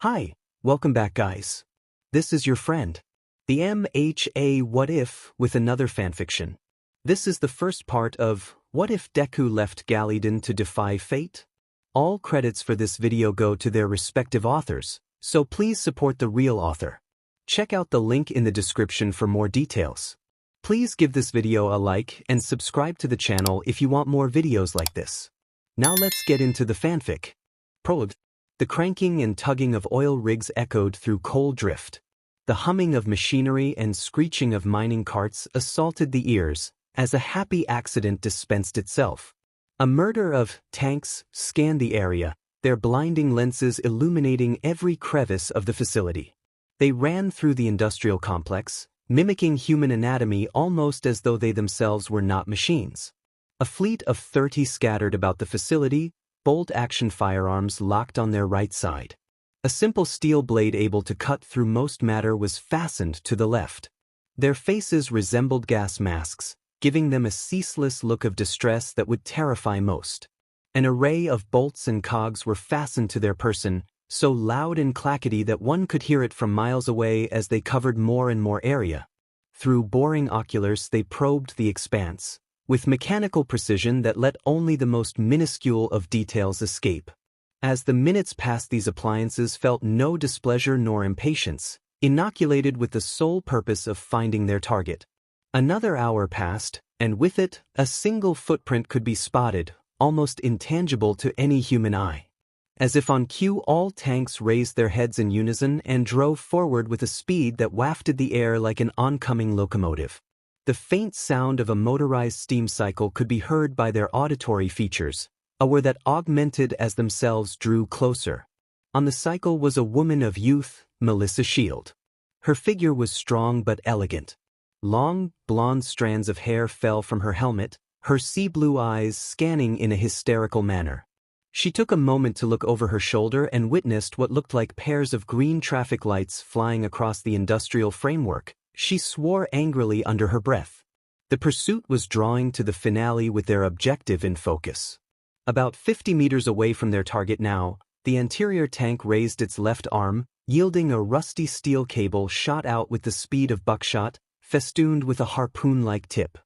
Hi, welcome back guys. This is your friend, the MHA What If with another fanfiction. This is the first part of What If Deku Left Galliedenn to Defy Fate? All credits for this video go to their respective authors, so please support the real author. Check out the link in the description for more details. Please give this video a like and subscribe to the channel if you want more videos like this. Now let's get into the fanfic. Prologue. The cranking and tugging of oil rigs echoed through coal drift. The humming of machinery and screeching of mining carts assaulted the ears as a happy accident dispensed itself. A murder of tanks scanned the area, their blinding lenses illuminating every crevice of the facility. They ran through the industrial complex, mimicking human anatomy almost as though they themselves were not machines. A fleet of 30 scattered about the facility, bolt-action firearms locked on their right side. A simple steel blade able to cut through most matter was fastened to the left. Their faces resembled gas masks, giving them a ceaseless look of distress that would terrify most. An array of bolts and cogs were fastened to their person, so loud and clackety that one could hear it from miles away as they covered more and more area. Through boring oculars they probed the expanse, with mechanical precision that let only the most minuscule of details escape. As the minutes passed, these appliances felt no displeasure nor impatience, inoculated with the sole purpose of finding their target. Another hour passed, and with it, a single footprint could be spotted, almost intangible to any human eye. As if on cue, all tanks raised their heads in unison and drove forward with a speed that wafted the air like an oncoming locomotive. The faint sound of a motorized steam cycle could be heard by their auditory features, a whir that augmented as themselves drew closer. On the cycle was a woman of youth, Melissa Shield. Her figure was strong but elegant. Long, blonde strands of hair fell from her helmet, her sea-blue eyes scanning in a hysterical manner. She took a moment to look over her shoulder and witnessed what looked like pairs of green traffic lights flying across the industrial framework. She swore angrily under her breath. The pursuit was drawing to the finale with their objective in focus. About 50 meters away from their target now, the anterior tank raised its left arm, yielding a rusty steel cable shot out with the speed of buckshot, festooned with a harpoon-like tip.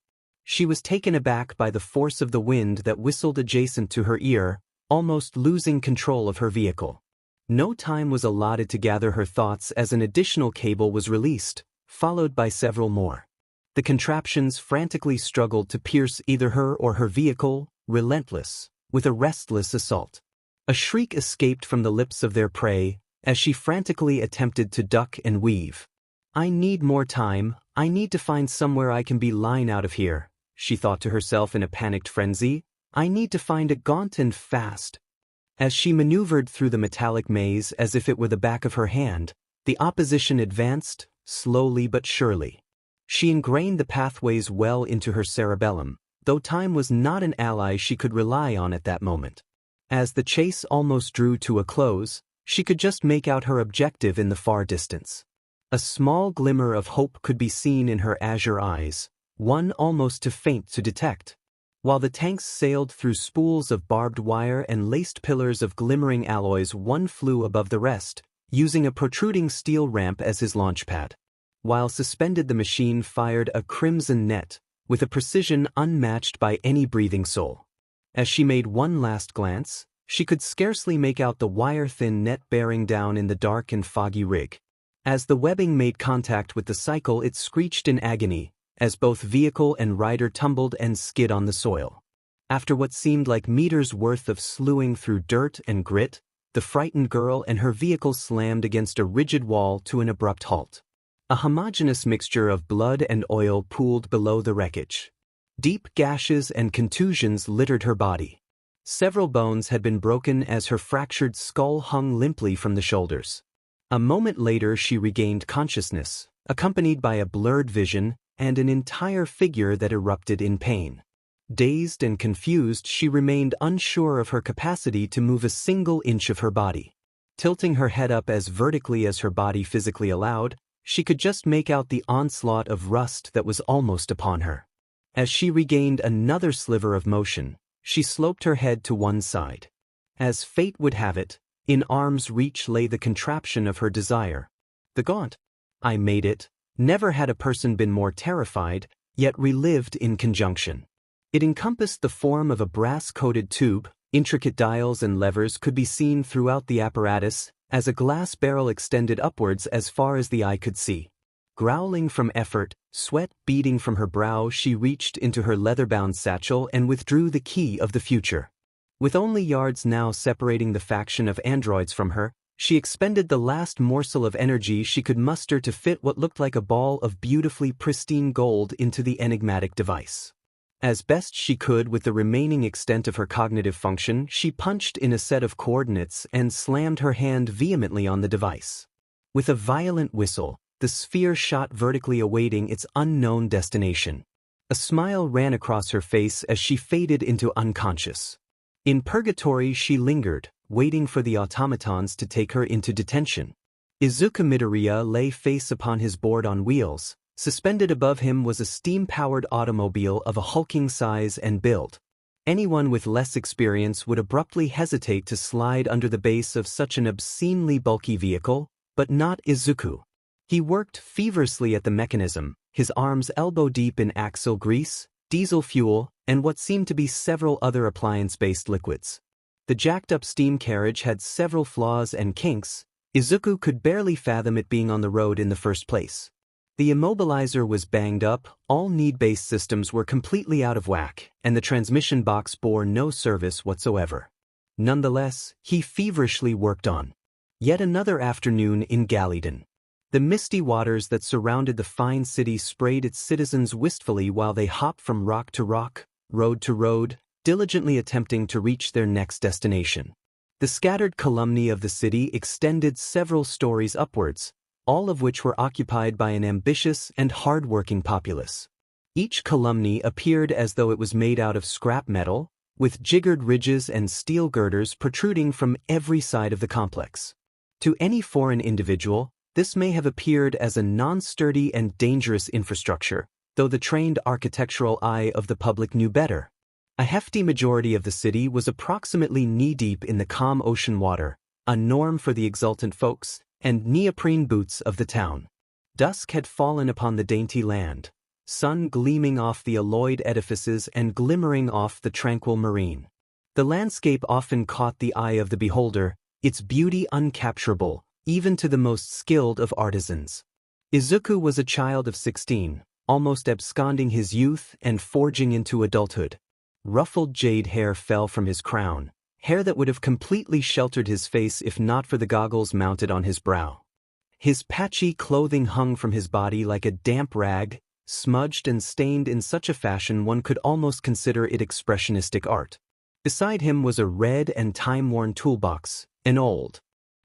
She was taken aback by the force of the wind that whistled adjacent to her ear, almost losing control of her vehicle. No time was allotted to gather her thoughts as an additional cable was released, followed by several more. The contraptions frantically struggled to pierce either her or her vehicle, relentless, with a restless assault. A shriek escaped from the lips of their prey as she frantically attempted to duck and weave. "I need more time, I need to find somewhere I can be line out of here," she thought to herself in a panicked frenzy. "I need to find it gaunt and fast." As she maneuvered through the metallic maze as if it were the back of her hand, the opposition advanced, slowly but surely. She ingrained the pathways well into her cerebellum, though time was not an ally she could rely on at that moment. As the chase almost drew to a close, she could just make out her objective in the far distance. A small glimmer of hope could be seen in her azure eyes, one almost too faint to detect. While the tanks sailed through spools of barbed wire and laced pillars of glimmering alloys, one flew above the rest, using a protruding steel ramp as his launch pad. While suspended, the machine fired a crimson net, with a precision unmatched by any breathing soul. As she made one last glance, she could scarcely make out the wire-thin net bearing down in the dark and foggy rig. As the webbing made contact with the cycle, it screeched in agony, as both vehicle and rider tumbled and skid on the soil. After what seemed like meters worth of slewing through dirt and grit, the frightened girl and her vehicle slammed against a rigid wall to an abrupt halt. A homogeneous mixture of blood and oil pooled below the wreckage. Deep gashes and contusions littered her body. Several bones had been broken as her fractured skull hung limply from the shoulders. A moment later she regained consciousness, accompanied by a blurred vision and an entire figure that erupted in pain. Dazed and confused, she remained unsure of her capacity to move a single inch of her body. Tilting her head up as vertically as her body physically allowed, she could just make out the onslaught of rust that was almost upon her. As she regained another sliver of motion, she sloped her head to one side. As fate would have it, In arm's reach lay the contraption of her desire. The gaunt. I made it. Never had a person been more terrified, yet relived in conjunction. It encompassed the form of a brass-coated tube. Intricate dials and levers could be seen throughout the apparatus, as a glass barrel extended upwards as far as the eye could see. Growling from effort, sweat beading from her brow, she reached into her leather-bound satchel and withdrew the key of the future. With only yards now separating the faction of androids from her, she expended the last morsel of energy she could muster to fit what looked like a ball of beautifully pristine gold into the enigmatic device. As best she could with the remaining extent of her cognitive function, she punched in a set of coordinates and slammed her hand vehemently on the device. With a violent whistle, the sphere shot vertically awaiting its unknown destination. A smile ran across her face as she faded into unconscious. In purgatory she lingered, waiting for the automatons to take her into detention. Izuku Midoriya lay face upon his board on wheels. Suspended above him was a steam-powered automobile of a hulking size and build. Anyone with less experience would abruptly hesitate to slide under the base of such an obscenely bulky vehicle, but not Izuku. He worked feverishly at the mechanism, his arms elbow-deep in axle grease, diesel fuel, and what seemed to be several other appliance-based liquids. The jacked-up steam carriage had several flaws and kinks. Izuku could barely fathom it being on the road in the first place. The immobilizer was banged up, all need-based systems were completely out of whack, and the transmission box bore no service whatsoever. Nonetheless, he feverishly worked on. Yet another afternoon in Galliedenn. The misty waters that surrounded the fine city sprayed its citizens wistfully while they hopped from rock to rock, road to road, diligently attempting to reach their next destination. The scattered calumny of the city extended several stories upwards, all of which were occupied by an ambitious and hard-working populace. Each calumny appeared as though it was made out of scrap metal, with jiggered ridges and steel girders protruding from every side of the complex. To any foreign individual, this may have appeared as a non-sturdy and dangerous infrastructure, though the trained architectural eye of the public knew better. A hefty majority of the city was approximately knee-deep in the calm ocean water, a norm for the exultant folks and neoprene boots of the town. Dusk had fallen upon the dainty land, sun gleaming off the alloyed edifices and glimmering off the tranquil marine. The landscape often caught the eye of the beholder, its beauty uncapturable, even to the most skilled of artisans. Izuku was a child of 16, almost absconding his youth and forging into adulthood. Ruffled jade hair fell from his crown, hair that would have completely sheltered his face if not for the goggles mounted on his brow. His patchy clothing hung from his body like a damp rag, smudged and stained in such a fashion one could almost consider it expressionistic art. Beside him was a red and time-worn toolbox, an old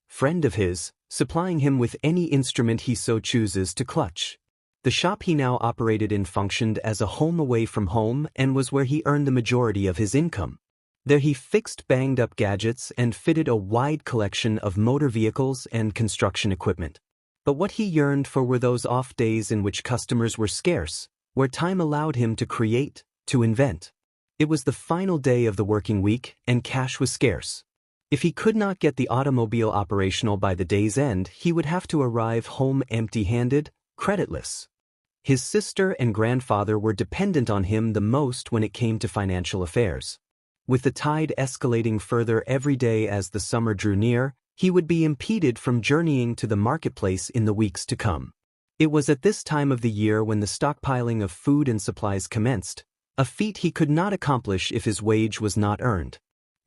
friend of his, supplying him with any instrument he so chooses to clutch. The shop he now operated in functioned as a home away from home and was where he earned the majority of his income. There he fixed banged-up gadgets and fitted a wide collection of motor vehicles and construction equipment. But what he yearned for were those off days in which customers were scarce, where time allowed him to create, to invent. It was the final day of the working week, and cash was scarce. If he could not get the automobile operational by the day's end, he would have to arrive home empty-handed, creditless. His sister and grandfather were dependent on him the most when it came to financial affairs. With the tide escalating further every day as the summer drew near, he would be impeded from journeying to the marketplace in the weeks to come. It was at this time of the year when the stockpiling of food and supplies commenced, a feat he could not accomplish if his wage was not earned.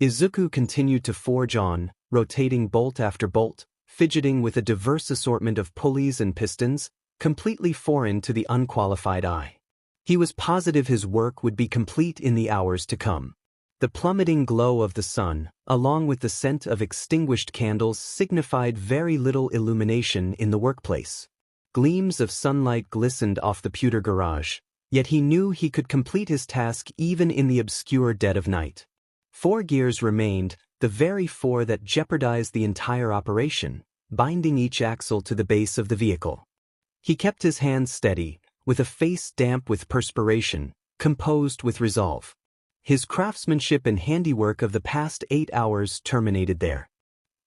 Izuku continued to forge on, rotating bolt after bolt, fidgeting with a diverse assortment of pulleys and pistons, completely foreign to the unqualified eye. He was positive his work would be complete in the hours to come. The plummeting glow of the sun, along with the scent of extinguished candles, signified very little illumination in the workplace. Gleams of sunlight glistened off the pewter garage, yet he knew he could complete his task even in the obscure dead of night. 4 gears remained, the very 4 that jeopardized the entire operation, binding each axle to the base of the vehicle. He kept his hands steady, with a face damp with perspiration, composed with resolve. His craftsmanship and handiwork of the past 8 hours terminated there.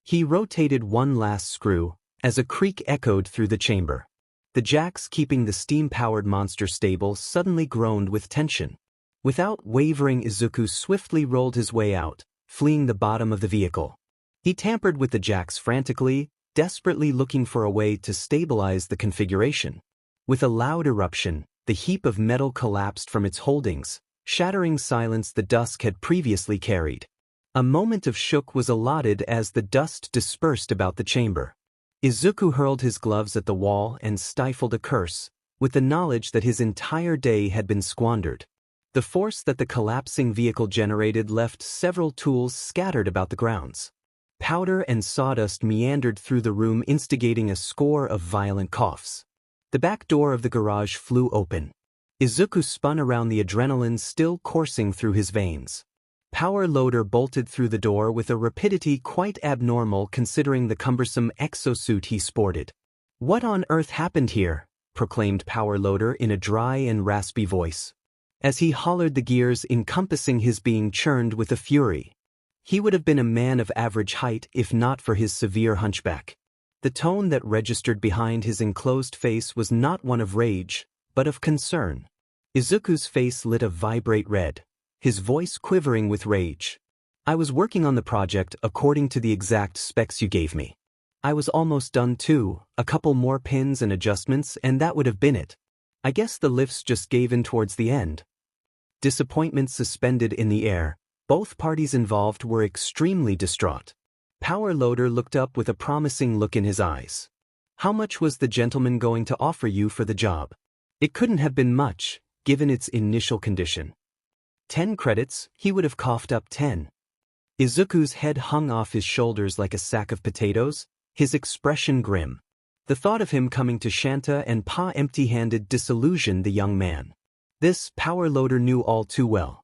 He rotated one last screw, as a creak echoed through the chamber. The jacks keeping the steam-powered monster stable suddenly groaned with tension. Without wavering, Izuku swiftly rolled his way out, fleeing the bottom of the vehicle. He tampered with the jacks frantically, desperately looking for a way to stabilize the configuration. With a loud eruption, the heap of metal collapsed from its holdings, shattering silence the dusk had previously carried. A moment of shook was allotted as the dust dispersed about the chamber. Izuku hurled his gloves at the wall and stifled a curse, with the knowledge that his entire day had been squandered. The force that the collapsing vehicle generated left several tools scattered about the grounds. Powder and sawdust meandered through the room, instigating a score of violent coughs. The back door of the garage flew open. Izuku spun around, the adrenaline still coursing through his veins. Power Loader bolted through the door with a rapidity quite abnormal considering the cumbersome exosuit he sported. "What on earth happened here?" proclaimed Power Loader in a dry and raspy voice. As he hollered, the gears encompassing his being churned with a fury. He would have been a man of average height if not for his severe hunchback. The tone that registered behind his enclosed face was not one of rage, but of concern. Izuku's face lit a vibrate red, his voice quivering with rage. "I was working on the project according to the exact specs you gave me. I was almost done too, a couple more pins and adjustments and that would have been it. I guess the lifts just gave in towards the end." Disappointment suspended in the air. Both parties involved were extremely distraught. Power Loader looked up with a promising look in his eyes. "How much was the gentleman going to offer you for the job?" It couldn't have been much, given its initial condition. 10 credits, he would have coughed up 10. Izuku's head hung off his shoulders like a sack of potatoes, his expression grim. The thought of him coming to Shanta and Pa empty-handed disillusioned the young man. This Power Loader knew all too well.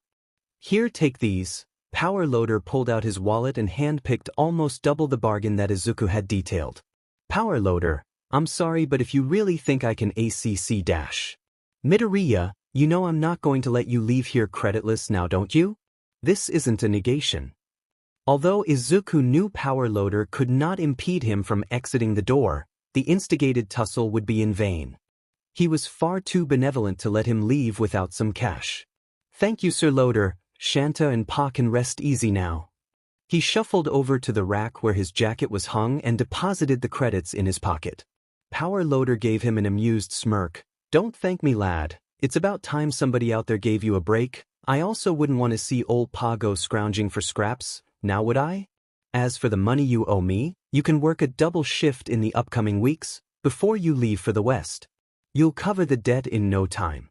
"Here, take these." Power Loader pulled out his wallet and handpicked almost double the bargain that Izuku had detailed. "Power Loader, I'm sorry, but if you really think I can ACC Midoriya, you know I'm not going to let you leave here creditless now, don't you? This isn't a negation." Although Izuku knew Power Loader could not impede him from exiting the door, the instigated tussle would be in vain. He was far too benevolent to let him leave without some cash. "Thank you, Sir Loader. Shanta and Pa can rest easy now." He shuffled over to the rack where his jacket was hung and deposited the credits in his pocket. Power Loader gave him an amused smirk. "Don't thank me, lad. It's about time somebody out there gave you a break. I also wouldn't want to see old Pa go scrounging for scraps, now would I? As for the money you owe me, you can work a double shift in the upcoming weeks, before you leave for the West. You'll cover the debt in no time."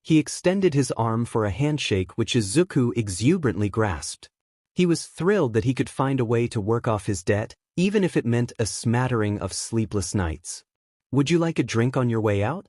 He extended his arm for a handshake which Izuku exuberantly grasped. He was thrilled that he could find a way to work off his debt, even if it meant a smattering of sleepless nights. "Would you like a drink on your way out?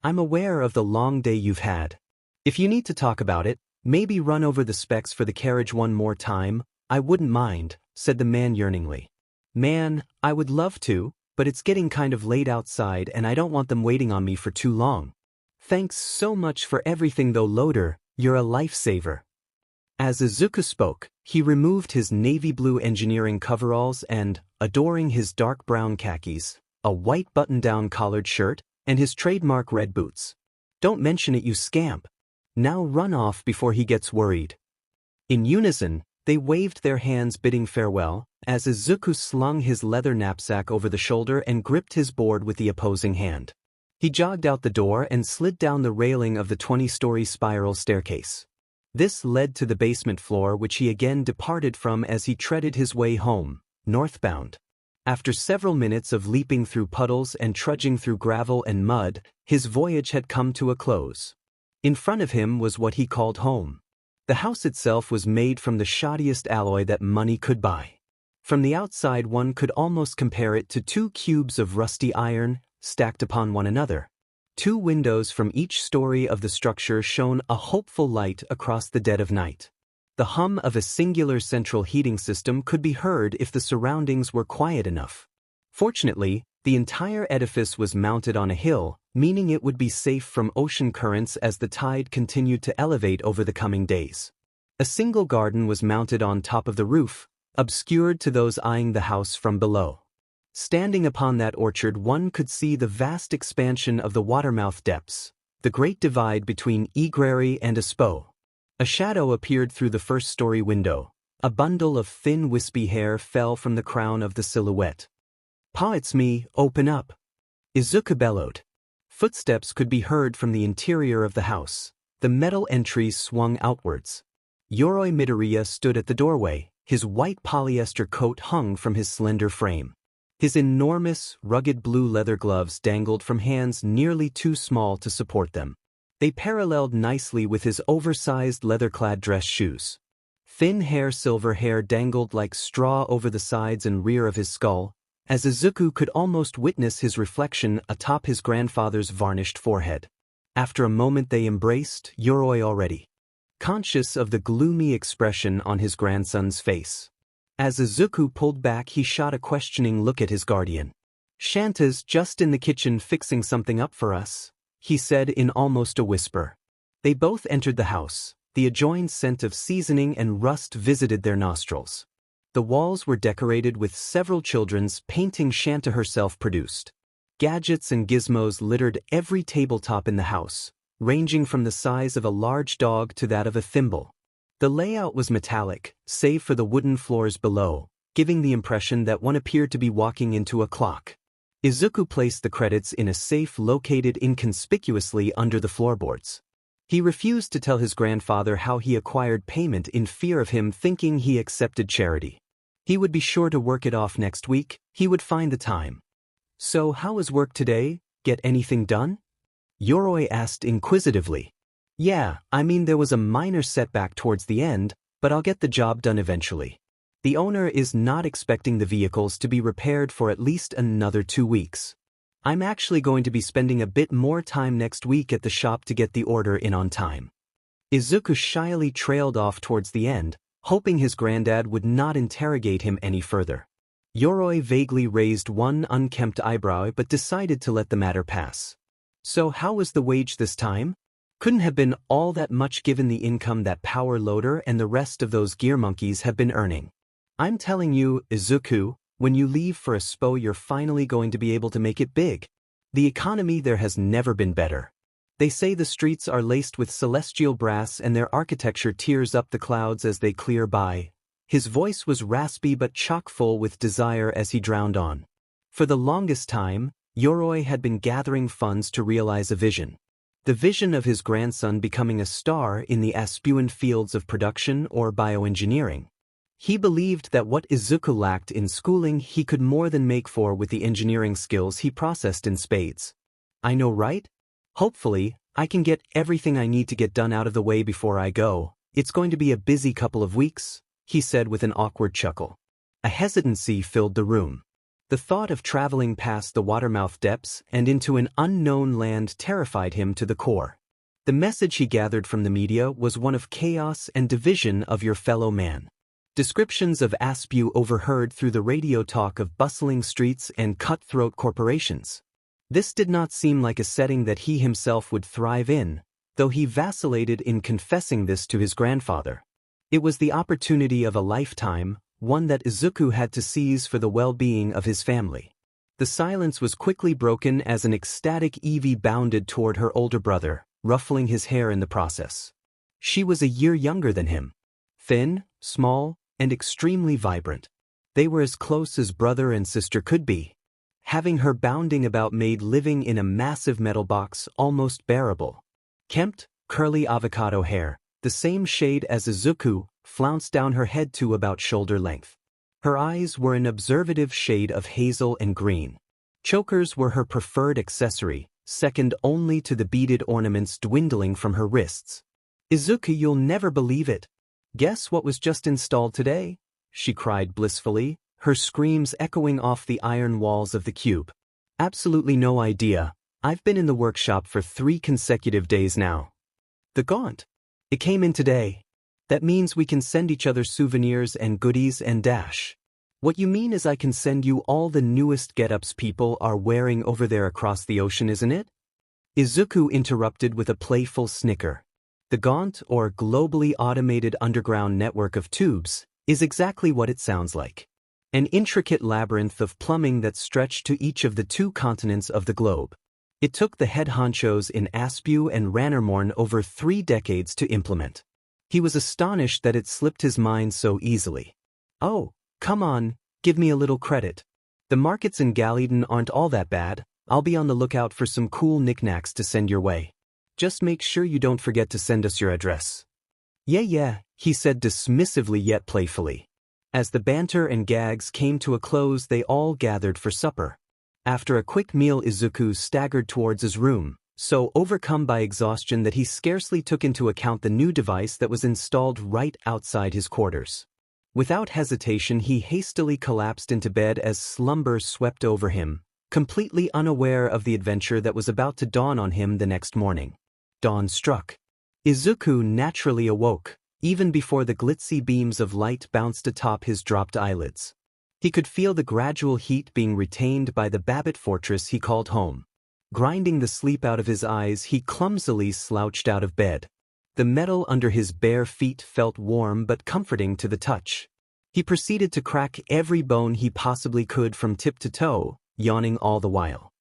I'm aware of the long day you've had. If you need to talk about it, maybe run over the specs for the carriage one more time, I wouldn't mind," said the man yearningly. "Man, I would love to, but it's getting kind of late outside and I don't want them waiting on me for too long. Thanks so much for everything though, Loader, you're a lifesaver." As Izuku spoke, he removed his navy blue engineering coveralls and, adoring his dark brown khakis, a white button-down collared shirt, and his trademark red boots. "Don't mention it, you scamp. Now run off before he gets worried." In unison, they waved their hands bidding farewell, as Izuku slung his leather knapsack over the shoulder and gripped his board with the opposing hand. He jogged out the door and slid down the railing of the 20-story spiral staircase. This led to the basement floor, which he again departed from as he treaded his way home, northbound. After several minutes of leaping through puddles and trudging through gravel and mud, his voyage had come to a close. In front of him was what he called home. The house itself was made from the shoddiest alloy that money could buy. From the outside one could almost compare it to 2 cubes of rusty iron, stacked upon one another. 2 windows from each story of the structure shone a hopeful light across the dead of night. The hum of a singular central heating system could be heard if the surroundings were quiet enough. Fortunately, the entire edifice was mounted on a hill, meaning it would be safe from ocean currents as the tide continued to elevate over the coming days. A single garden was mounted on top of the roof, obscured to those eyeing the house from below. Standing upon that orchard, one could see the vast expansion of the Watermouth depths, the great divide between Egrary and Espo. A shadow appeared through the first-story window. A bundle of thin wispy hair fell from the crown of the silhouette. "Pa, it's me, open up," Izuku bellowed. Footsteps could be heard from the interior of the house. The metal entries swung outwards. Yoroi Midoriya stood at the doorway. His white polyester coat hung from his slender frame. His enormous, rugged blue leather gloves dangled from hands nearly too small to support them. They paralleled nicely with his oversized leather-clad dress shoes. Thin silver hair dangled like straw over the sides and rear of his skull, as Izuku could almost witness his reflection atop his grandfather's varnished forehead. After a moment they embraced, Yoroi already conscious of the gloomy expression on his grandson's face. As Izuku pulled back, he shot a questioning look at his guardian. "Shanta's just in the kitchen fixing something up for us," he said in almost a whisper. They both entered the house. The adjoined scent of seasoning and rust visited their nostrils. The walls were decorated with several children's paintings Shanta herself produced. Gadgets and gizmos littered every tabletop in the house, ranging from the size of a large dog to that of a thimble. The layout was metallic, save for the wooden floors below, giving the impression that one appeared to be walking into a clock. Izuku placed the credits in a safe located inconspicuously under the floorboards. He refused to tell his grandfather how he acquired payment in fear of him thinking he accepted charity. He would be sure to work it off next week. He would find the time. "So how was work today? Get anything done?" Yoroi asked inquisitively. "Yeah, I mean there was a minor setback towards the end, but I'll get the job done eventually. The owner is not expecting the vehicles to be repaired for at least another 2 weeks. I'm actually going to be spending a bit more time next week at the shop to get the order in on time." Izuku shyly trailed off towards the end, hoping his granddad would not interrogate him any further. Yoroi vaguely raised one unkempt eyebrow but decided to let the matter pass. "So how was the wage this time? Couldn't have been all that much given the income that Power Loader and the rest of those gear monkeys have been earning. I'm telling you, Izuku, when you leave for Espo you're finally going to be able to make it big. The economy there has never been better. They say the streets are laced with celestial brass and their architecture tears up the clouds as they clear by." His voice was raspy but chock-full with desire as he droned on. For the longest time, Yoroi had been gathering funds to realize a vision. The vision of his grandson becoming a star in the Aspuan fields of production or bioengineering. He believed that what Izuku lacked in schooling he could more than make for with the engineering skills he processed in spades. "I know, right? Hopefully, I can get everything I need to get done out of the way before I go. It's going to be a busy couple of weeks," he said with an awkward chuckle. A hesitancy filled the room. The thought of traveling past the Watermouth depths and into an unknown land terrified him to the core. The message he gathered from the media was one of chaos and division of your fellow man. Descriptions of Aspu overheard through the radio talk of bustling streets and cutthroat corporations. This did not seem like a setting that he himself would thrive in, though he vacillated in confessing this to his grandfather. It was the opportunity of a lifetime, one that Izuku had to seize for the well-being of his family. The silence was quickly broken as an ecstatic Eevee bounded toward her older brother, ruffling his hair in the process. She was a year younger than him. Thin, small, and extremely vibrant. They were as close as brother and sister could be. Having her bounding about made living in a massive metal box almost bearable. Kempt, curly avocado hair, the same shade as Izuku, flounced down her head to about shoulder length. Her eyes were an observative shade of hazel and green. Chokers were her preferred accessory, second only to the beaded ornaments dwindling from her wrists. "Izuku, you'll never believe it. Guess what was just installed today?" she cried blissfully, her screams echoing off the iron walls of the cube. "Absolutely no idea. I've been in the workshop for 3 consecutive days now." "The gaunt. It came in today. That means we can send each other souvenirs and goodies and dash. What you mean is I can send you all the newest get-ups people are wearing over there across the ocean, isn't it?" Izuku interrupted with a playful snicker. The Gaunt, or Globally Automated Underground Network of Tubes, is exactly what it sounds like. An intricate labyrinth of plumbing that stretched to each of the 2 continents of the globe. It took the head honchos in Aspew and Rannermorn over 3 decades to implement. He was astonished that it slipped his mind so easily. Oh, come on, give me a little credit. The markets in Galliedenn aren't all that bad. I'll be on the lookout for some cool knickknacks to send your way. Just make sure you don't forget to send us your address. Yeah, he said dismissively yet playfully. As the banter and gags came to a close, they all gathered for supper. After a quick meal, Izuku staggered towards his room, so overcome by exhaustion that he scarcely took into account the new device that was installed right outside his quarters. Without hesitation, he hastily collapsed into bed as slumber swept over him, completely unaware of the adventure that was about to dawn on him the next morning. Dawn struck. Izuku naturally awoke, even before the glitzy beams of light bounced atop his dropped eyelids. He could feel the gradual heat being retained by the Babbitt fortress he called home. Grinding the sleep out of his eyes, he clumsily slouched out of bed. The metal under his bare feet felt warm but comforting to the touch. He proceeded to crack every bone he possibly could from tip to toe, yawning all the while.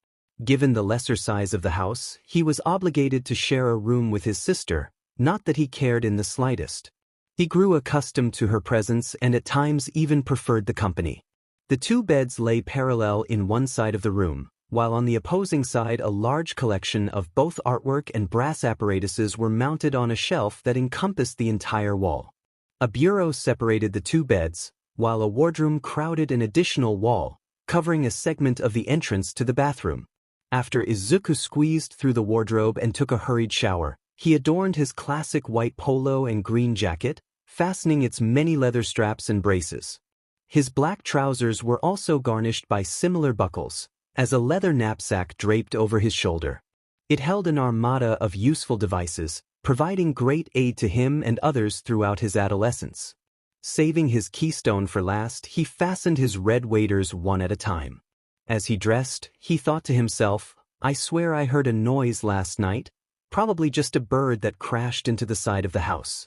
Given the lesser size of the house, he was obligated to share a room with his sister, not that he cared in the slightest. He grew accustomed to her presence and at times even preferred the company. The 2 beds lay parallel in one side of the room, while on the opposing side a large collection of both artwork and brass apparatuses were mounted on a shelf that encompassed the entire wall. A bureau separated the 2 beds, while a wardroom crowded an additional wall, covering a segment of the entrance to the bathroom. After Izuku squeezed through the wardrobe and took a hurried shower, he adorned his classic white polo and green jacket, fastening its many leather straps and braces. His black trousers were also garnished by similar buckles, as a leather knapsack draped over his shoulder. It held an armada of useful devices, providing great aid to him and others throughout his adolescence. Saving his keystone for last, he fastened his red waders one at a time. As he dressed, he thought to himself, I swear I heard a noise last night, probably just a bird that crashed into the side of the house.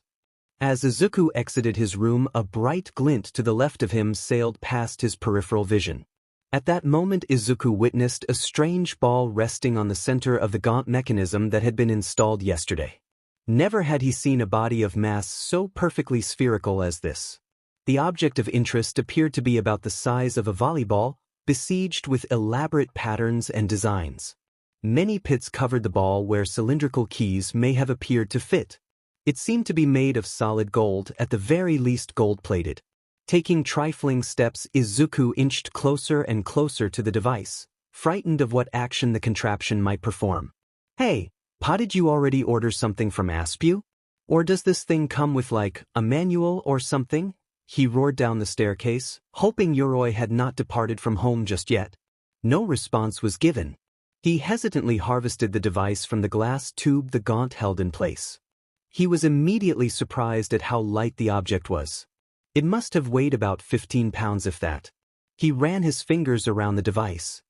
As Izuku exited his room, a bright glint to the left of him sailed past his peripheral vision. At that moment, Izuku witnessed a strange ball resting on the center of the gaunt mechanism that had been installed yesterday. Never had he seen a body of mass so perfectly spherical as this. The object of interest appeared to be about the size of a volleyball, besieged with elaborate patterns and designs. Many pits covered the ball where cylindrical keys may have appeared to fit. It seemed to be made of solid gold, at the very least gold-plated. Taking trifling steps, Izuku inched closer and closer to the device, frightened of what action the contraption might perform. Hey, Pa, did you already order something from Aspew? Or does this thing come with like, a manual or something? He roared down the staircase, hoping Yoroi had not departed from home just yet. No response was given. He hesitantly harvested the device from the glass tube the gaunt held in place. He was immediately surprised at how light the object was. It must have weighed about 15 pounds if that. He ran his fingers around the device,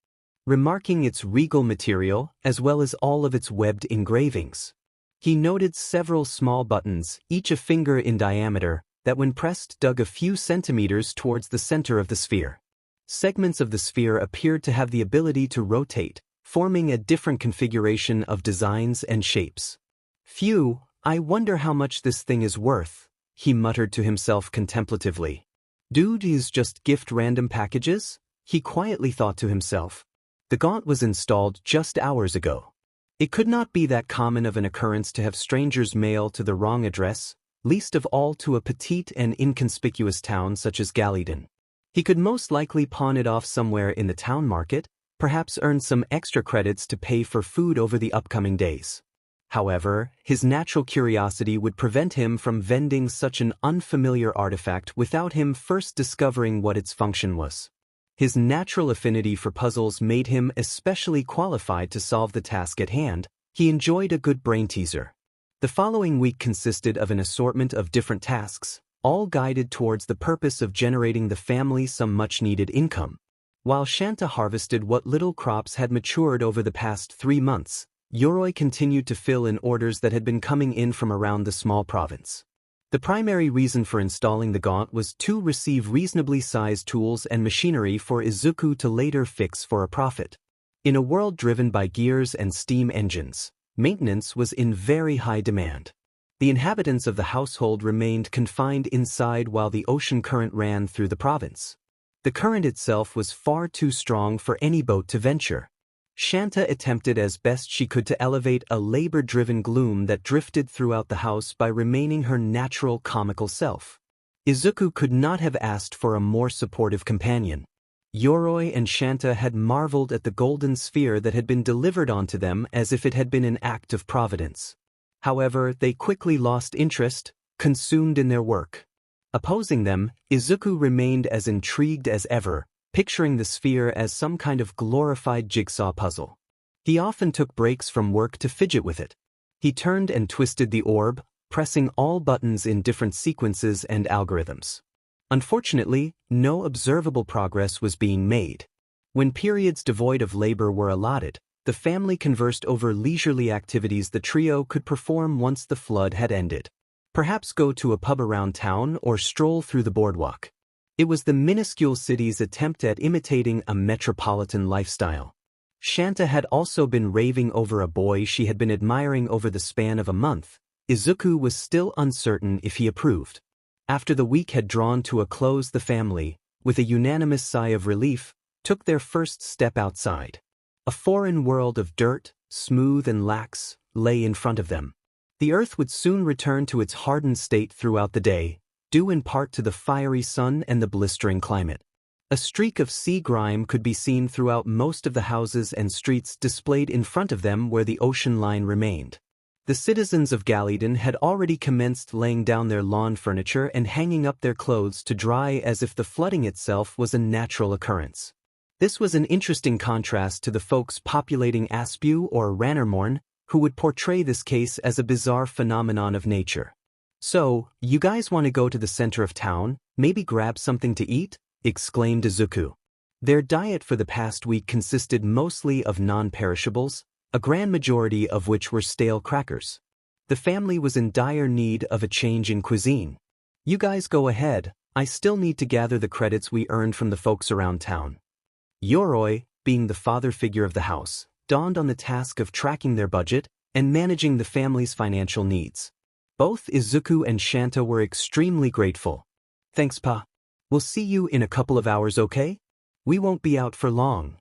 remarking its regal material as well as all of its webbed engravings. He noted several small buttons, each a finger in diameter, that when pressed dug a few centimeters towards the center of the sphere. Segments of the sphere appeared to have the ability to rotate, forming a different configuration of designs and shapes. Phew, I wonder how much this thing is worth, he muttered to himself contemplatively. Dude is just gift random packages? He quietly thought to himself. The gaunt was installed just hours ago. It could not be that common of an occurrence to have strangers mail to the wrong address, least of all to a petite and inconspicuous town such as Galliedenn. He could most likely pawn it off somewhere in the town market, perhaps earn some extra credits to pay for food over the upcoming days. However, his natural curiosity would prevent him from vending such an unfamiliar artifact without him first discovering what its function was. His natural affinity for puzzles made him especially qualified to solve the task at hand. He enjoyed a good brain teaser. The following week consisted of an assortment of different tasks, all guided towards the purpose of generating the family some much-needed income. While Shanta harvested what little crops had matured over the past 3 months, Yoroi continued to fill in orders that had been coming in from around the small province. The primary reason for installing the gaunt was to receive reasonably sized tools and machinery for Izuku to later fix for a profit. In a world driven by gears and steam engines, maintenance was in very high demand. The inhabitants of the household remained confined inside while the ocean current ran through the province. The current itself was far too strong for any boat to venture. Shanta attempted as best she could to elevate a labor-driven gloom that drifted throughout the house by remaining her natural comical self. Izuku could not have asked for a more supportive companion. Yoroi and Shanta had marveled at the golden sphere that had been delivered onto them as if it had been an act of providence. However, they quickly lost interest, consumed in their work. Opposing them, Izuku remained as intrigued as ever, picturing the sphere as some kind of glorified jigsaw puzzle. He often took breaks from work to fidget with it. He turned and twisted the orb, pressing all buttons in different sequences and algorithms. Unfortunately, no observable progress was being made. When periods devoid of labor were allotted, the family conversed over leisurely activities the trio could perform once the flood had ended. Perhaps go to a pub around town or stroll through the boardwalk. It was the minuscule city's attempt at imitating a metropolitan lifestyle. Shanta had also been raving over a boy she had been admiring over the span of a month. Izuku was still uncertain if he approved. After the week had drawn to a close, the family, with a unanimous sigh of relief, took their first step outside. A foreign world of dirt, smooth and lax, lay in front of them. The earth would soon return to its hardened state throughout the day, due in part to the fiery sun and the blistering climate. A streak of sea grime could be seen throughout most of the houses and streets displayed in front of them where the ocean line remained. The citizens of Galliedenn had already commenced laying down their lawn furniture and hanging up their clothes to dry as if the flooding itself was a natural occurrence. This was an interesting contrast to the folks populating Aspew or Rannermorn, who would portray this case as a bizarre phenomenon of nature. "So, you guys want to go to the center of town, maybe grab something to eat?" exclaimed Izuku. Their diet for the past week consisted mostly of non-perishables, a grand majority of which were stale crackers. The family was in dire need of a change in cuisine. "You guys go ahead, I still need to gather the credits we earned from the folks around town." Yoroi, being the father figure of the house, dawned on the task of tracking their budget and managing the family's financial needs. Both Izuku and Shanta were extremely grateful. "Thanks, Pa. We'll see you in a couple of hours, okay? We won't be out for long,"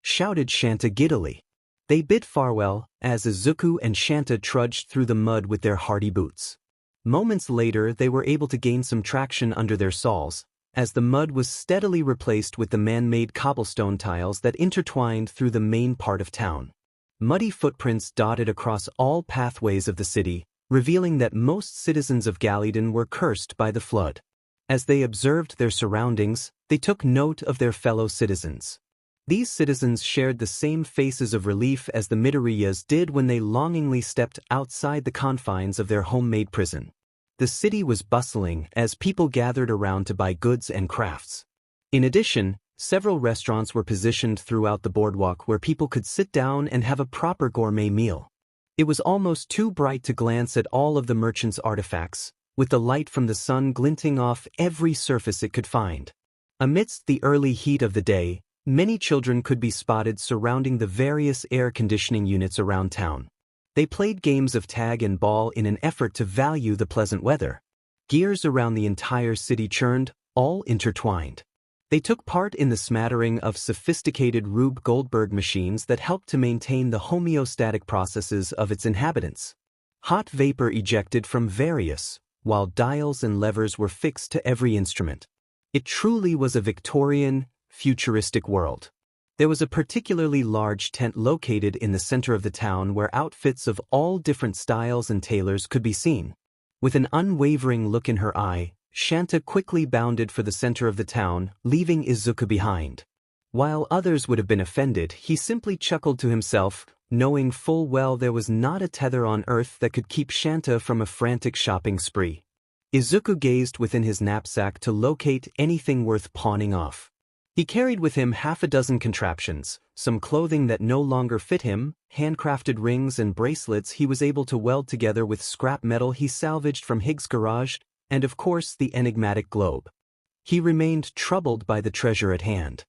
shouted Shanta giddily. They bid farewell as Izuku and Shanta trudged through the mud with their hardy boots. Moments later, they were able to gain some traction under their soles, as the mud was steadily replaced with the man-made cobblestone tiles that intertwined through the main part of town. Muddy footprints dotted across all pathways of the city, revealing that most citizens of Galliedenn were cursed by the flood. As they observed their surroundings, they took note of their fellow citizens. These citizens shared the same faces of relief as the Midoriyas did when they longingly stepped outside the confines of their homemade prison. The city was bustling as people gathered around to buy goods and crafts. In addition, several restaurants were positioned throughout the boardwalk where people could sit down and have a proper gourmet meal. It was almost too bright to glance at all of the merchants' artifacts, with the light from the sun glinting off every surface it could find. Amidst the early heat of the day, many children could be spotted surrounding the various air conditioning units around town. They played games of tag and ball in an effort to value the pleasant weather. Gears around the entire city churned, all intertwined. They took part in the smattering of sophisticated Rube Goldberg machines that helped to maintain the homeostatic processes of its inhabitants. Hot vapor ejected from various, while dials and levers were fixed to every instrument. It truly was a Victorian, futuristic world. There was a particularly large tent located in the center of the town where outfits of all different styles and tailors could be seen. With an unwavering look in her eye, Shanta quickly bounded for the center of the town, leaving Izuku behind. While others would have been offended, he simply chuckled to himself, knowing full well there was not a tether on earth that could keep Shanta from a frantic shopping spree. Izuku gazed within his knapsack to locate anything worth pawning off. He carried with him half a dozen contraptions, some clothing that no longer fit him, handcrafted rings and bracelets he was able to weld together with scrap metal he salvaged from Higgs' garage, and of course the enigmatic globe. He remained troubled by the treasure at hand.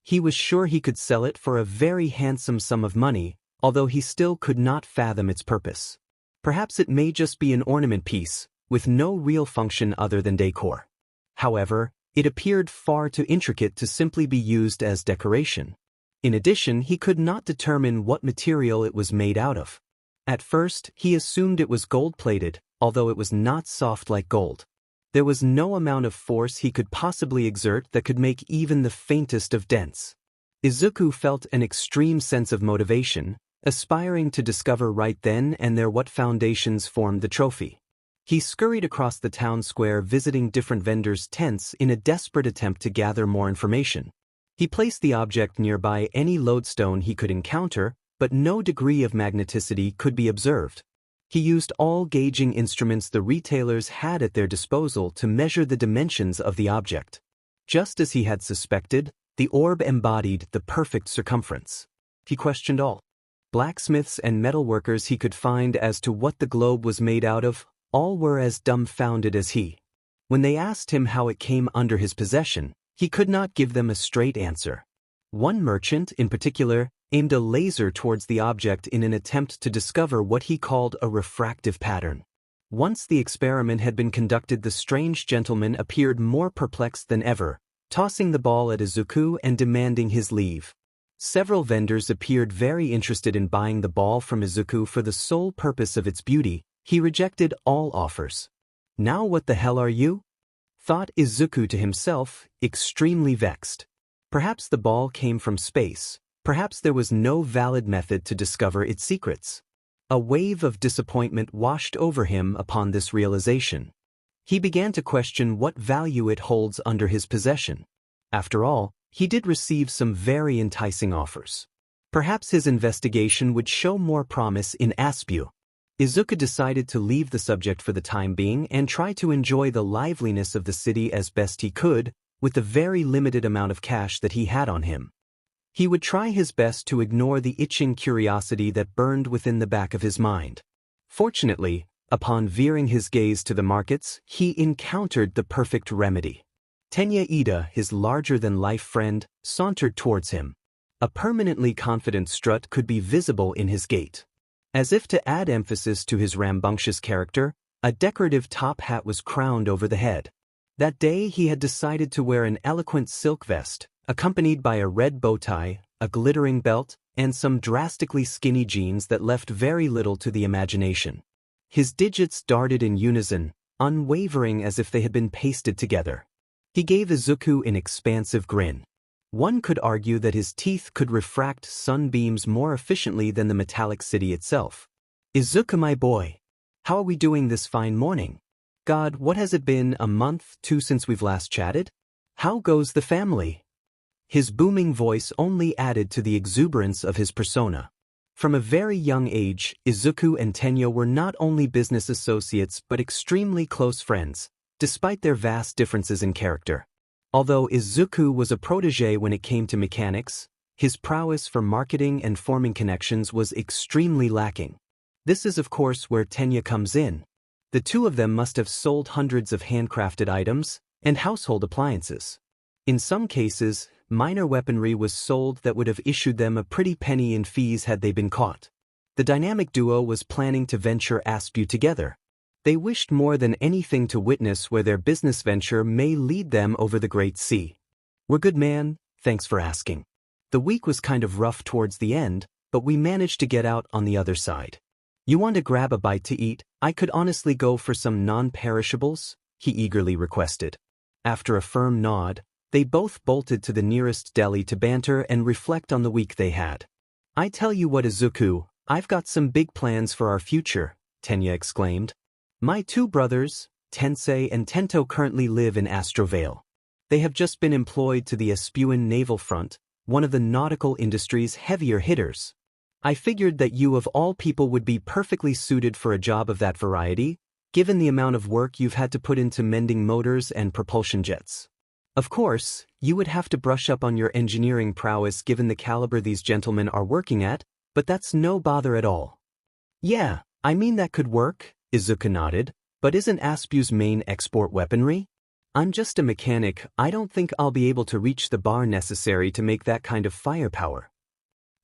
He was sure he could sell it for a very handsome sum of money, although he still could not fathom its purpose. Perhaps it may just be an ornament piece, with no real function other than decor. However, it appeared far too intricate to simply be used as decoration. In addition, he could not determine what material it was made out of. At first, he assumed it was gold-plated, although it was not soft like gold. There was no amount of force he could possibly exert that could make even the faintest of dents. Izuku felt an extreme sense of motivation, aspiring to discover right then and there what foundations formed the trophy. He scurried across the town square visiting different vendors' tents in a desperate attempt to gather more information. He placed the object nearby any lodestone he could encounter, but no degree of magneticity could be observed. He used all gauging instruments the retailers had at their disposal to measure the dimensions of the object. Just as he had suspected, the orb embodied the perfect circumference. He questioned all blacksmiths and metalworkers he could find as to what the globe was made out of. All were as dumbfounded as he. When they asked him how it came under his possession, he could not give them a straight answer. One merchant, in particular, aimed a laser towards the object in an attempt to discover what he called a refractive pattern. Once the experiment had been conducted, the strange gentleman appeared more perplexed than ever, tossing the ball at Izuku and demanding his leave. Several vendors appeared very interested in buying the ball from Izuku for the sole purpose of its beauty. He rejected all offers. "Now what the hell are you?" thought Izuku to himself, extremely vexed. Perhaps the ball came from space. Perhaps there was no valid method to discover its secrets. A wave of disappointment washed over him upon this realization. He began to question what value it holds under his possession. After all, he did receive some very enticing offers. Perhaps his investigation would show more promise in Aspu. Izuku decided to leave the subject for the time being and try to enjoy the liveliness of the city as best he could, with the very limited amount of cash that he had on him. He would try his best to ignore the itching curiosity that burned within the back of his mind. Fortunately, upon veering his gaze to the markets, he encountered the perfect remedy. Tenya Ida, his larger-than-life friend, sauntered towards him. A permanently confident strut could be visible in his gait. As if to add emphasis to his rambunctious character, a decorative top hat was crowned over the head. That day he had decided to wear an eloquent silk vest, accompanied by a red bow tie, a glittering belt, and some drastically skinny jeans that left very little to the imagination. His digits darted in unison, unwavering as if they had been pasted together. He gave Izuku an expansive grin. One could argue that his teeth could refract sunbeams more efficiently than the metallic city itself. "Izuku, my boy, how are we doing this fine morning? God, what has it been, a month, two since we've last chatted? How goes the family?" His booming voice only added to the exuberance of his persona. From a very young age, Izuku and Tenya were not only business associates but extremely close friends, despite their vast differences in character. Although Izuku was a protege when it came to mechanics, his prowess for marketing and forming connections was extremely lacking. This is of course where Tenya comes in. The two of them must have sold hundreds of handcrafted items and household appliances. In some cases, minor weaponry was sold that would have issued them a pretty penny in fees had they been caught. The dynamic duo was planning to venture Aspu together. They wished more than anything to witness where their business venture may lead them over the Great Sea. "We're good, man, thanks for asking. The week was kind of rough towards the end, but we managed to get out on the other side. You want to grab a bite to eat? I could honestly go for some non-perishables," he eagerly requested. After a firm nod, they both bolted to the nearest deli to banter and reflect on the week they had. "I tell you what, Izuku, I've got some big plans for our future," Tenya exclaimed. "My two brothers, Tensei and Tento, currently live in Astrovale. They have just been employed to the Aspuan Naval Front, one of the nautical industry's heavier hitters. I figured that you of all people would be perfectly suited for a job of that variety, given the amount of work you've had to put into mending motors and propulsion jets. Of course, you would have to brush up on your engineering prowess given the caliber these gentlemen are working at, but that's no bother at all." "Yeah, I mean that could work," Izuku nodded. But isn't Aspu's main export weaponry? I'm just a mechanic, I don't think I'll be able to reach the bar necessary to make that kind of firepower.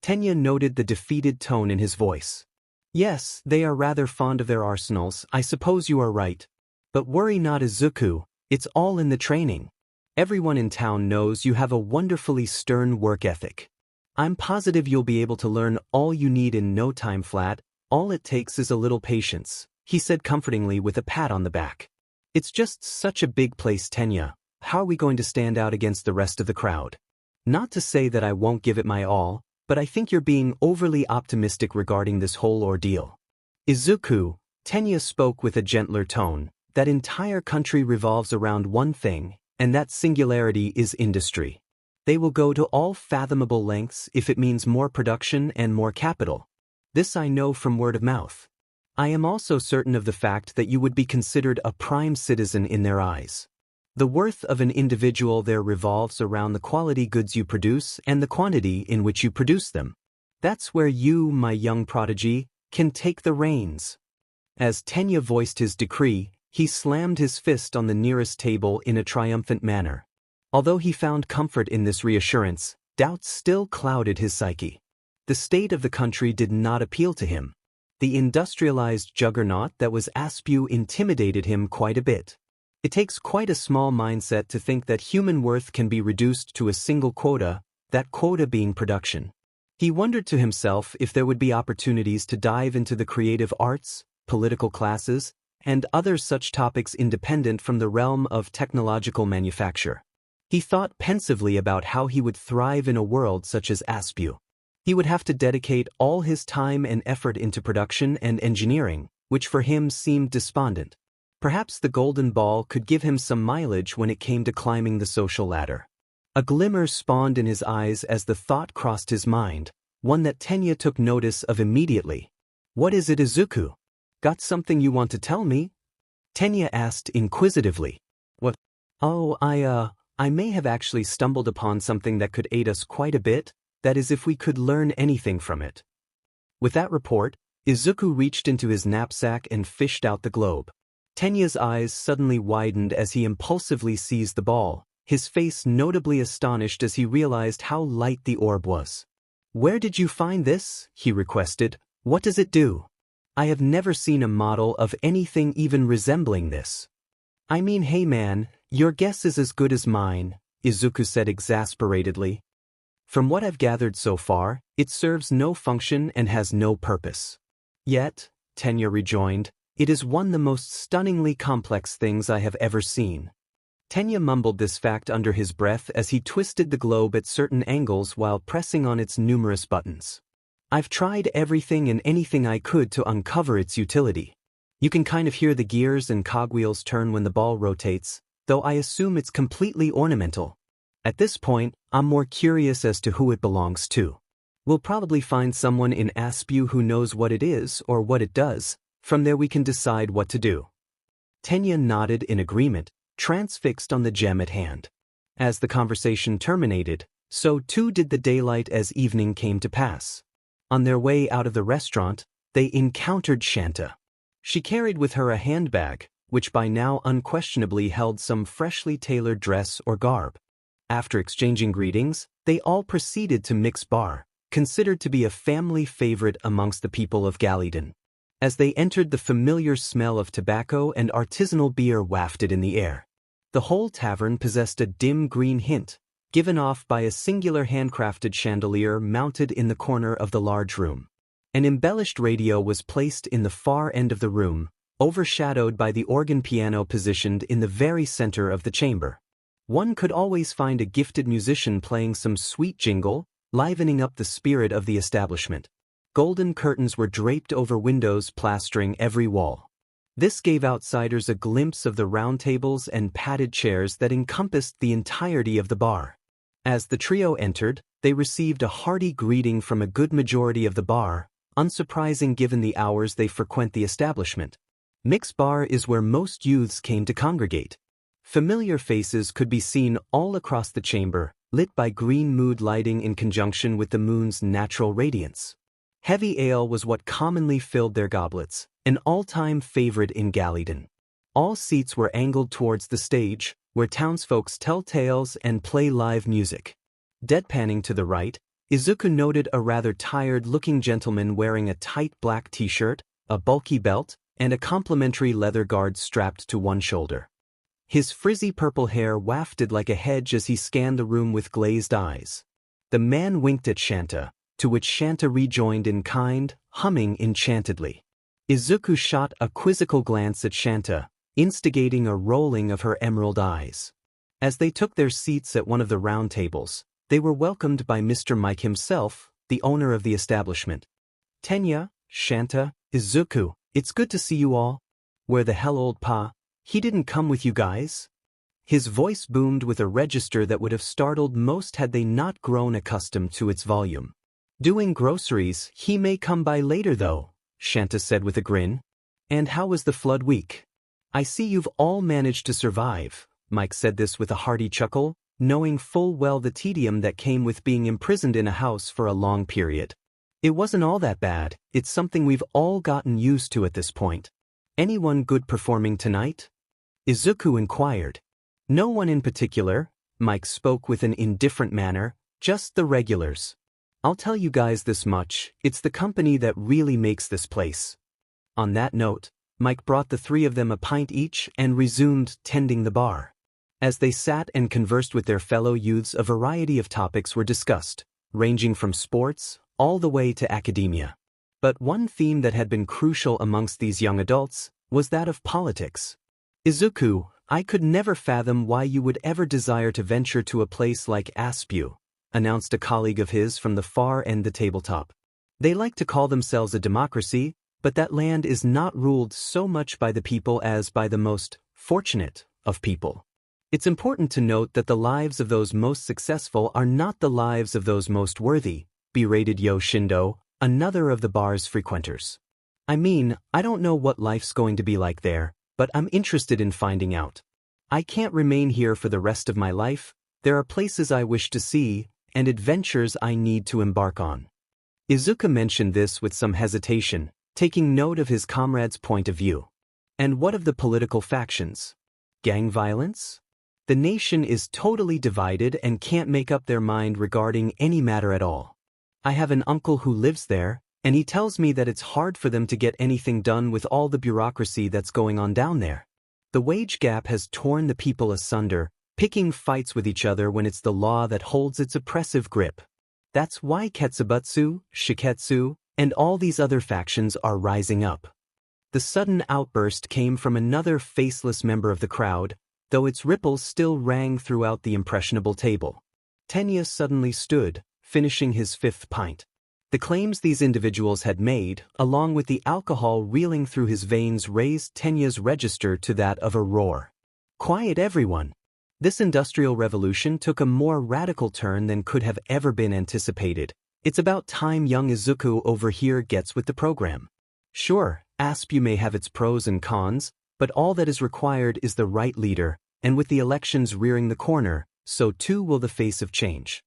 Tenya noted the defeated tone in his voice. Yes, they are rather fond of their arsenals, I suppose you are right. But worry not, Izuku, it's all in the training. Everyone in town knows you have a wonderfully stern work ethic. I'm positive you'll be able to learn all you need in no time flat, all it takes is a little patience, he said comfortingly with a pat on the back. It's just such a big place, Tenya. How are we going to stand out against the rest of the crowd? Not to say that I won't give it my all, but I think you're being overly optimistic regarding this whole ordeal. Izuku, Tenya spoke with a gentler tone, that entire country revolves around one thing, and that singularity is industry. They will go to all fathomable lengths if it means more production and more capital. This I know from word of mouth. I am also certain of the fact that you would be considered a prime citizen in their eyes. The worth of an individual there revolves around the quality goods you produce and the quantity in which you produce them. That's where you, my young prodigy, can take the reins. As Tenya voiced his decree, he slammed his fist on the nearest table in a triumphant manner. Although he found comfort in this reassurance, doubts still clouded his psyche. The state of the country did not appeal to him. The industrialized juggernaut that was Aspu intimidated him quite a bit. It takes quite a small mindset to think that human worth can be reduced to a single quota, that quota being production. He wondered to himself if there would be opportunities to dive into the creative arts, political classes, and other such topics independent from the realm of technological manufacture. He thought pensively about how he would thrive in a world such as Aspu. He would have to dedicate all his time and effort into production and engineering, which for him seemed despondent. Perhaps the golden ball could give him some mileage when it came to climbing the social ladder. A glimmer spawned in his eyes as the thought crossed his mind, one that Tenya took notice of immediately. What is it, Izuku? Got something you want to tell me? Tenya asked inquisitively. What? Oh, I may have actually stumbled upon something that could aid us quite a bit. That is, if we could learn anything from it. With that report, Izuku reached into his knapsack and fished out the globe. Tenya's eyes suddenly widened as he impulsively seized the ball, his face notably astonished as he realized how light the orb was. Where did you find this? He requested. What does it do? I have never seen a model of anything even resembling this. I mean, hey man, your guess is as good as mine, Izuku said exasperatedly. From what I've gathered so far, it serves no function and has no purpose. Yet, Tenya rejoined, it is one of the most stunningly complex things I have ever seen. Tenya mumbled this fact under his breath as he twisted the globe at certain angles while pressing on its numerous buttons. I've tried everything and anything I could to uncover its utility. You can kind of hear the gears and cogwheels turn when the ball rotates, though I assume it's completely ornamental. At this point, I'm more curious as to who it belongs to. We'll probably find someone in Aspu who knows what it is or what it does. From there we can decide what to do. Tenya nodded in agreement, transfixed on the gem at hand. As the conversation terminated, so too did the daylight as evening came to pass. On their way out of the restaurant, they encountered Shanta. She carried with her a handbag, which by now unquestionably held some freshly tailored dress or garb. After exchanging greetings, they all proceeded to Mick's bar, considered to be a family favorite amongst the people of Galliedenn. As they entered, the familiar smell of tobacco and artisanal beer wafted in the air. The whole tavern possessed a dim green hint, given off by a singular handcrafted chandelier mounted in the corner of the large room. An embellished radio was placed in the far end of the room, overshadowed by the organ piano positioned in the very center of the chamber. One could always find a gifted musician playing some sweet jingle, livening up the spirit of the establishment. Golden curtains were draped over windows, plastering every wall. This gave outsiders a glimpse of the round tables and padded chairs that encompassed the entirety of the bar. As the trio entered, they received a hearty greeting from a good majority of the bar, unsurprising given the hours they frequent the establishment. Mick's bar is where most youths came to congregate. Familiar faces could be seen all across the chamber, lit by green mood lighting in conjunction with the moon's natural radiance. Heavy ale was what commonly filled their goblets, an all-time favorite in Galliedenn. All seats were angled towards the stage, where townsfolks tell tales and play live music. Deadpanning to the right, Izuku noted a rather tired-looking gentleman wearing a tight black t-shirt, a bulky belt, and a complimentary leather guard strapped to one shoulder. His frizzy purple hair wafted like a hedge as he scanned the room with glazed eyes. The man winked at Shanta, to which Shanta rejoined in kind, humming enchantedly. Izuku shot a quizzical glance at Shanta, instigating a rolling of her emerald eyes. As they took their seats at one of the round tables, they were welcomed by Mr. Mike himself, the owner of the establishment. "Tenya, Shanta, Izuku, it's good to see you all. Where the hell old Pa? He didn't come with you guys?" His voice boomed with a register that would have startled most had they not grown accustomed to its volume. "Doing groceries, he may come by later though," Shanta said with a grin. "And how was the flood week? I see you've all managed to survive." Mike said this with a hearty chuckle, knowing full well the tedium that came with being imprisoned in a house for a long period. "It wasn't all that bad, it's something we've all gotten used to at this point. Anyone good performing tonight?" Izuku inquired. "No one in particular," Mike spoke with an indifferent manner, "just the regulars. I'll tell you guys this much, it's the company that really makes this place." On that note, Mike brought the three of them a pint each and resumed tending the bar. As they sat and conversed with their fellow youths, a variety of topics were discussed, ranging from sports all the way to academia. But one theme that had been crucial amongst these young adults was that of politics. "Izuku, I could never fathom why you would ever desire to venture to a place like Aspu," announced a colleague of his from the far end the tabletop. "They like to call themselves a democracy, but that land is not ruled so much by the people as by the most fortunate of people. It's important to note that the lives of those most successful are not the lives of those most worthy," berated Yo Shindo, another of the bar's frequenters. "I mean, I don't know what life's going to be like there, but I'm interested in finding out. I can't remain here for the rest of my life. There are places I wish to see, and adventures I need to embark on." Izuku mentioned this with some hesitation, taking note of his comrade's point of view. "And what of the political factions? Gang violence? The nation is totally divided and can't make up their mind regarding any matter at all. I have an uncle who lives there, and he tells me that it's hard for them to get anything done with all the bureaucracy that's going on down there. The wage gap has torn the people asunder, picking fights with each other when it's the law that holds its oppressive grip. That's why Ketsubutsu, Shiketsu, and all these other factions are rising up." The sudden outburst came from another faceless member of the crowd, though its ripples still rang throughout the impressionable table. Tenya suddenly stood, finishing his fifth pint. The claims these individuals had made, along with the alcohol reeling through his veins, raised Tenya's register to that of a roar. "Quiet everyone. This industrial revolution took a more radical turn than could have ever been anticipated. It's about time young Izuku over here gets with the program. Sure, Aspu may have its pros and cons, but all that is required is the right leader, and with the elections rearing the corner, so too will the face of change."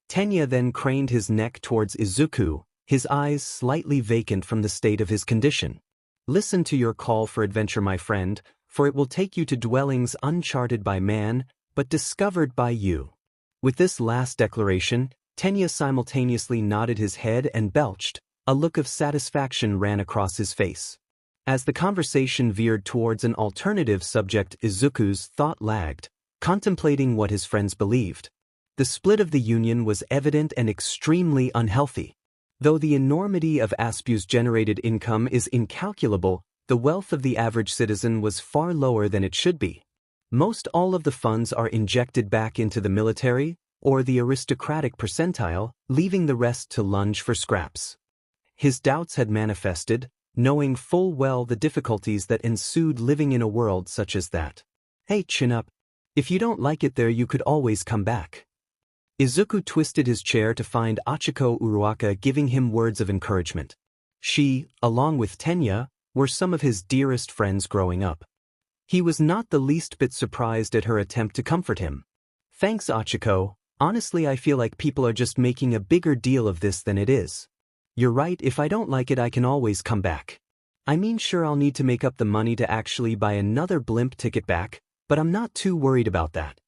Tenya then craned his neck towards Izuku, his eyes slightly vacant from the state of his condition. "Listen to your call for adventure, my friend, for it will take you to dwellings uncharted by man, but discovered by you." With this last declaration, Tenya simultaneously nodded his head and belched. A look of satisfaction ran across his face. As the conversation veered towards an alternative subject, Izuku's thought lagged, contemplating what his friends believed. The split of the union was evident and extremely unhealthy. Though the enormity of Aspu's generated income is incalculable, the wealth of the average citizen was far lower than it should be. Most all of the funds are injected back into the military or the aristocratic percentile, leaving the rest to lunge for scraps. His doubts had manifested, knowing full well the difficulties that ensued living in a world such as that. "Hey, chin up. If you don't like it there, you could always come back." Izuku twisted his chair to find Achiko Uruaka giving him words of encouragement. She, along with Tenya, were some of his dearest friends growing up. He was not the least bit surprised at her attempt to comfort him. "Thanks, Achiko. Honestly, I feel like people are just making a bigger deal of this than it is. You're right, if I don't like it I can always come back." I mean, sure, I'll need to make up the money to actually buy another blimp ticket back, but I'm not too worried about that.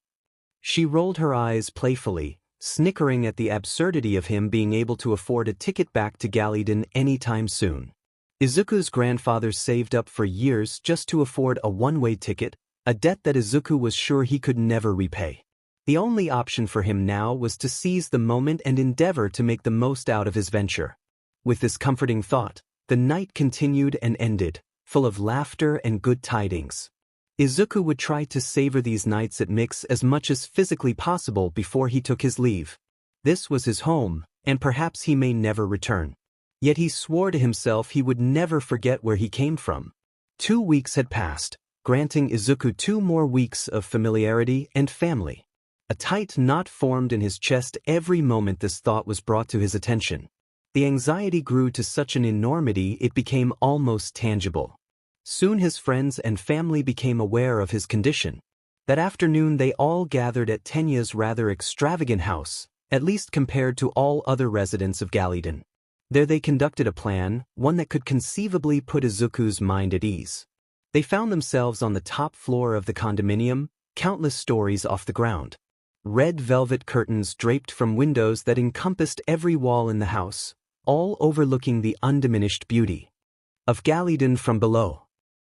She rolled her eyes playfully, snickering at the absurdity of him being able to afford a ticket back to Galliedenn anytime soon. Izuku's grandfather saved up for years just to afford a one-way ticket, a debt that Izuku was sure he could never repay. The only option for him now was to seize the moment and endeavor to make the most out of his venture. With this comforting thought, the night continued and ended, full of laughter and good tidings. Izuku would try to savor these nights at Mix as much as physically possible before he took his leave. This was his home, and perhaps he may never return. Yet he swore to himself he would never forget where he came from. 2 weeks had passed, granting Izuku 2 more weeks of familiarity and family. A tight knot formed in his chest every moment this thought was brought to his attention. The anxiety grew to such an enormity it became almost tangible. Soon his friends and family became aware of his condition. That afternoon they all gathered at Tenya's rather extravagant house, at least compared to all other residents of Galliedenn. There they conducted a plan, one that could conceivably put Izuku's mind at ease. They found themselves on the top floor of the condominium, countless stories off the ground. Red velvet curtains draped from windows that encompassed every wall in the house, all overlooking the undiminished beauty of Galliedenn from below.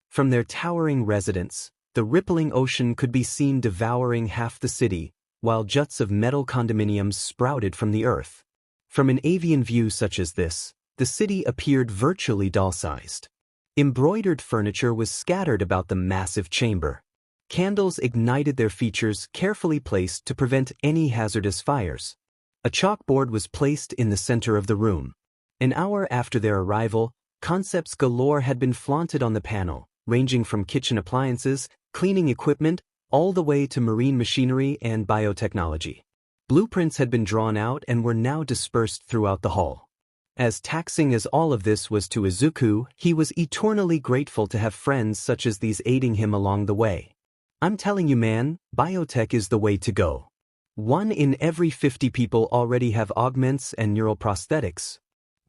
From their towering residence, the rippling ocean could be seen devouring half the city, while juts of metal condominiums sprouted from the earth. From an avian view such as this, the city appeared virtually doll-sized. Embroidered furniture was scattered about the massive chamber. Candles ignited their features carefully placed to prevent any hazardous fires. A chalkboard was placed in the center of the room. An hour after their arrival, concepts galore had been flaunted on the panel, ranging from kitchen appliances, cleaning equipment, all the way to marine machinery and biotechnology. Blueprints had been drawn out and were now dispersed throughout the hall. As taxing as all of this was to Izuku, he was eternally grateful to have friends such as these aiding him along the way. I'm telling you, man, biotech is the way to go. 1 in every 50 people already have augments and neural prosthetics.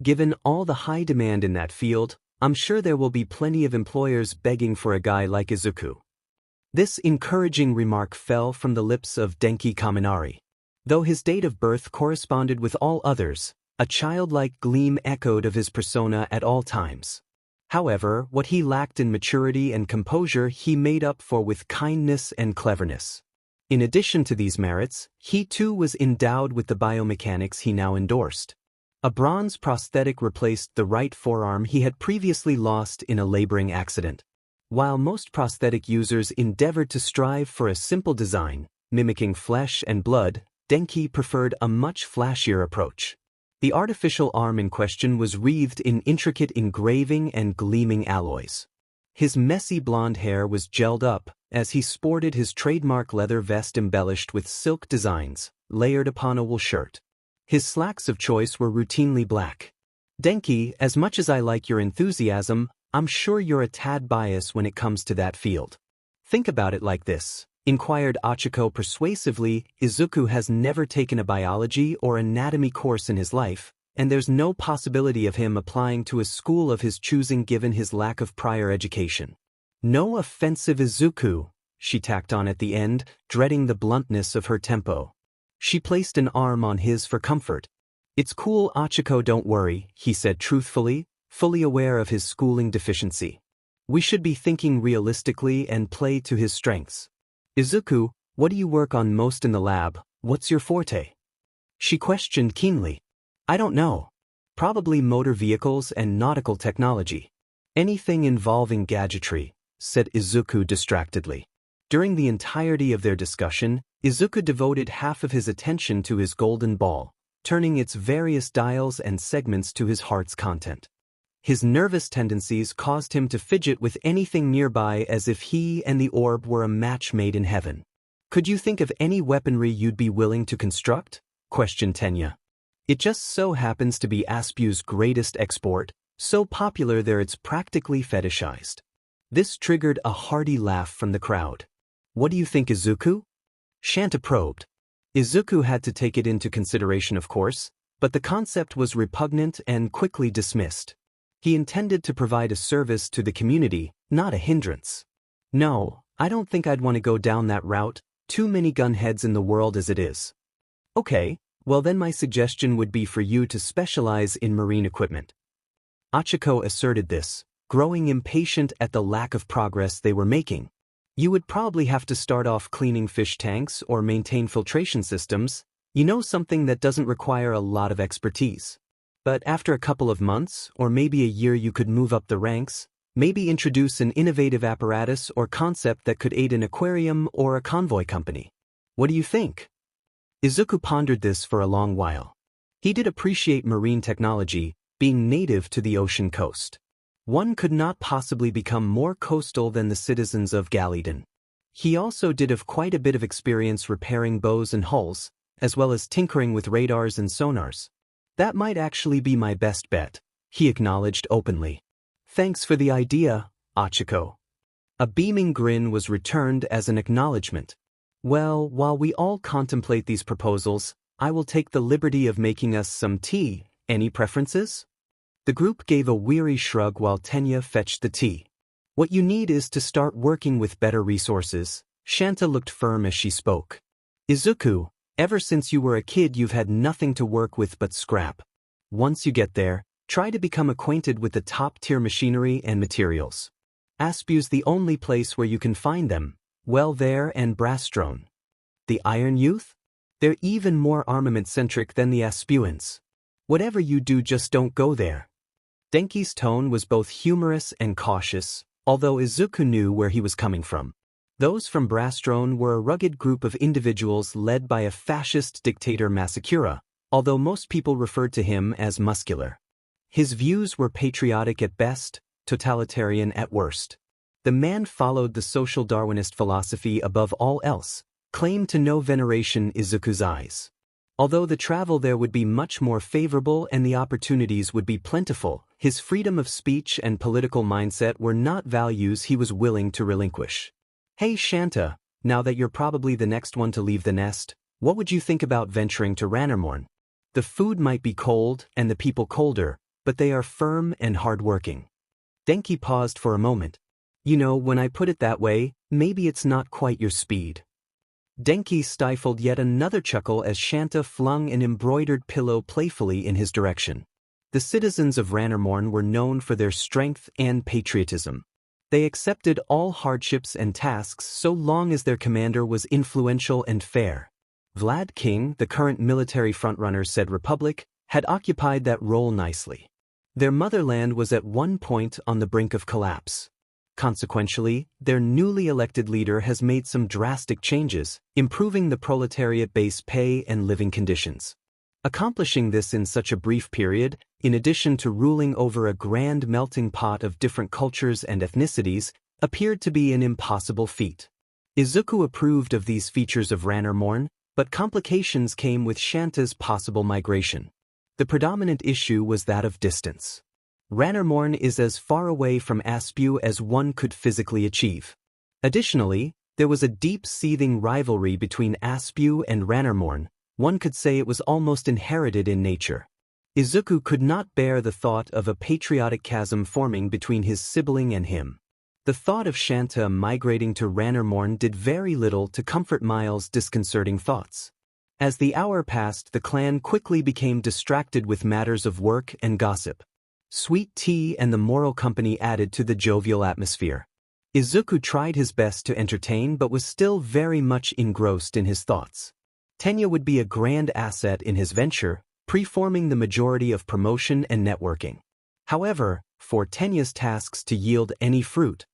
Given all the high demand in that field, I'm sure there will be plenty of employers begging for a guy like Izuku. This encouraging remark fell from the lips of Denki Kaminari. Though his date of birth corresponded with all others, a childlike gleam echoed of his persona at all times. However, what he lacked in maturity and composure he made up for with kindness and cleverness. In addition to these merits, he too was endowed with the biomechanics he now endorsed. A bronze prosthetic replaced the right forearm he had previously lost in a laboring accident. While most prosthetic users endeavored to strive for a simple design, mimicking flesh and blood, Denki preferred a much flashier approach. The artificial arm in question was wreathed in intricate engraving and gleaming alloys. His messy blonde hair was gelled up, as he sported his trademark leather vest embellished with silk designs, layered upon a wool shirt. His slacks of choice were routinely black. Denki, as much as I like your enthusiasm, I'm sure you're a tad biased when it comes to that field. Think about it like this, inquired Achiko persuasively. Izuku has never taken a biology or anatomy course in his life, and there's no possibility of him applying to a school of his choosing given his lack of prior education. No offensive, Izuku, she tacked on at the end, dreading the bluntness of her tempo. She placed an arm on his for comfort. It's cool, Achiko, don't worry, he said truthfully, fully aware of his schooling deficiency. We should be thinking realistically and play to his strengths. Izuku, what do you work on most in the lab? What's your forte? She questioned keenly. I don't know. Probably motor vehicles and nautical technology. Anything involving gadgetry, said Izuku distractedly. During the entirety of their discussion, Izuku devoted half of his attention to his golden ball, turning its various dials and segments to his heart's content. His nervous tendencies caused him to fidget with anything nearby as if he and the orb were a match made in heaven. Could you think of any weaponry you'd be willing to construct? Questioned Tenya. It just so happens to be Aspu's greatest export, so popular there it's practically fetishized. This triggered a hearty laugh from the crowd. What do you think, Izuku? Shanta probed. Izuku had to take it into consideration, of course, but the concept was repugnant and quickly dismissed. He intended to provide a service to the community, not a hindrance. No, I don't think I'd want to go down that route, too many gunheads in the world as it is. Okay, well then my suggestion would be for you to specialize in marine equipment. Achiko asserted this, growing impatient at the lack of progress they were making. You would probably have to start off cleaning fish tanks or maintain filtration systems, something that doesn't require a lot of expertise. But after a couple of months, or maybe a year, you could move up the ranks, maybe introduce an innovative apparatus or concept that could aid an aquarium or a convoy company. What do you think? Izuku pondered this for a long while. He did appreciate marine technology, being native to the ocean coast. One could not possibly become more coastal than the citizens of Galliedenn. He also did have quite a bit of experience repairing bows and hulls, as well as tinkering with radars and sonars. That might actually be my best bet, he acknowledged openly. Thanks for the idea, Achiko. A beaming grin was returned as an acknowledgement. Well, while we all contemplate these proposals, I will take the liberty of making us some tea. Any preferences? The group gave a weary shrug while Tenya fetched the tea. What you need is to start working with better resources. Shanta looked firm as she spoke. Izuku, ever since you were a kid you've had nothing to work with but scrap. Once you get there, try to become acquainted with the top-tier machinery and materials. Aspu's the only place where you can find them, well there and Brastrone. The Iron Youth? They're even more armament-centric than the Aspuans. Whatever you do, just don't go there. Denki's tone was both humorous and cautious, although Izuku knew where he was coming from. Those from Brastrone were a rugged group of individuals led by a fascist dictator Masakura, although most people referred to him as muscular. His views were patriotic at best, totalitarian at worst. The man followed the social Darwinist philosophy above all else, claimed to no veneration in Izuku's eyes. Although the travel there would be much more favorable and the opportunities would be plentiful, his freedom of speech and political mindset were not values he was willing to relinquish. Hey Shanta, now that you're probably the next one to leave the nest, what would you think about venturing to Rannermorn? The food might be cold and the people colder, but they are firm and hardworking. Denki paused for a moment. When I put it that way, maybe it's not quite your speed. Denki stifled yet another chuckle as Shanta flung an embroidered pillow playfully in his direction. The citizens of Rannermorn were known for their strength and patriotism. They accepted all hardships and tasks so long as their commander was influential and fair. Vlad King, the current military frontrunner said Republic, had occupied that role nicely. Their motherland was at one point on the brink of collapse. Consequentially, their newly elected leader has made some drastic changes, improving the proletariat base pay and living conditions. Accomplishing this in such a brief period, in addition to ruling over a grand melting pot of different cultures and ethnicities, appeared to be an impossible feat. Izuku approved of these features of Rannermorn, but complications came with Shanta's possible migration. The predominant issue was that of distance. Rannermorn is as far away from Aspu as one could physically achieve. Additionally, there was a deep seething rivalry between Aspu and Rannermorn. One could say it was almost inherited in nature. Izuku could not bear the thought of a patriotic chasm forming between his sibling and him. The thought of Shanta migrating to Rannermorn did very little to comfort Miles' disconcerting thoughts. As the hour passed, the clan quickly became distracted with matters of work and gossip. Sweet tea and the moral company added to the jovial atmosphere. Izuku tried his best to entertain but was still very much engrossed in his thoughts. Tenya would be a grand asset in his venture, preforming the majority of promotion and networking. However, for Tenya's tasks to yield any fruit,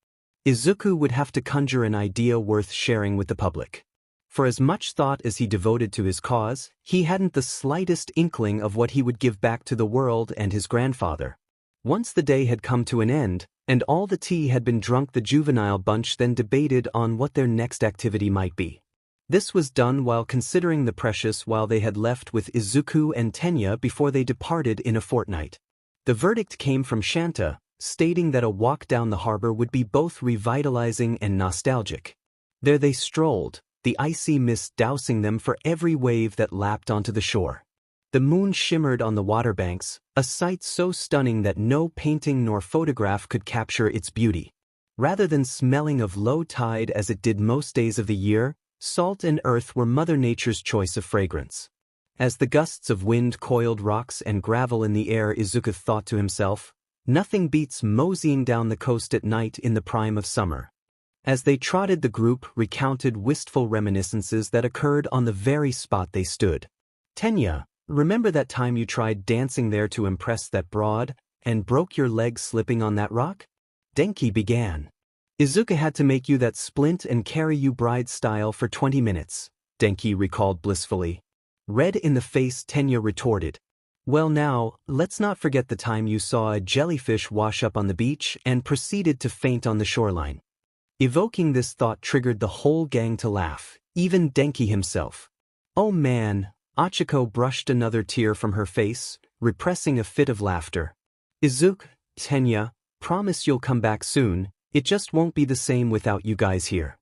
Izuku would have to conjure an idea worth sharing with the public. For as much thought as he devoted to his cause, he hadn't the slightest inkling of what he would give back to the world and his grandfather. Once the day had come to an end, and all the tea had been drunk, the juvenile bunch then debated on what their next activity might be. This was done while considering the precious while they had left with Izuku and Tenya before they departed in a fortnight. The verdict came from Shanta, stating that a walk down the harbor would be both revitalizing and nostalgic. There they strolled, the icy mist dousing them for every wave that lapped onto the shore. The moon shimmered on the waterbanks, a sight so stunning that no painting nor photograph could capture its beauty. Rather than smelling of low tide as it did most days of the year, salt and earth were Mother Nature's choice of fragrance. As the gusts of wind coiled rocks and gravel in the air, Izuku thought to himself, nothing beats moseying down the coast at night in the prime of summer. As they trotted, the group recounted wistful reminiscences that occurred on the very spot they stood. Tenya, remember that time you tried dancing there to impress that broad, and broke your leg slipping on that rock? Denki began. Izuku had to make you that splint and carry you bride style for 20 minutes, Denki recalled blissfully. Red in the face, Tenya retorted. Well now, let's not forget the time you saw a jellyfish wash up on the beach and proceeded to faint on the shoreline. Evoking this thought triggered the whole gang to laugh, even Denki himself. Oh man, Achiko brushed another tear from her face, repressing a fit of laughter. Izuku, Tenya, promise you'll come back soon, it just won't be the same without you guys here.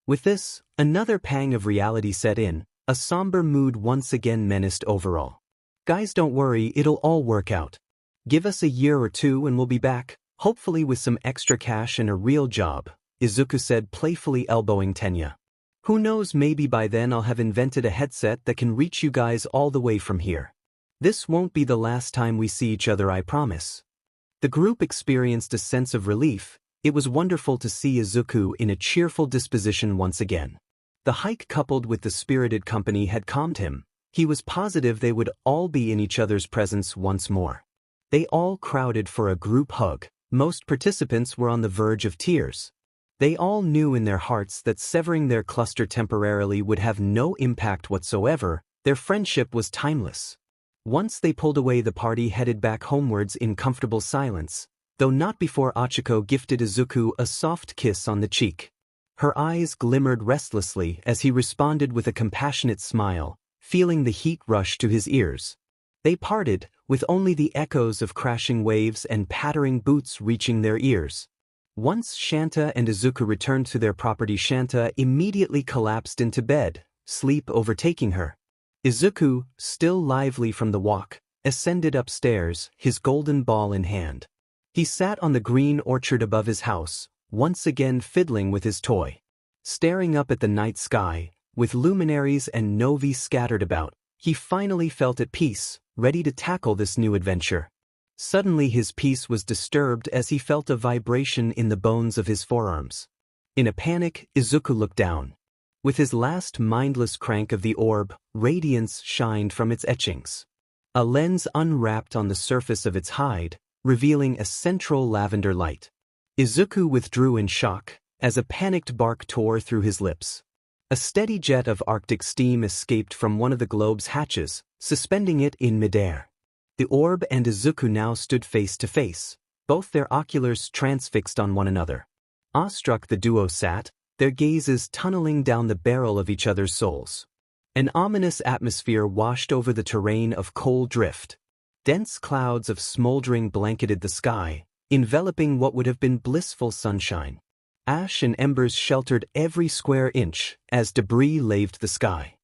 With this, another pang of reality set in, a somber mood once again menaced overall. Guys, don't worry, it'll all work out. Give us a year or two and we'll be back, hopefully with some extra cash and a real job, Izuku said, playfully elbowing Tenya. Who knows, maybe by then I'll have invented a headset that can reach you guys all the way from here. This won't be the last time we see each other, I promise. The group experienced a sense of relief. It was wonderful to see Izuku in a cheerful disposition once again. The hike coupled with the spirited company had calmed him. He was positive they would all be in each other's presence once more. They all crowded for a group hug. Most participants were on the verge of tears. They all knew in their hearts that severing their cluster temporarily would have no impact whatsoever. Their friendship was timeless. Once they pulled away, the party headed back homewards in comfortable silence, though not before Achiko gifted Izuku a soft kiss on the cheek. Her eyes glimmered restlessly as he responded with a compassionate smile, feeling the heat rush to his ears. They parted, with only the echoes of crashing waves and pattering boots reaching their ears. Once Shanta and Izuku returned to their property, Shanta immediately collapsed into bed, sleep overtaking her. Izuku, still lively from the walk, ascended upstairs, his golden ball in hand. He sat on the green orchard above his house, once again fiddling with his toy. Staring up at the night sky, with luminaries and novae scattered about, he finally felt at peace, ready to tackle this new adventure. Suddenly his peace was disturbed as he felt a vibration in the bones of his forearms. In a panic, Izuku looked down. With his last mindless crank of the orb, radiance shined from its etchings. A lens unwrapped on the surface of its hide, revealing a central lavender light. Izuku withdrew in shock, as a panicked bark tore through his lips. A steady jet of Arctic steam escaped from one of the globe's hatches, suspending it in midair. The orb and Izuku now stood face to face, both their oculars transfixed on one another. Awestruck, the duo sat, their gazes tunneling down the barrel of each other's souls. An ominous atmosphere washed over the terrain of cold drift. Dense clouds of smoldering blanketed the sky, enveloping what would have been blissful sunshine. Ash and embers sheltered every square inch as debris laved the sky.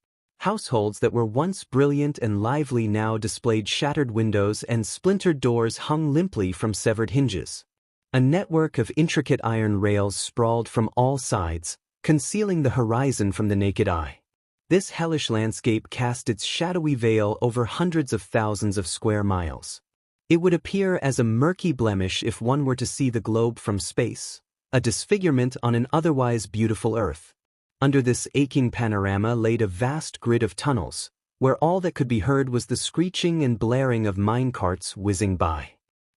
Households that were once brilliant and lively now displayed shattered windows, and splintered doors hung limply from severed hinges. A network of intricate iron rails sprawled from all sides, concealing the horizon from the naked eye. This hellish landscape cast its shadowy veil over hundreds of thousands of square miles. It would appear as a murky blemish if one were to see the globe from space, a disfigurement on an otherwise beautiful Earth. Under this aching panorama laid a vast grid of tunnels, where all that could be heard was the screeching and blaring of minecarts whizzing by.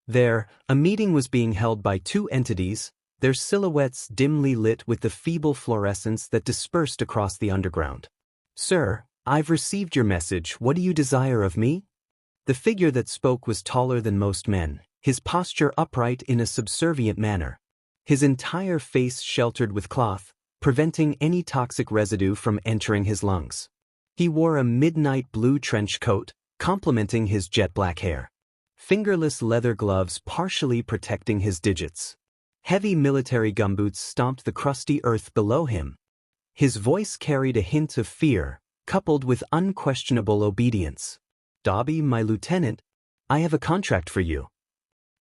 There, a meeting was being held by two entities, their silhouettes dimly lit with the feeble fluorescence that dispersed across the underground. "Sir, I've received your message. What do you desire of me?" The figure that spoke was taller than most men, his posture upright in a subservient manner. His entire face sheltered with cloth, preventing any toxic residue from entering his lungs. He wore a midnight blue trench coat, complementing his jet black hair. Fingerless leather gloves partially protecting his digits. Heavy military gumboots stomped the crusty earth below him. His voice carried a hint of fear, coupled with unquestionable obedience. Dobby, my lieutenant, I have a contract for you.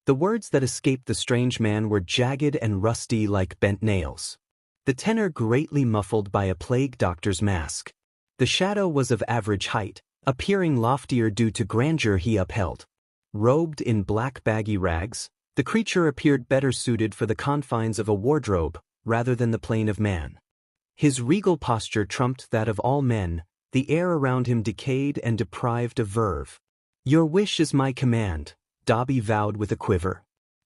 The words that escaped the strange man were jagged and rusty like bent nails. The tenor greatly muffled by a plague doctor's mask. The shadow was of average height, appearing loftier due to grandeur he upheld. Robed in black baggy rags, the creature appeared better suited for the confines of a wardrobe rather than the plane of man. His regal posture trumped that of all men, the air around him decayed and deprived of verve. Your wish is my command, Dobby vowed with a quiver.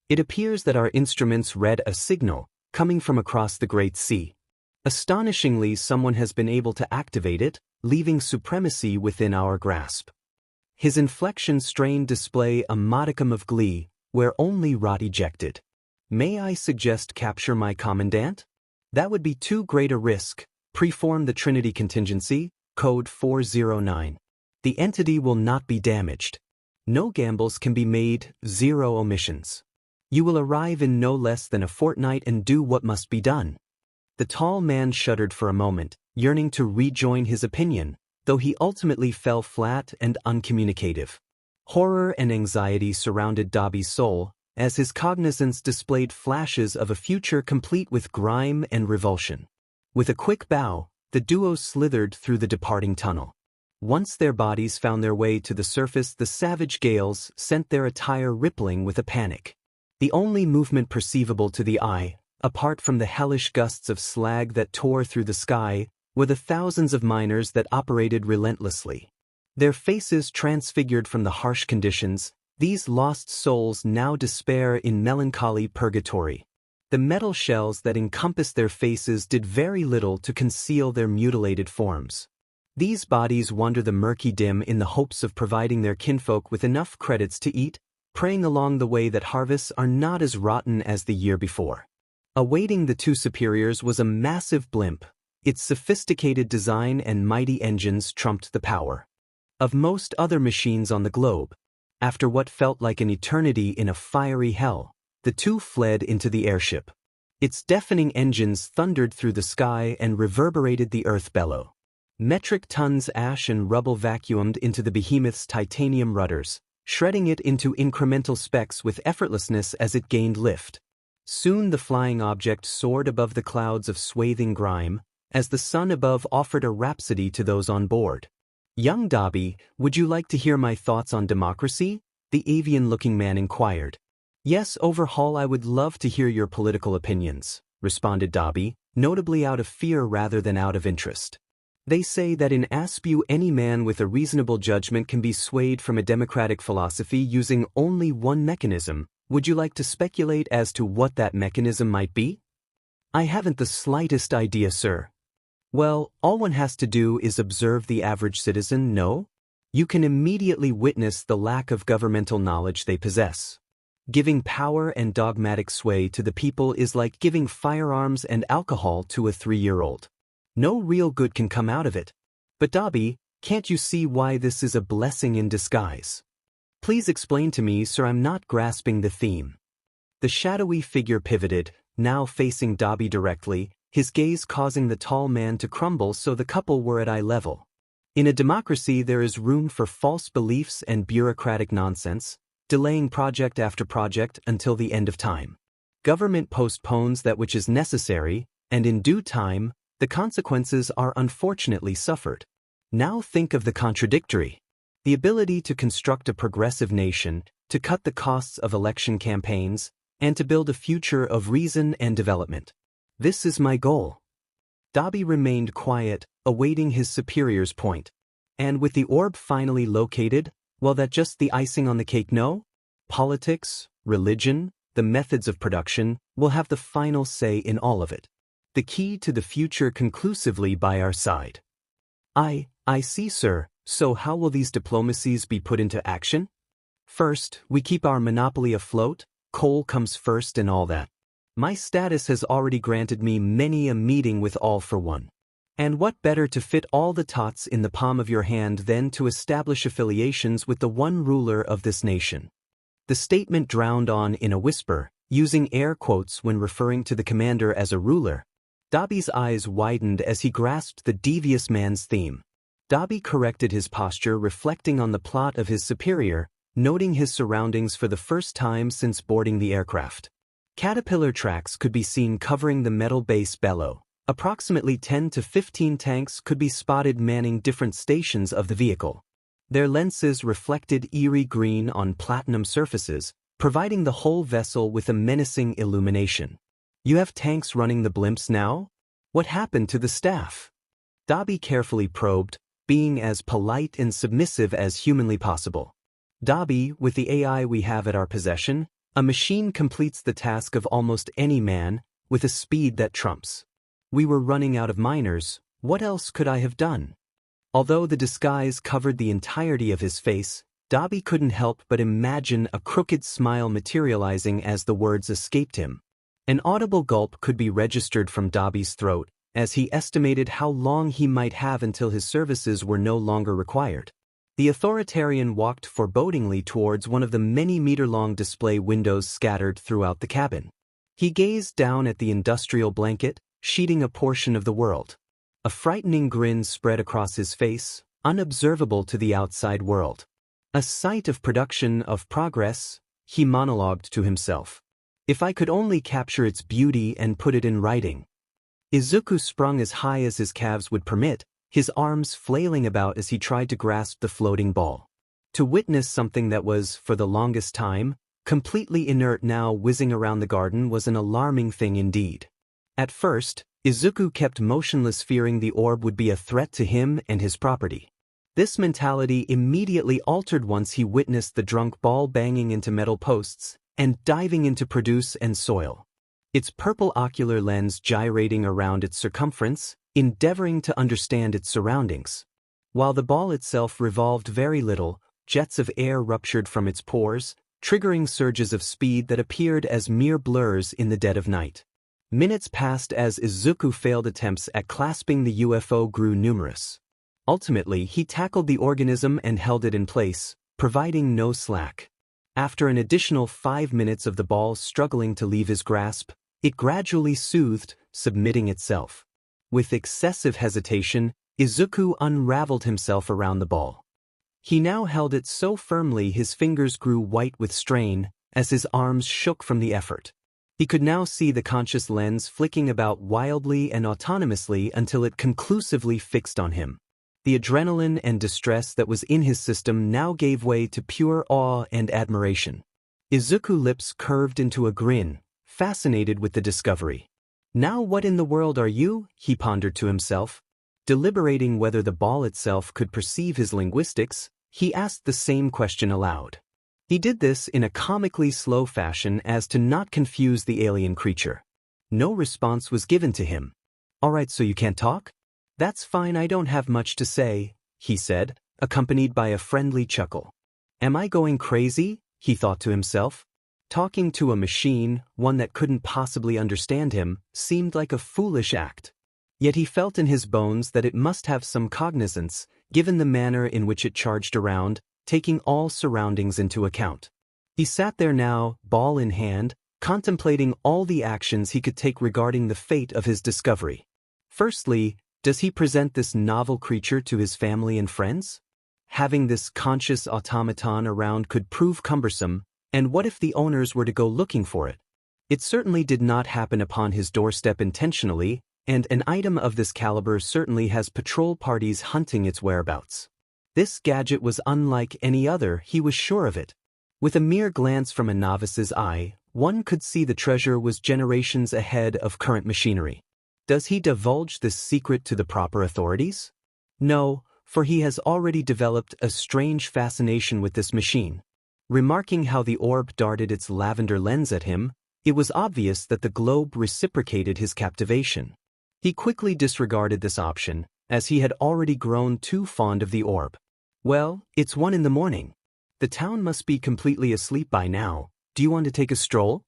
It appears that our instruments read a signal, coming from across the great sea. Astonishingly, someone has been able to activate it, leaving supremacy within our grasp. His inflection strained display a modicum of glee, where only rot ejected. May I suggest capture my commandant? That would be too great a risk. Preform the Trinity contingency, code 409. The entity will not be damaged. No gambles can be made, 0 omissions. You will arrive in no less than a fortnight and do what must be done. The tall man shuddered for a moment, yearning to rejoin his opinion, though he ultimately fell flat and uncommunicative. Horror and anxiety surrounded Dobby's soul, as his cognizance displayed flashes of a future complete with grime and revulsion. With a quick bow, the duo slithered through the departing tunnel. Once their bodies found their way to the surface, the savage gales sent their attire rippling with a panic. The only movement perceivable to the eye, apart from the hellish gusts of slag that tore through the sky, were the thousands of miners that operated relentlessly. Their faces transfigured from the harsh conditions, these lost souls now despair in melancholy purgatory. The metal shells that encompassed their faces did very little to conceal their mutilated forms. These bodies wander the murky dim in the hopes of providing their kinfolk with enough credits to eat, praying along the way that harvests are not as rotten as the year before. Awaiting the two superiors was a massive blimp. Its sophisticated design and mighty engines trumped the power of most other machines on the globe. After what felt like an eternity in a fiery hell, the two fled into the airship. Its deafening engines thundered through the sky and reverberated the earth below. Metric tons ash and rubble vacuumed into the behemoth's titanium rudders, shredding it into incremental specks with effortlessness as it gained lift. Soon the flying object soared above the clouds of swathing grime, as the sun above offered a rhapsody to those on board. Young Dobby, would you like to hear my thoughts on democracy? The avian-looking man inquired. Yes, Overhaul, I would love to hear your political opinions, responded Dobby, notably out of fear rather than out of interest. They say that in Aspew any man with a reasonable judgment can be swayed from a democratic philosophy using only one mechanism. Would you like to speculate as to what that mechanism might be? I haven't the slightest idea, sir. Well, all one has to do is observe the average citizen, no? You can immediately witness the lack of governmental knowledge they possess. Giving power and dogmatic sway to the people is like giving firearms and alcohol to a 3-year-old. No real good can come out of it. But Dobby, can't you see why this is a blessing in disguise? Please explain to me, sir, I'm not grasping the theme. The shadowy figure pivoted, now facing Dobby directly, his gaze causing the tall man to crumble so the couple were at eye level. In a democracy there is room for false beliefs and bureaucratic nonsense, delaying project after project until the end of time. Government postpones that which is necessary, and in due time, the consequences are unfortunately suffered. Now think of the contradictory. The ability to construct a progressive nation, to cut the costs of election campaigns, and to build a future of reason and development. This is my goal. Dobby remained quiet, awaiting his superior's point. And with the orb finally located, well, that just the icing on the cake, no? Politics, religion, the methods of production will have the final say in all of it. The key to the future conclusively by our side. I see, sir. So how will these diplomacies be put into action? First, we keep our monopoly afloat, coal comes first and all that. My status has already granted me many a meeting with All for One. And what better to fit all the tots in the palm of your hand than to establish affiliations with the one ruler of this nation? The statement drowned on in a whisper, using air quotes when referring to the commander as a ruler. Dobby's eyes widened as he grasped the devious man's theme. Dabi corrected his posture, reflecting on the plot of his superior, noting his surroundings for the first time since boarding the aircraft. Caterpillar tracks could be seen covering the metal base bellow. Approximately 10 to 15 tanks could be spotted manning different stations of the vehicle. Their lenses reflected eerie green on platinum surfaces, providing the whole vessel with a menacing illumination. You have tanks running the blimps now? What happened to the staff? Dabi carefully probed, being as polite and submissive as humanly possible. Dabi, with the AI we have at our possession, a machine completes the task of almost any man, with a speed that trumps. We were running out of miners, what else could I have done? Although the disguise covered the entirety of his face, Dabi couldn't help but imagine a crooked smile materializing as the words escaped him. An audible gulp could be registered from Dabi's throat, as he estimated how long he might have until his services were no longer required. The authoritarian walked forebodingly towards one of the many meter-long display windows scattered throughout the cabin. He gazed down at the industrial blanket, sheeting a portion of the world. A frightening grin spread across his face, unobservable to the outside world. A sight of production, of progress, he monologued to himself. If I could only capture its beauty and put it in writing. Izuku sprung as high as his calves would permit, his arms flailing about as he tried to grasp the floating ball. To witness something that was, for the longest time, completely inert now whizzing around the garden was an alarming thing indeed. At first, Izuku kept motionless, fearing the orb would be a threat to him and his property. This mentality immediately altered once he witnessed the drunk ball banging into metal posts and diving into produce and soil. Its purple ocular lens gyrating around its circumference, endeavoring to understand its surroundings. While the ball itself revolved very little, jets of air ruptured from its pores, triggering surges of speed that appeared as mere blurs in the dead of night. Minutes passed as Izuku failed attempts at clasping the UFO grew numerous. Ultimately, he tackled the organism and held it in place, providing no slack. After an additional 5 minutes of the ball struggling to leave his grasp, it gradually soothed, submitting itself. With excessive hesitation, Izuku unraveled himself around the ball. He now held it so firmly his fingers grew white with strain, as his arms shook from the effort. He could now see the conscious lens flicking about wildly and autonomously until it conclusively fixed on him. The adrenaline and distress that was in his system now gave way to pure awe and admiration. Izuku's lips curved into a grin, fascinated with the discovery. Now what in the world are you? He pondered to himself. Deliberating whether the ball itself could perceive his linguistics, he asked the same question aloud. He did this in a comically slow fashion as to not confuse the alien creature. No response was given to him. All right, so you can't talk? That's fine, I don't have much to say, he said, accompanied by a friendly chuckle. Am I going crazy? He thought to himself. Talking to a machine, one that couldn't possibly understand him, seemed like a foolish act. Yet he felt in his bones that it must have some cognizance, given the manner in which it charged around, taking all surroundings into account. He sat there now, ball in hand, contemplating all the actions he could take regarding the fate of his discovery. Firstly, does he present this novel creature to his family and friends? Having this conscious automaton around could prove cumbersome, and what if the owners were to go looking for it? It certainly did not happen upon his doorstep intentionally, and an item of this caliber certainly has patrol parties hunting its whereabouts. This gadget was unlike any other, he was sure of it. With a mere glance from a novice's eye, one could see the treasure was generations ahead of current machinery. Does he divulge this secret to the proper authorities? No, for he has already developed a strange fascination with this machine. Remarking how the orb darted its lavender lens at him, it was obvious that the globe reciprocated his captivation. He quickly disregarded this option, as he had already grown too fond of the orb. Well, it's 1 a.m. The town must be completely asleep by now. Do you want to take a stroll?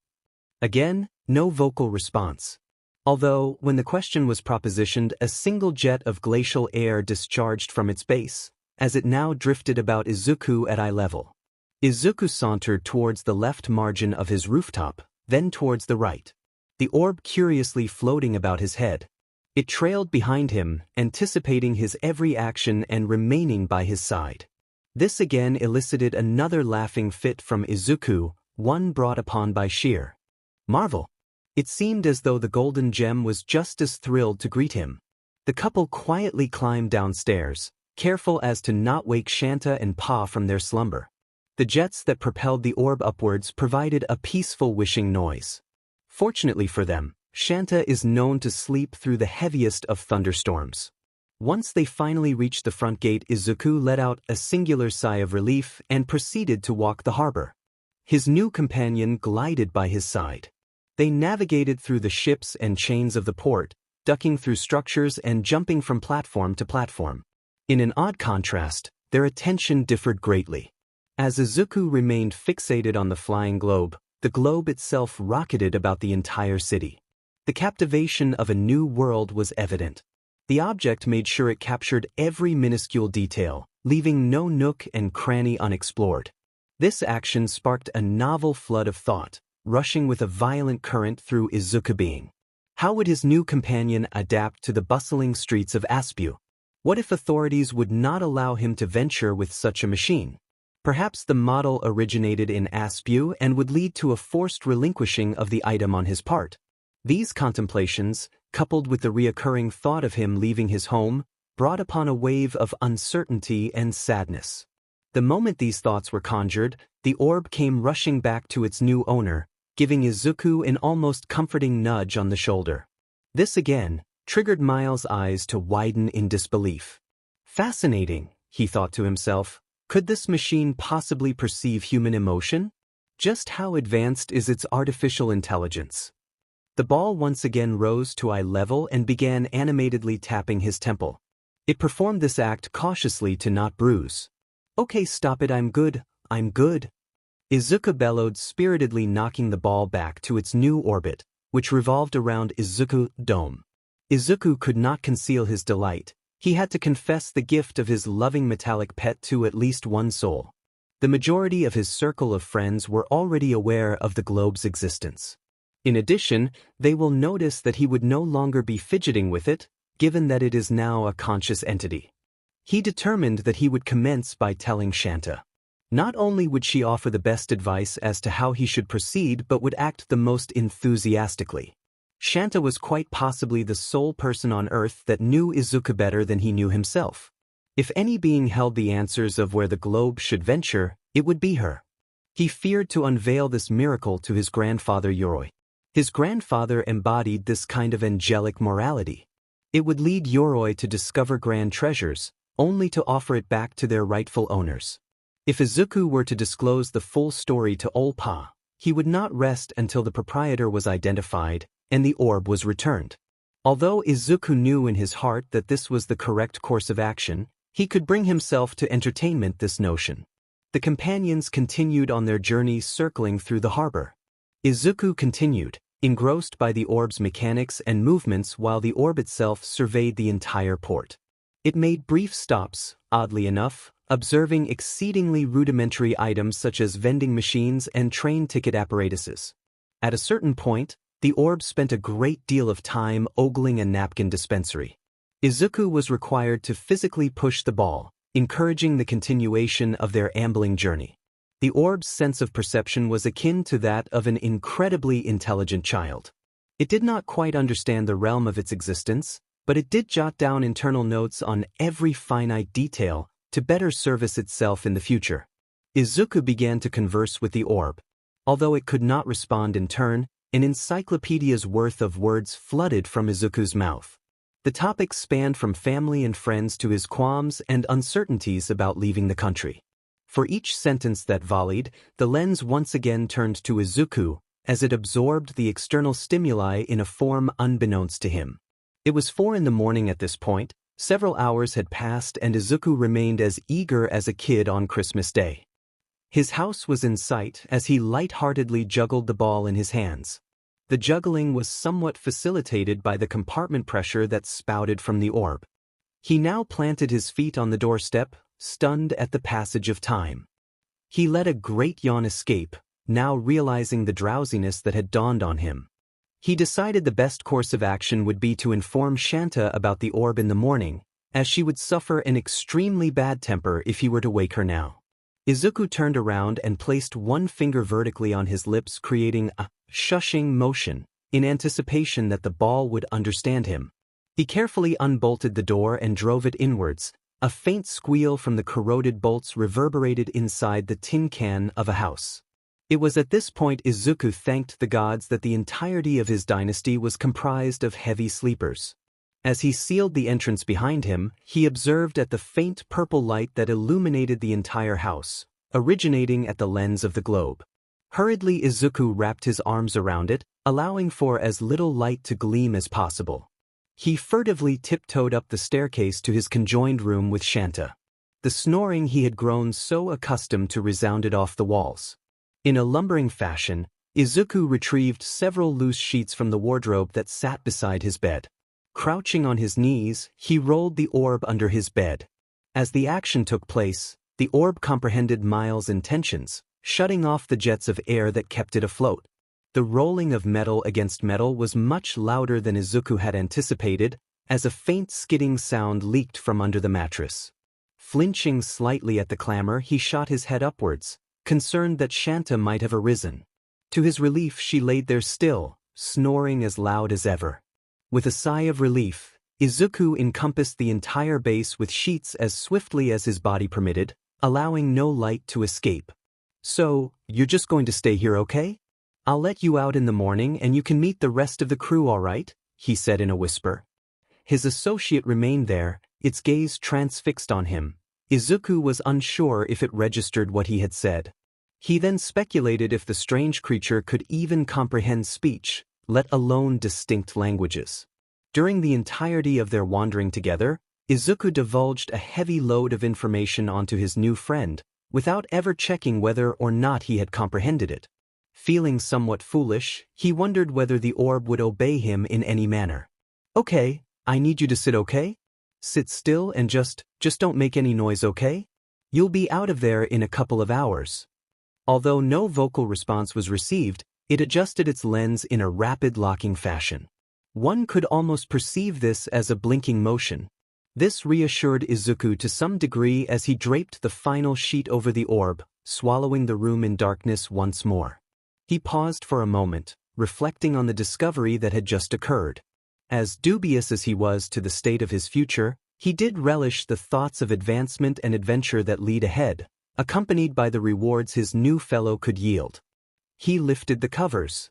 Again, no vocal response. Although, when the question was propositioned, a single jet of glacial air discharged from its base, as it now drifted about Izuku at eye level. Izuku sauntered towards the left margin of his rooftop, then towards the right. The orb curiously floating about his head. It trailed behind him, anticipating his every action and remaining by his side. This again elicited another laughing fit from Izuku, one brought upon by sheer marvel. It seemed as though the golden gem was just as thrilled to greet him. The couple quietly climbed downstairs, careful as to not wake Shanta and Pa from their slumber. The jets that propelled the orb upwards provided a peaceful wishing noise. Fortunately for them, Shanta is known to sleep through the heaviest of thunderstorms. Once they finally reached the front gate, Izuku let out a singular sigh of relief and proceeded to walk the harbor. His new companion glided by his side. They navigated through the ships and chains of the port, ducking through structures and jumping from platform to platform. In an odd contrast, their attention differed greatly. As Izuku remained fixated on the flying globe, the globe itself rocketed about the entire city. The captivation of a new world was evident. The object made sure it captured every minuscule detail, leaving no nook and cranny unexplored. This action sparked a novel flood of thought, rushing with a violent current through Izuku being. How would his new companion adapt to the bustling streets of Aspu? What if authorities would not allow him to venture with such a machine? Perhaps the model originated in Aspu and would lead to a forced relinquishing of the item on his part. These contemplations, coupled with the reoccurring thought of him leaving his home, brought upon a wave of uncertainty and sadness. The moment these thoughts were conjured, the orb came rushing back to its new owner, giving Izuku an almost comforting nudge on the shoulder. This again triggered Miles' eyes to widen in disbelief. Fascinating, he thought to himself. Could this machine possibly perceive human emotion? Just how advanced is its artificial intelligence? The ball once again rose to eye level and began animatedly tapping his temple. It performed this act cautiously to not bruise. "Okay, stop it, I'm good, I'm good." Izuku bellowed, spiritedly knocking the ball back to its new orbit, which revolved around Izuku's dome. Izuku could not conceal his delight. He had to confess the gift of his loving metallic pet to at least one soul. The majority of his circle of friends were already aware of the globe's existence. In addition, they will notice that he would no longer be fidgeting with it, given that it is now a conscious entity. He determined that he would commence by telling Shanta. Not only would she offer the best advice as to how he should proceed, but would act the most enthusiastically. Shanta was quite possibly the sole person on Earth that knew Izuku better than he knew himself. If any being held the answers of where the globe should venture, it would be her. He feared to unveil this miracle to his grandfather Yoroi. His grandfather embodied this kind of angelic morality. It would lead Yoroi to discover grand treasures, only to offer it back to their rightful owners. If Izuku were to disclose the full story to Olpa, he would not rest until the proprietor was identified and the orb was returned. Although Izuku knew in his heart that this was the correct course of action, he could bring himself to entertainment this notion. The companions continued on their journey, circling through the harbor. Izuku continued, engrossed by the orb's mechanics and movements, while the orb itself surveyed the entire port. It made brief stops, oddly enough, observing exceedingly rudimentary items such as vending machines and train ticket apparatuses. At a certain point, the orb spent a great deal of time ogling a napkin dispensary. Izuku was required to physically push the ball, encouraging the continuation of their ambling journey. The orb's sense of perception was akin to that of an incredibly intelligent child. It did not quite understand the realm of its existence, but it did jot down internal notes on every finite detail to better service itself in the future. Izuku began to converse with the orb. Although it could not respond in turn, an encyclopedia's worth of words flooded from Izuku's mouth. The topics spanned from family and friends to his qualms and uncertainties about leaving the country. For each sentence that volleyed, the lens once again turned to Izuku, as it absorbed the external stimuli in a form unbeknownst to him. It was 4 a.m. at this point. Several hours had passed and Izuku remained as eager as a kid on Christmas Day. His house was in sight as he light-heartedly juggled the ball in his hands. The juggling was somewhat facilitated by the compartment pressure that spouted from the orb. He now planted his feet on the doorstep, stunned at the passage of time. He let a great yawn escape, now realizing the drowsiness that had dawned on him. He decided the best course of action would be to inform Shanta about the orb in the morning, as she would suffer an extremely bad temper if he were to wake her now. Izuku turned around and placed one finger vertically on his lips, creating a shushing motion, in anticipation that the ball would understand him. He carefully unbolted the door and drove it inwards. A faint squeal from the corroded bolts reverberated inside the tin can of a house. It was at this point Izuku thanked the gods that the entirety of his dynasty was comprised of heavy sleepers. As he sealed the entrance behind him, he observed at the faint purple light that illuminated the entire house, originating at the lens of the globe. Hurriedly Izuku wrapped his arms around it, allowing for as little light to gleam as possible. He furtively tiptoed up the staircase to his conjoined room with Shanta. The snoring he had grown so accustomed to resounded off the walls. In a lumbering fashion, Izuku retrieved several loose sheets from the wardrobe that sat beside his bed. Crouching on his knees, he rolled the orb under his bed. As the action took place, the orb comprehended Miles' intentions, shutting off the jets of air that kept it afloat. The rolling of metal against metal was much louder than Izuku had anticipated, as a faint skidding sound leaked from under the mattress. Flinching slightly at the clamor, he shot his head upwards, concerned that Shanta might have arisen. To his relief, she laid there still, snoring as loud as ever. With a sigh of relief, Izuku encompassed the entire base with sheets as swiftly as his body permitted, allowing no light to escape. "So, you're just going to stay here, okay? I'll let you out in the morning and you can meet the rest of the crew, all right?" he said in a whisper. His associate remained there, its gaze transfixed on him. Izuku was unsure if it registered what he had said. He then speculated if the strange creature could even comprehend speech, let alone distinct languages. During the entirety of their wandering together, Izuku divulged a heavy load of information onto his new friend, without ever checking whether or not he had comprehended it. Feeling somewhat foolish, he wondered whether the orb would obey him in any manner. "Okay, I need you to sit, okay? Sit still and just don't make any noise, okay? You'll be out of there in a couple of hours." Although no vocal response was received, it adjusted its lens in a rapid locking fashion. One could almost perceive this as a blinking motion. This reassured Izuku to some degree as he draped the final sheet over the orb, swallowing the room in darkness once more. He paused for a moment, reflecting on the discovery that had just occurred. As dubious as he was to the state of his future, he did relish the thoughts of advancement and adventure that lead ahead, accompanied by the rewards his new fellow could yield. He lifted the covers.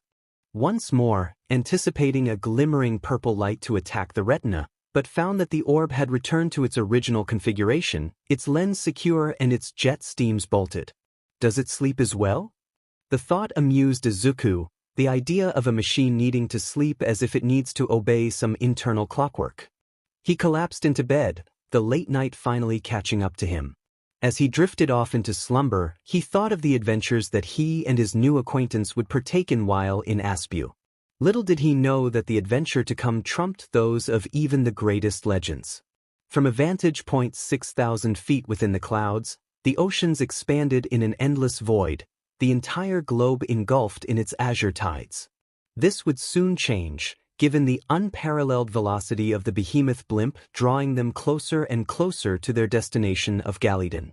Once more, anticipating a glimmering purple light to attack the retina, but found that the orb had returned to its original configuration, its lens secure and its jet steams bolted. "Does it sleep as well?" The thought amused Izuku, the idea of a machine needing to sleep as if it needs to obey some internal clockwork. He collapsed into bed, the late night finally catching up to him. As he drifted off into slumber, he thought of the adventures that he and his new acquaintance would partake in while in Aspu. Little did he know that the adventure to come trumped those of even the greatest legends. From a vantage point 6,000 feet within the clouds, the oceans expanded in an endless void, the entire globe engulfed in its azure tides. This would soon change, given the unparalleled velocity of the behemoth blimp drawing them closer and closer to their destination of Galliedenn.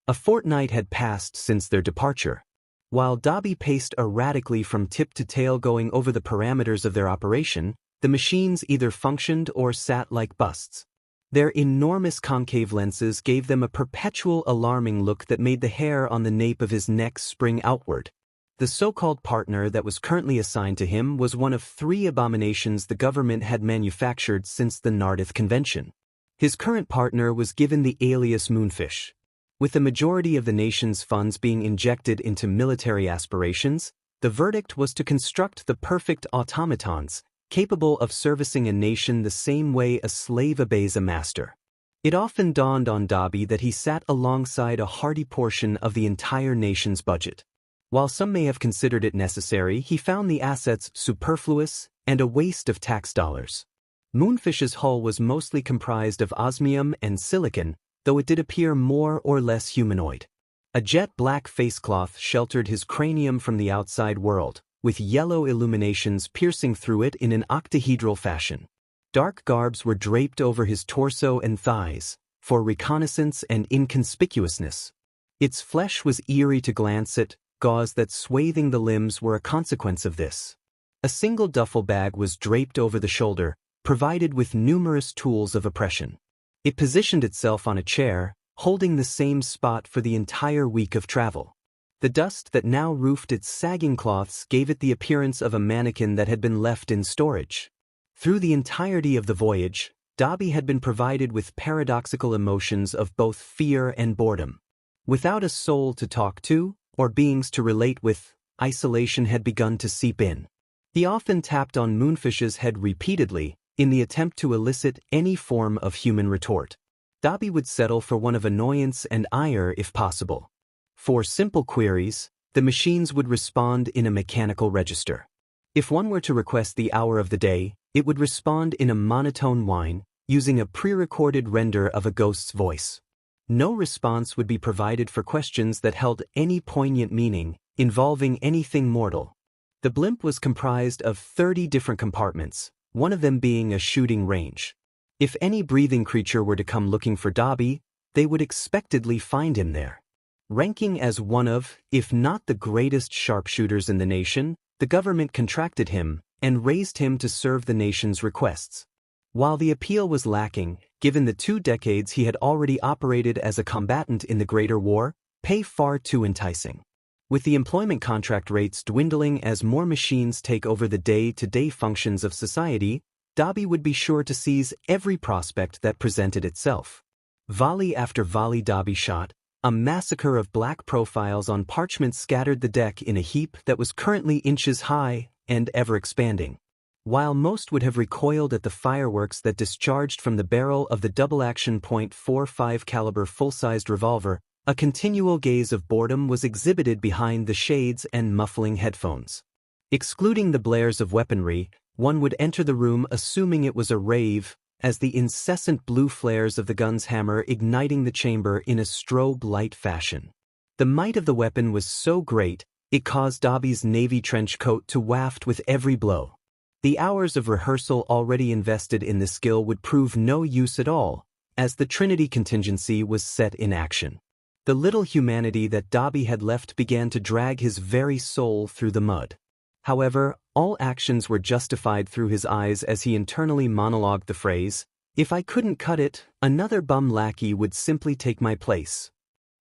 A fortnight had passed since their departure. While Dabi paced erratically from tip to tail going over the parameters of their operation, the machines either functioned or sat like busts. Their enormous concave lenses gave them a perpetual alarming look that made the hair on the nape of his neck spring outward. The so-called partner that was currently assigned to him was one of 3 abominations the government had manufactured since the Nardith Convention. His current partner was given the alias Moonfish. With the majority of the nation's funds being injected into military aspirations, the verdict was to construct the perfect automatons, capable of servicing a nation the same way a slave obeys a master. It often dawned on Dabi that he sat alongside a hearty portion of the entire nation's budget. While some may have considered it necessary, he found the assets superfluous and a waste of tax dollars. Moonfish's hull was mostly comprised of osmium and silicon, though it did appear more or less humanoid. A jet black facecloth sheltered his cranium from the outside world, with yellow illuminations piercing through it in an octahedral fashion. Dark garbs were draped over his torso and thighs, for reconnaissance and inconspicuousness. Its flesh was eerie to glance at, gauze that swathing the limbs were a consequence of this. A single duffel bag was draped over the shoulder, provided with numerous tools of oppression. It positioned itself on a chair, holding the same spot for the entire week of travel. The dust that now roofed its sagging cloths gave it the appearance of a mannequin that had been left in storage. Through the entirety of the voyage, Dobby had been provided with paradoxical emotions of both fear and boredom. Without a soul to talk to, or beings to relate with, isolation had begun to seep in. He often tapped on Moonfish's head repeatedly, in the attempt to elicit any form of human retort. Dobby would settle for one of annoyance and ire if possible. For simple queries, the machines would respond in a mechanical register. If one were to request the hour of the day, it would respond in a monotone whine, using a pre-recorded render of a ghost's voice. No response would be provided for questions that held any poignant meaning, involving anything mortal. The blimp was comprised of 30 different compartments, one of them being a shooting range. If any breathing creature were to come looking for Dobby, they would expectedly find him there. Ranking as one of, if not the greatest sharpshooters in the nation, the government contracted him and raised him to serve the nation's requests. While the appeal was lacking, given the 2 decades he had already operated as a combatant in the Greater War, pay far too enticing. With the employment contract rates dwindling as more machines take over the day-to-day functions of society, Dobby would be sure to seize every prospect that presented itself. Volley after volley Dobby shot, a massacre of black profiles on parchment scattered the deck in a heap that was currently inches high and ever-expanding. While most would have recoiled at the fireworks that discharged from the barrel of the double-action .45 caliber full-sized revolver, a continual gaze of boredom was exhibited behind the shades and muffling headphones. Excluding the blares of weaponry, one would enter the room assuming it was a rave, as the incessant blue flares of the gun's hammer igniting the chamber in a strobe light fashion. The might of the weapon was so great, it caused Dobby's navy trench coat to waft with every blow. The hours of rehearsal already invested in the skill would prove no use at all, as the Trinity contingency was set in action. The little humanity that Dobby had left began to drag his very soul through the mud. However, all actions were justified through his eyes as he internally monologued the phrase, "If I couldn't cut it, another bum lackey would simply take my place."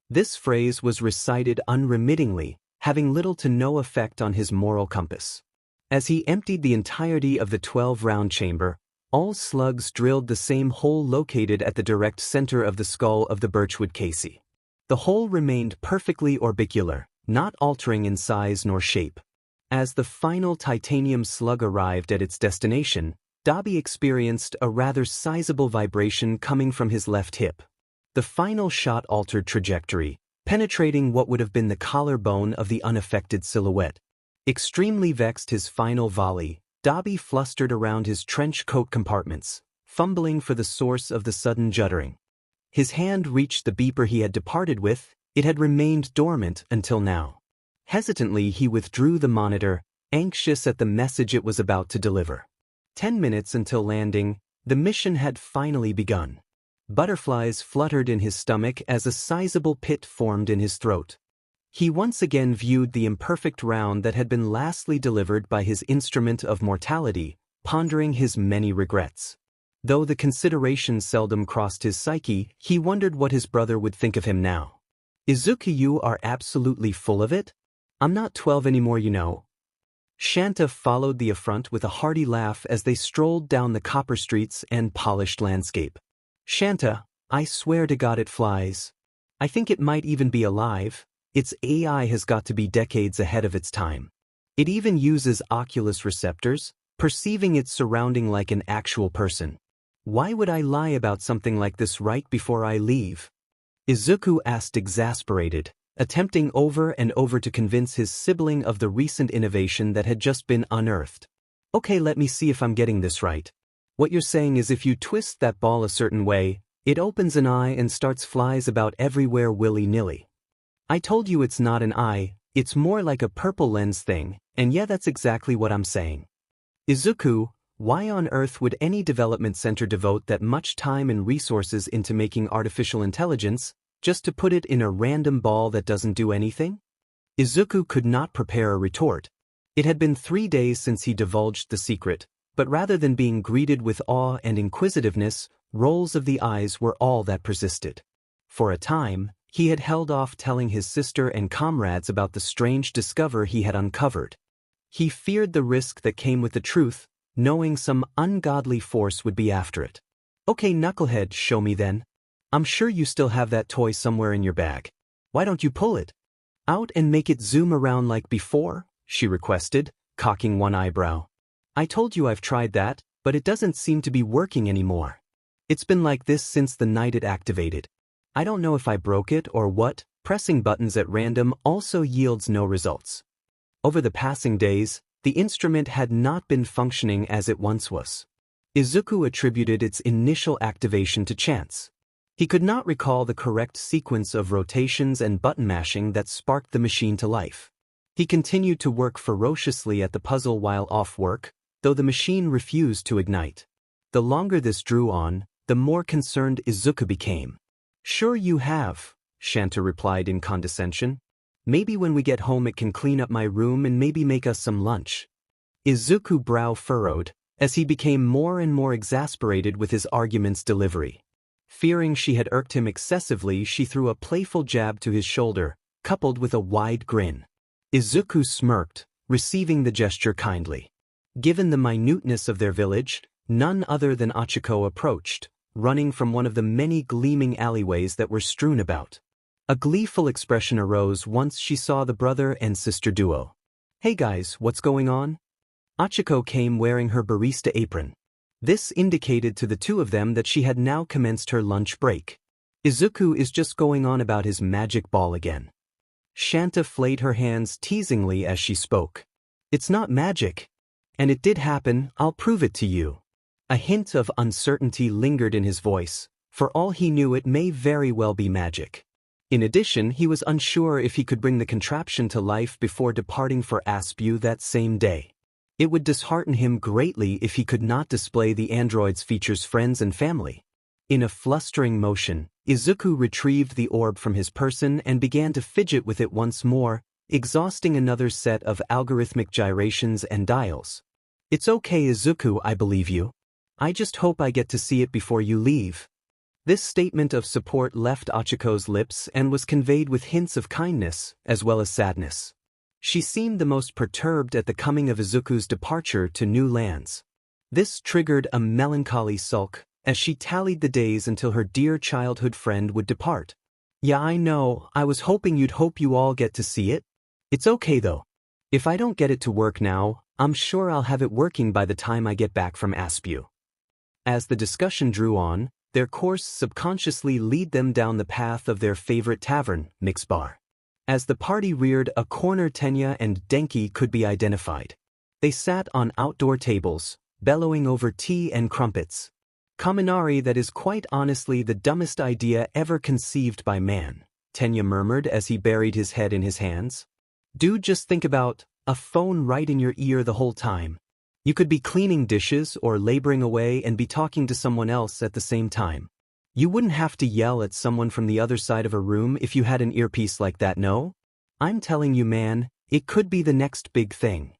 This phrase was recited unremittingly, having little to no effect on his moral compass. As he emptied the entirety of the 12-round chamber, all slugs drilled the same hole located at the direct center of the skull of the Birchwood Casey. The hole remained perfectly orbicular, not altering in size nor shape. As the final titanium slug arrived at its destination, Dobby experienced a rather sizable vibration coming from his left hip. The final shot altered trajectory, penetrating what would have been the collarbone of the unaffected silhouette. Extremely vexed his final volley, Dobby flustered around his trench coat compartments, fumbling for the source of the sudden juddering. His hand reached the beeper he had departed with, it had remained dormant until now. Hesitantly he withdrew the monitor, anxious at the message it was about to deliver. 10 minutes until landing, the mission had finally begun. Butterflies fluttered in his stomach as a sizable pit formed in his throat. He once again viewed the imperfect round that had been lastly delivered by his instrument of mortality, pondering his many regrets. Though the consideration seldom crossed his psyche, he wondered what his brother would think of him now. "Izuku, you are absolutely full of it? I'm not 12 anymore, you know." Shanta followed the affront with a hearty laugh as they strolled down the copper streets and polished landscape. "Shanta, I swear to God it flies. I think it might even be alive. Its AI has got to be decades ahead of its time. It even uses oculus receptors, perceiving its surrounding like an actual person. Why would I lie about something like this right before I leave?" Izuku asked, exasperated, attempting over and over to convince his sibling of the recent innovation that had just been unearthed. "Okay, let me see if I'm getting this right. What you're saying is if you twist that ball a certain way, it opens an eye and starts flies about everywhere willy-nilly. I told you it's not an eye, it's more like a purple lens thing, And yeah, that's exactly what I'm saying. Izuku, why on earth would any development center devote that much time and resources into making artificial intelligence, just to put it in a random ball that doesn't do anything? Izuku could not prepare a retort. It had been 3 days since he divulged the secret, but rather than being greeted with awe and inquisitiveness, rolls of the eyes were all that persisted. For a time, he had held off telling his sister and comrades about the strange discovery he had uncovered. He feared the risk that came with the truth, knowing some ungodly force would be after it. Okay, knucklehead, show me then. I'm sure you still have that toy somewhere in your bag. Why don't you pull it out and make it zoom around like before? She requested, cocking one eyebrow. I told you I've tried that, but it doesn't seem to be working anymore. It's been like this since the night it activated. I don't know if I broke it or what, pressing buttons at random also yields no results. Over the passing days, the instrument had not been functioning as it once was. Izuku attributed its initial activation to chance. He could not recall the correct sequence of rotations and button mashing that sparked the machine to life. He continued to work ferociously at the puzzle while off work, though the machine refused to ignite. The longer this drew on, the more concerned Izuku became. Sure you have, Shanta replied in condescension. Maybe when we get home it can clean up my room and maybe make us some lunch. Izuku brow furrowed, as he became more and more exasperated with his argument's delivery. Fearing she had irked him excessively, she threw a playful jab to his shoulder, coupled with a wide grin. Izuku smirked, receiving the gesture kindly. Given the minuteness of their village, none other than Achiko approached, running from one of the many gleaming alleyways that were strewn about. A gleeful expression arose once she saw the brother and sister duo. Hey guys, what's going on? Achiko came wearing her barista apron. This indicated to the two of them that she had now commenced her lunch break. Izuku is just going on about his magic ball again. Shanta flayed her hands teasingly as she spoke. It's not magic. And it did happen, I'll prove it to you. A hint of uncertainty lingered in his voice. For all he knew, it may very well be magic. In addition, he was unsure if he could bring the contraption to life before departing for Aspu that same day. It would dishearten him greatly if he could not display the android's features friends and family. In a flustering motion, Izuku retrieved the orb from his person and began to fidget with it once more, exhausting another set of algorithmic gyrations and dials. It's okay, Izuku, I believe you. I just hope I get to see it before you leave. This statement of support left Achiko's lips and was conveyed with hints of kindness, as well as sadness. She seemed the most perturbed at the coming of Izuku's departure to new lands. This triggered a melancholy sulk, as she tallied the days until her dear childhood friend would depart. Yeah, I know, I was hoping you all get to see it. It's okay though. If I don't get it to work now, I'm sure I'll have it working by the time I get back from Aspu. As the discussion drew on, their course subconsciously led them down the path of their favorite tavern, Mix Bar. As the party reared a corner, Tenya and Denki could be identified. They sat on outdoor tables, bellowing over tea and crumpets. Kaminari, that is quite honestly the dumbest idea ever conceived by man, Tenya murmured as he buried his head in his hands. Dude, just think about a phone right in your ear the whole time. You could be cleaning dishes or laboring away and be talking to someone else at the same time. You wouldn't have to yell at someone from the other side of a room if you had an earpiece like that, no? I'm telling you, man, it could be the next big thing.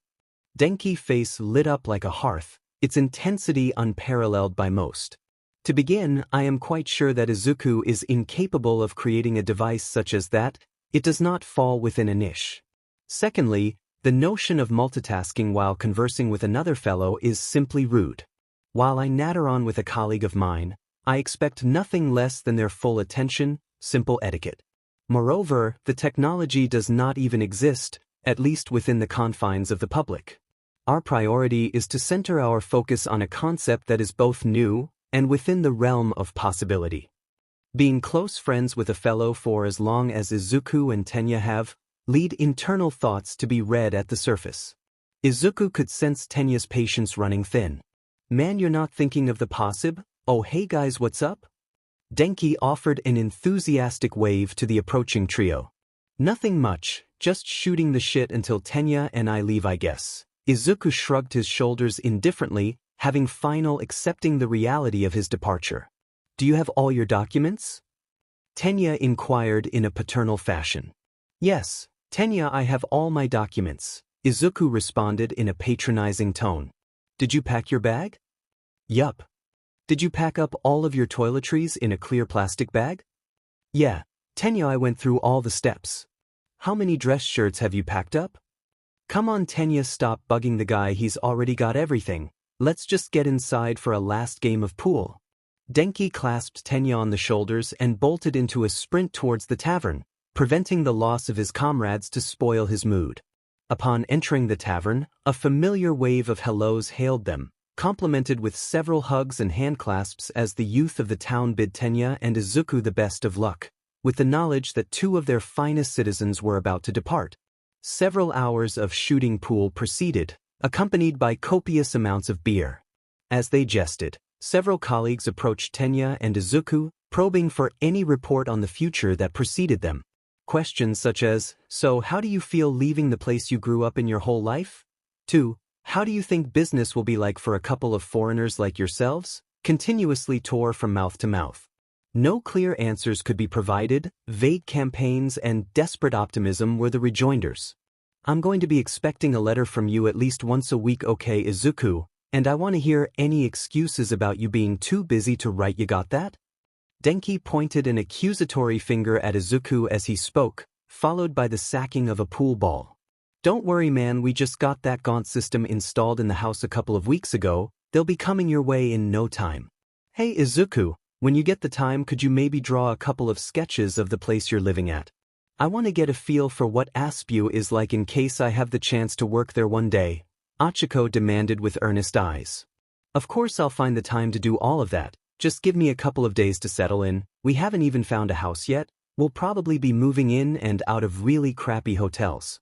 Denki's face lit up like a hearth, its intensity unparalleled by most. To begin, I am quite sure that Izuku is incapable of creating a device such as that. It does not fall within a niche. Secondly, the notion of multitasking while conversing with another fellow is simply rude. While I natter on with a colleague of mine, I expect nothing less than their full attention, simple etiquette. Moreover, the technology does not even exist, at least within the confines of the public. Our priority is to center our focus on a concept that is both new and within the realm of possibility. Being close friends with a fellow for as long as Izuku and Tenya have, lead internal thoughts to be read at the surface. Izuku could sense Tenya's patience running thin. Man, you're not thinking of the possible? Oh hey guys, what's up? Denki offered an enthusiastic wave to the approaching trio. Nothing much, Just shooting the shit until Tenya and I leave, I guess. Izuku shrugged his shoulders indifferently, having final accepting the reality of his departure. Do you have all your documents? Tenya inquired in a paternal fashion. Yes, Tenya, I have all my documents, Izuku responded in a patronizing tone. Did you pack your bag? Yup. Did you pack up all of your toiletries in a clear plastic bag? Yeah, Tenya, I went through all the steps. How many dress shirts have you packed up? Come on Tenya, stop bugging the guy, he's already got everything. Let's just get inside for a last game of pool. Denki clasped Tenya on the shoulders and bolted into a sprint towards the tavern, preventing the loss of his comrades to spoil his mood. Upon entering the tavern, a familiar wave of hellos hailed them, complemented with several hugs and handclasps as the youth of the town bid Tenya and Izuku the best of luck, with the knowledge that two of their finest citizens were about to depart. Several hours of shooting pool proceeded, accompanied by copious amounts of beer. As they jested, several colleagues approached Tenya and Izuku, probing for any report on the future that preceded them. Questions such as, so how do you feel leaving the place you grew up in your whole life? 2. How do you think business will be like for a couple of foreigners like yourselves? Continuously tore from mouth to mouth. No clear answers could be provided, vague campaigns and desperate optimism were the rejoinders. I'm going to be expecting a letter from you at least once a week, okay Izuku, and I want to hear any excuses about you being too busy to write, you got that? Denki pointed an accusatory finger at Izuku as he spoke, followed by the sacking of a pool ball. Don't worry man, we just got that Gaunt system installed in the house a couple of weeks ago, they'll be coming your way in no time. Hey Izuku, when you get the time could you maybe draw a couple of sketches of the place you're living at? I want to get a feel for what Aspu is like in case I have the chance to work there one day, Achiko demanded with earnest eyes. Of course I'll find the time to do all of that, just give me a couple of days to settle in, we haven't even found a house yet, we'll probably be moving in and out of really crappy hotels.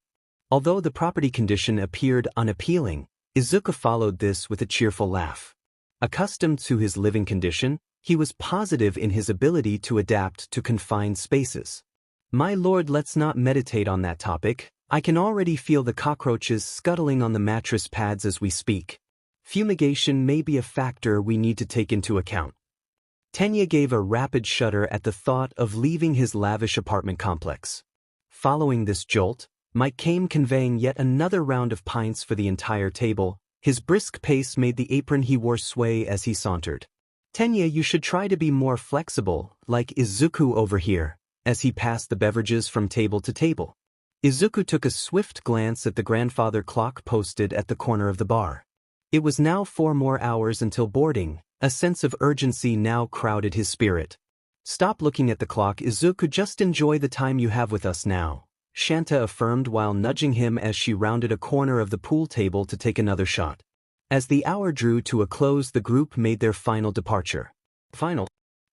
Although the property condition appeared unappealing, Izuku followed this with a cheerful laugh. Accustomed to his living condition, he was positive in his ability to adapt to confined spaces. My lord, let's not meditate on that topic, I can already feel the cockroaches scuttling on the mattress pads as we speak. Fumigation may be a factor we need to take into account. Tenya gave a rapid shudder at the thought of leaving his lavish apartment complex. Following this jolt, Mike came conveying yet another round of pints for the entire table. His brisk pace made the apron he wore sway as he sauntered. Tenya, you should try to be more flexible, like Izuku over here, as he passed the beverages from table to table. Izuku took a swift glance at the grandfather clock posted at the corner of the bar. It was now 4 more hours until boarding, a sense of urgency now crowded his spirit. Stop looking at the clock, Izuku, just enjoy the time you have with us now, Shanta affirmed while nudging him as she rounded a corner of the pool table to take another shot. As the hour drew to a close, the group made their final departure. Final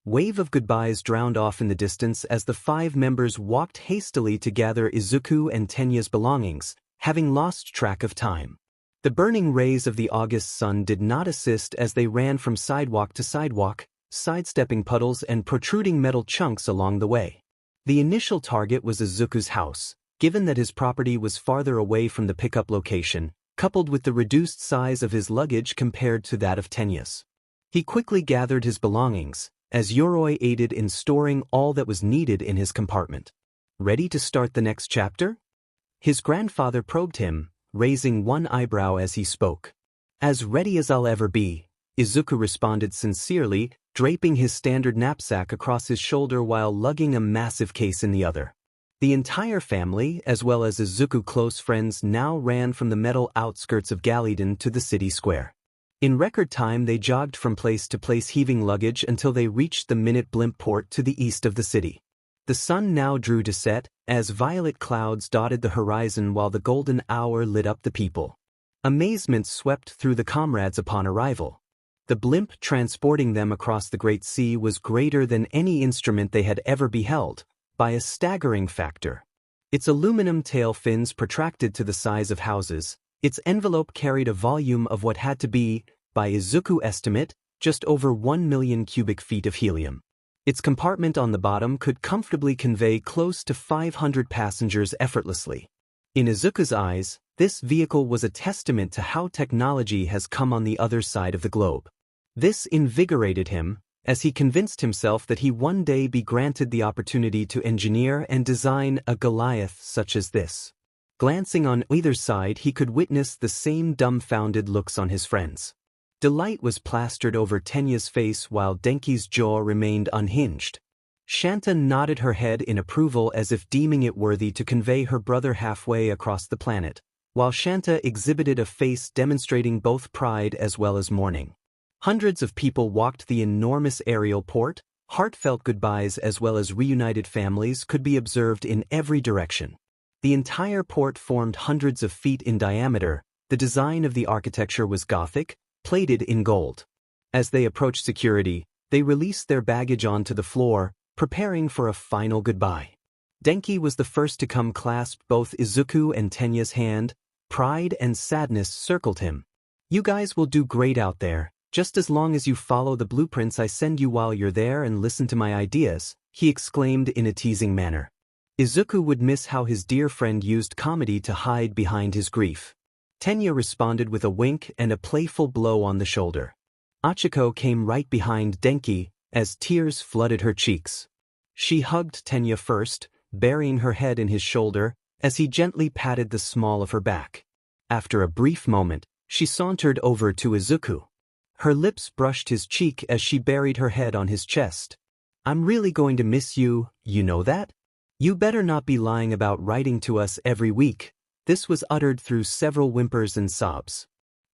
wave of goodbyes drowned off in the distance as the 5 members walked hastily to gather Izuku and Tenya's belongings, having lost track of time. The burning rays of the August sun did not assist as they ran from sidewalk to sidewalk, sidestepping puddles and protruding metal chunks along the way. The initial target was Izuku's house, given that his property was farther away from the pickup location, coupled with the reduced size of his luggage compared to that of Tenya's. He quickly gathered his belongings, as Yoroi aided in storing all that was needed in his compartment. Ready to start the next chapter? His grandfather probed him, raising one eyebrow as he spoke. As ready as I'll ever be, Izuku responded sincerely, draping his standard knapsack across his shoulder while lugging a massive case in the other. The entire family, as well as Izuku's close friends, now ran from the metal outskirts of Galliedenn to the city square. In record time they jogged from place to place heaving luggage until they reached the minute blimp port to the east of the city. The sun now drew to set, as violet clouds dotted the horizon while the golden hour lit up the people. Amazement swept through the comrades upon arrival. The blimp transporting them across the Great Sea was greater than any instrument they had ever beheld, by a staggering factor. Its aluminum tail fins protracted to the size of houses, its envelope carried a volume of what had to be, by Izuku estimate, just over 1 million cubic feet of helium. Its compartment on the bottom could comfortably convey close to 500 passengers effortlessly. In Izuku's eyes, this vehicle was a testament to how technology has come on the other side of the globe. This invigorated him, as he convinced himself that he one day be granted the opportunity to engineer and design a Goliath such as this. Glancing on either side, he could witness the same dumbfounded looks on his friends. Delight was plastered over Tenya's face while Denki's jaw remained unhinged. Shanta nodded her head in approval as if deeming it worthy to convey her brother halfway across the planet, while Shanta exhibited a face demonstrating both pride as well as mourning. Hundreds of people walked the enormous aerial port. Heartfelt goodbyes as well as reunited families could be observed in every direction. The entire port formed hundreds of feet in diameter. The design of the architecture was Gothic, plated in gold. As they approached security, they released their baggage onto the floor, preparing for a final goodbye. Denki was the first to come, clasped both Izuku and Tenya's hand. Pride and sadness circled him. "You guys will do great out there, just as long as you follow the blueprints I send you while you're there and listen to my ideas," he exclaimed in a teasing manner. Izuku would miss how his dear friend used comedy to hide behind his grief. Tenya responded with a wink and a playful blow on the shoulder. Achiko came right behind Denki, as tears flooded her cheeks. She hugged Tenya first, burying her head in his shoulder, as he gently patted the small of her back. After a brief moment, she sauntered over to Izuku. Her lips brushed his cheek as she buried her head on his chest. "I'm really going to miss you, you know that? You better not be lying about writing to us every week." This was uttered through several whimpers and sobs.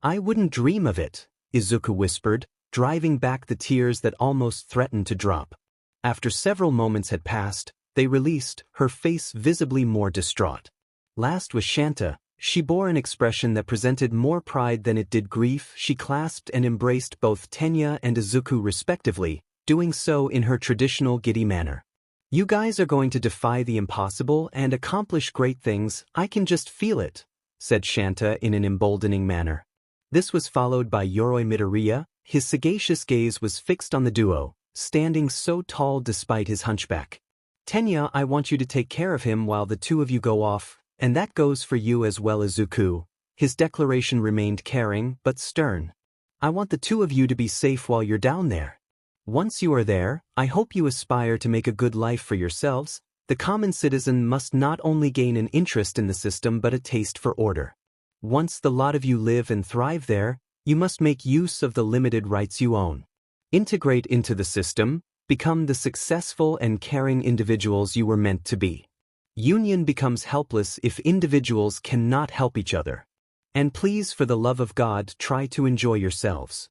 "I wouldn't dream of it," Izuku whispered, driving back the tears that almost threatened to drop. After several moments had passed, they released, her face visibly more distraught. Last was Shanta. She bore an expression that presented more pride than it did grief. She clasped and embraced both Tenya and Izuku respectively, doing so in her traditional giddy manner. "You guys are going to defy the impossible and accomplish great things, I can just feel it," said Shanta in an emboldening manner. This was followed by Yoroi Midoriya. His sagacious gaze was fixed on the duo, standing so tall despite his hunchback. "Tenya, I want you to take care of him while the two of you go off, and that goes for you as well as Izuku." His declaration remained caring but stern. "I want the two of you to be safe while you're down there. Once you are there, I hope you aspire to make a good life for yourselves. The common citizen must not only gain an interest in the system but a taste for order. Once the lot of you live and thrive there, you must make use of the limited rights you own. Integrate into the system, become the successful and caring individuals you were meant to be. Union becomes helpless if individuals cannot help each other. And please, for the love of God, try to enjoy yourselves."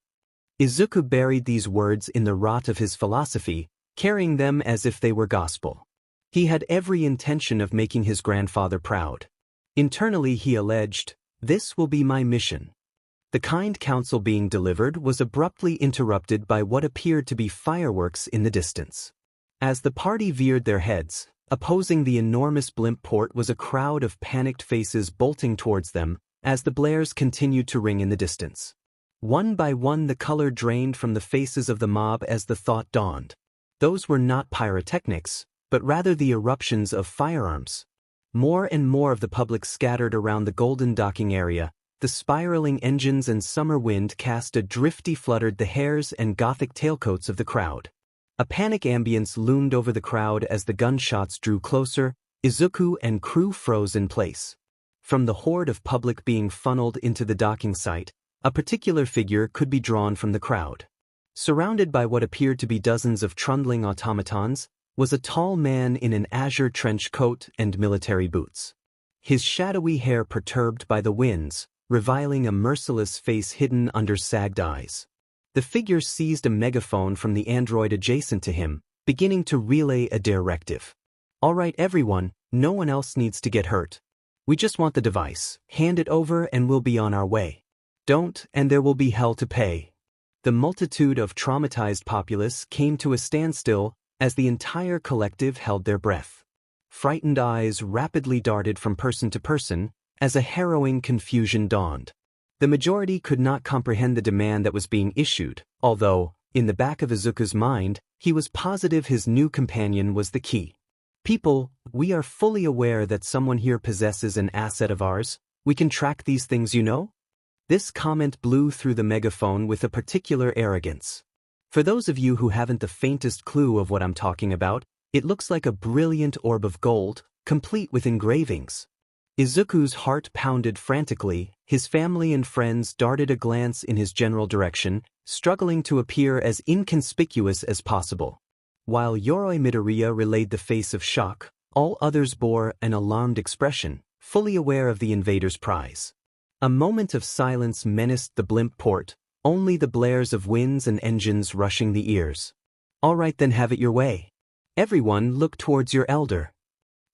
Izuku buried these words in the rot of his philosophy, carrying them as if they were gospel. He had every intention of making his grandfather proud. Internally he alleged, "This will be my mission." The kind counsel being delivered was abruptly interrupted by what appeared to be fireworks in the distance. As the party veered their heads, opposing the enormous blimp port was a crowd of panicked faces bolting towards them, as the blares continued to ring in the distance. One by one the color drained from the faces of the mob as the thought dawned. Those were not pyrotechnics, but rather the eruptions of firearms. More and more of the public scattered around the golden docking area. The spiraling engines and summer wind cast a drifty fluttered the hairs and Gothic tailcoats of the crowd. A panic ambience loomed over the crowd as the gunshots drew closer. Izuku and crew froze in place. From the horde of public being funneled into the docking site, a particular figure could be drawn from the crowd. Surrounded by what appeared to be dozens of trundling automatons, was a tall man in an azure trench coat and military boots. His shadowy hair perturbed by the winds, revealing a merciless face hidden under sagged eyes. The figure seized a megaphone from the android adjacent to him, beginning to relay a directive. "All right everyone, no one else needs to get hurt. We just want the device. Hand it over and we'll be on our way. Don't, and there will be hell to pay." The multitude of traumatized populace came to a standstill as the entire collective held their breath. Frightened eyes rapidly darted from person to person as a harrowing confusion dawned. The majority could not comprehend the demand that was being issued, although, in the back of Izuku's mind, he was positive his new companion was the key. People, We are fully aware that someone here possesses an asset of ours. We can track these things, you know? This comment blew through the megaphone with a particular arrogance. For those of you who haven't the faintest clue of what I'm talking about, it looks like a brilliant orb of gold, complete with engravings. Izuku's heart pounded frantically, his family and friends darted a glance in his general direction, struggling to appear as inconspicuous as possible. While Yoroi Midoriya relayed the face of shock, all others bore an alarmed expression, fully aware of the invader's prize. A moment of silence menaced the blimp port, only the blares of winds and engines rushing the ears. All right then, have it your way. Everyone look towards your elder.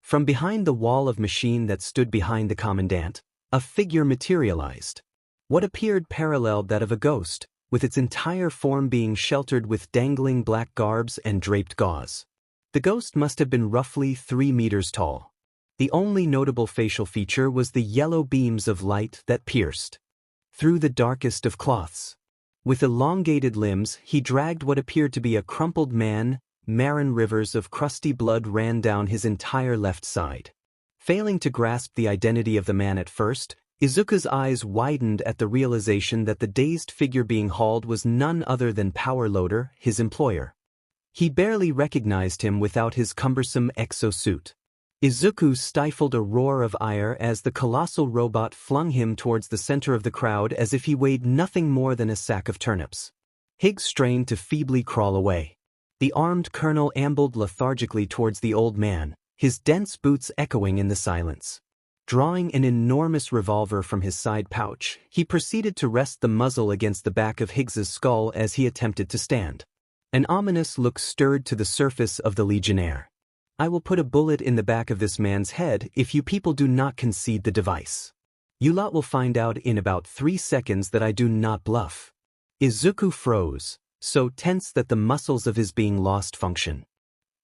From behind the wall of machine that stood behind the commandant, a figure materialized. What appeared paralleled that of a ghost, with its entire form being sheltered with dangling black garbs and draped gauze. The ghost must have been roughly 3 meters tall. The only notable facial feature was the yellow beams of light that pierced through the darkest of cloths. With elongated limbs, he dragged what appeared to be a crumpled man. Marron rivers of crusty blood ran down his entire left side. Failing to grasp the identity of the man at first, Izuku's eyes widened at the realization that the dazed figure being hauled was none other than Power Loader, his employer. He barely recognized him without his cumbersome exosuit. Izuku stifled a roar of ire as the colossal robot flung him towards the center of the crowd as if he weighed nothing more than a sack of turnips. Higgs strained to feebly crawl away. The armed colonel ambled lethargically towards the old man, his dense boots echoing in the silence. Drawing an enormous revolver from his side pouch, he proceeded to rest the muzzle against the back of Higgs's skull as he attempted to stand. An ominous look stirred to the surface of the Legionnaire. I will put a bullet in the back of this man's head if you people do not concede the device. You lot will find out in about 3 seconds that I do not bluff. Izuku froze, so tense that the muscles of his being lost function.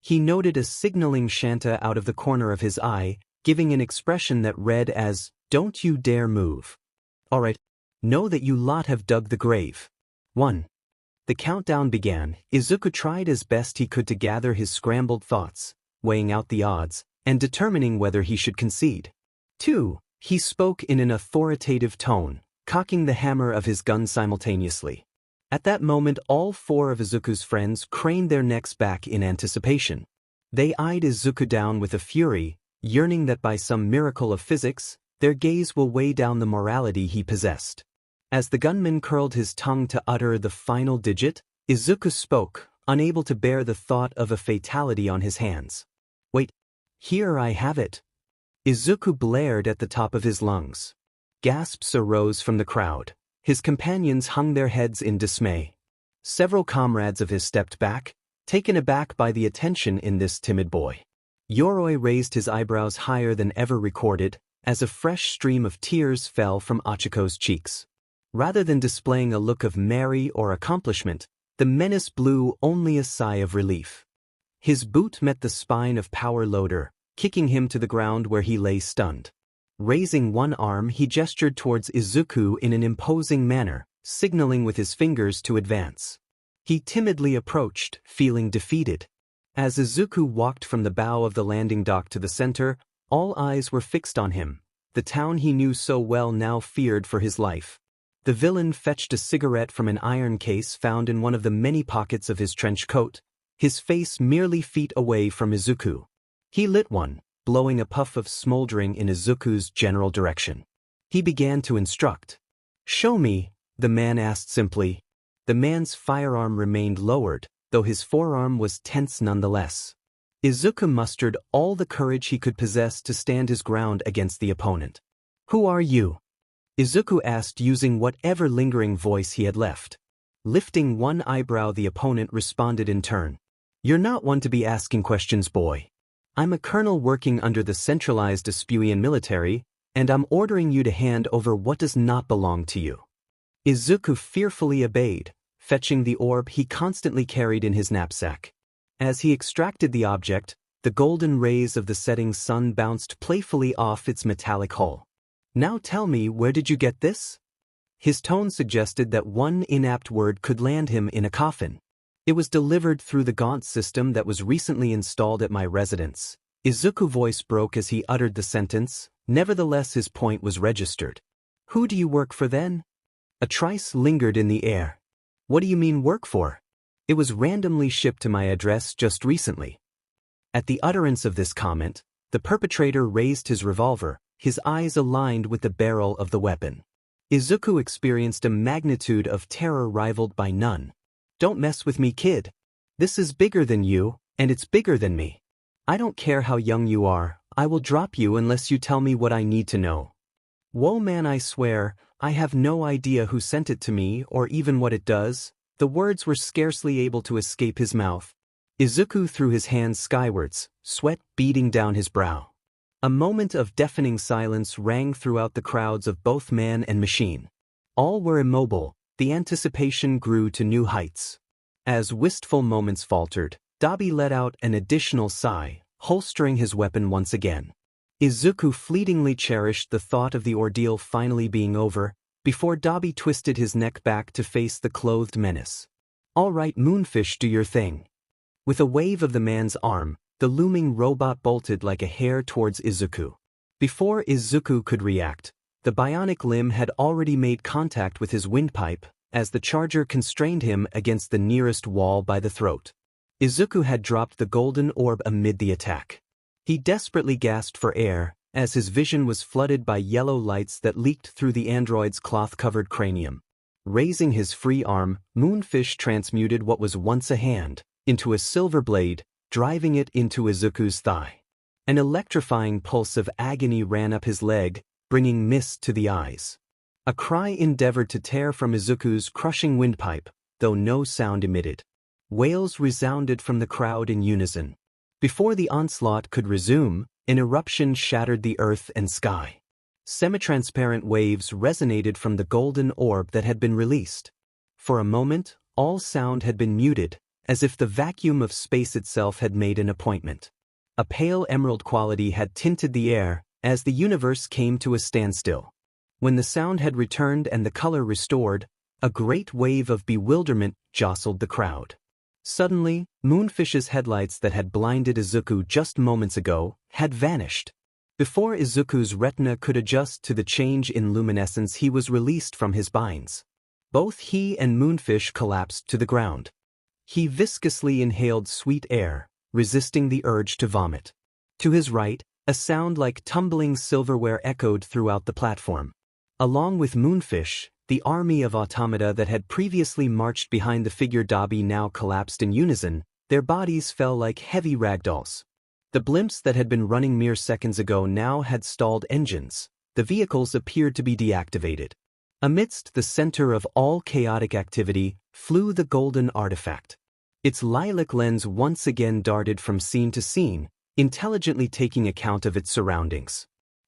He noted a signaling shanta out of the corner of his eye, giving an expression that read as, "Don't you dare move. Alright, know that you lot have dug the grave." 1. The countdown began. Izuku tried as best he could to gather his scrambled thoughts, weighing out the odds, and determining whether he should concede. 2. He spoke in an authoritative tone, cocking the hammer of his gun simultaneously. At that moment, all 4 of Izuku's friends craned their necks back in anticipation. They eyed Izuku down with a fury, yearning that by some miracle of physics, their gaze will weigh down the morality he possessed. As the gunman curled his tongue to utter the final digit, Izuku spoke, unable to bear the thought of a fatality on his hands. "Wait, here I have it." Izuku blared at the top of his lungs. Gasps arose from the crowd. His companions hung their heads in dismay. Several comrades of his stepped back, taken aback by the attention in this timid boy. Yoroi raised his eyebrows higher than ever recorded, as a fresh stream of tears fell from Achiko's cheeks. Rather than displaying a look of merry or accomplishment, the menace blew only a sigh of relief. His boot met the spine of Power Loader, kicking him to the ground where he lay stunned. Raising one arm, he gestured towards Izuku in an imposing manner, signaling with his fingers to advance. He timidly approached, feeling defeated. As Izuku walked from the bow of the landing dock to the center, all eyes were fixed on him. The town he knew so well now feared for his life. The villain fetched a cigarette from an iron case found in one of the many pockets of his trench coat, his face merely feet away from Izuku. He lit one, blowing a puff of smoldering in Izuku's general direction. He began to instruct. "Show me," the man asked simply. The man's firearm remained lowered, though his forearm was tense nonetheless. Izuku mustered all the courage he could possess to stand his ground against the opponent. "Who are you?" Izuku asked using whatever lingering voice he had left. Lifting one eyebrow, the opponent responded in turn. "You're not one to be asking questions, boy. I'm a colonel working under the centralized Aspuian military, and I'm ordering you to hand over what does not belong to you." Izuku fearfully obeyed, fetching the orb he constantly carried in his knapsack. As he extracted the object, the golden rays of the setting sun bounced playfully off its metallic hull. "Now tell me, where did you get this?" His tone suggested that one inapt word could land him in a coffin. "It was delivered through the Gaunt system that was recently installed at my residence. Izuku's voice broke as he uttered the sentence, nevertheless his point was registered. Who do you work for then? A trice lingered in the air. What do you mean work for? It was randomly shipped to my address just recently. At the utterance of this comment, the perpetrator raised his revolver, his eyes aligned with the barrel of the weapon. Izuku experienced a magnitude of terror rivaled by none. Don't mess with me, kid. This is bigger than you, and it's bigger than me. I don't care how young you are, I will drop you unless you tell me what I need to know. Whoa man, I swear, I have no idea who sent it to me or even what it does. The words were scarcely able to escape his mouth. Izuku threw his hands skywards, sweat beading down his brow. A moment of deafening silence rang throughout the crowds of both man and machine. All were immobile, the anticipation grew to new heights. As wistful moments faltered, Dabi let out an additional sigh, holstering his weapon once again. Izuku fleetingly cherished the thought of the ordeal finally being over, before Dabi twisted his neck back to face the clothed menace. All right, Moonfish, do your thing. With a wave of the man's arm, the looming robot bolted like a hare towards Izuku. Before Izuku could react, the bionic limb had already made contact with his windpipe, as the charger constrained him against the nearest wall by the throat. Izuku had dropped the golden orb amid the attack. He desperately gasped for air, as his vision was flooded by yellow lights that leaked through the android's cloth-covered cranium. Raising his free arm, Moonfish transmuted what was once a hand into a silver blade, driving it into Izuku's thigh. An electrifying pulse of agony ran up his leg, bringing mist to the eyes. A cry endeavored to tear from Izuku's crushing windpipe, though no sound emitted. Wails resounded from the crowd in unison. Before the onslaught could resume, an eruption shattered the earth and sky. Semi-transparent waves resonated from the golden orb that had been released. For a moment, all sound had been muted, as if the vacuum of space itself had made an appointment. A pale emerald quality had tinted the air, as the universe came to a standstill. When the sound had returned and the color restored, a great wave of bewilderment jostled the crowd. Suddenly, Moonfish's headlights that had blinded Izuku just moments ago had vanished. Before Izuku's retina could adjust to the change in luminescence, he was released from his binds. Both he and Moonfish collapsed to the ground. He viscously inhaled sweet air, resisting the urge to vomit. To his right, a sound like tumbling silverware echoed throughout the platform. Along with Moonfish, the army of automata that had previously marched behind the figure Dabi now collapsed in unison, their bodies fell like heavy ragdolls. The blimps that had been running mere seconds ago now had stalled engines. The vehicles appeared to be deactivated. Amidst the center of all chaotic activity flew the golden artifact. Its lilac lens once again darted from scene to scene, intelligently taking account of its surroundings.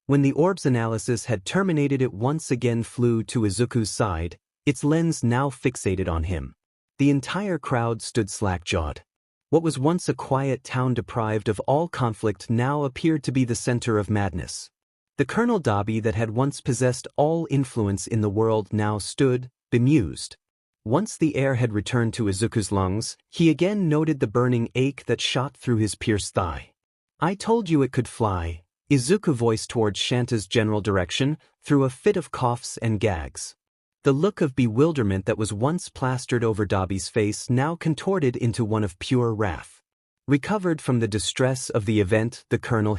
When the orb's analysis had terminated, it once again flew to Izuku's side, its lens now fixated on him. The entire crowd stood slack-jawed. What was once a quiet town deprived of all conflict now appeared to be the center of madness. The Colonel Dabi that had once possessed all influence in the world now stood, bemused. Once the air had returned to Izuku's lungs, he again noted the burning ache that shot through his pierced thigh. I told you it could fly, Izuku voiced towards Shanta's general direction, through a fit of coughs and gags. The look of bewilderment that was once plastered over Dabi's face now contorted into one of pure wrath. Recovered from the distress of the event, the Colonel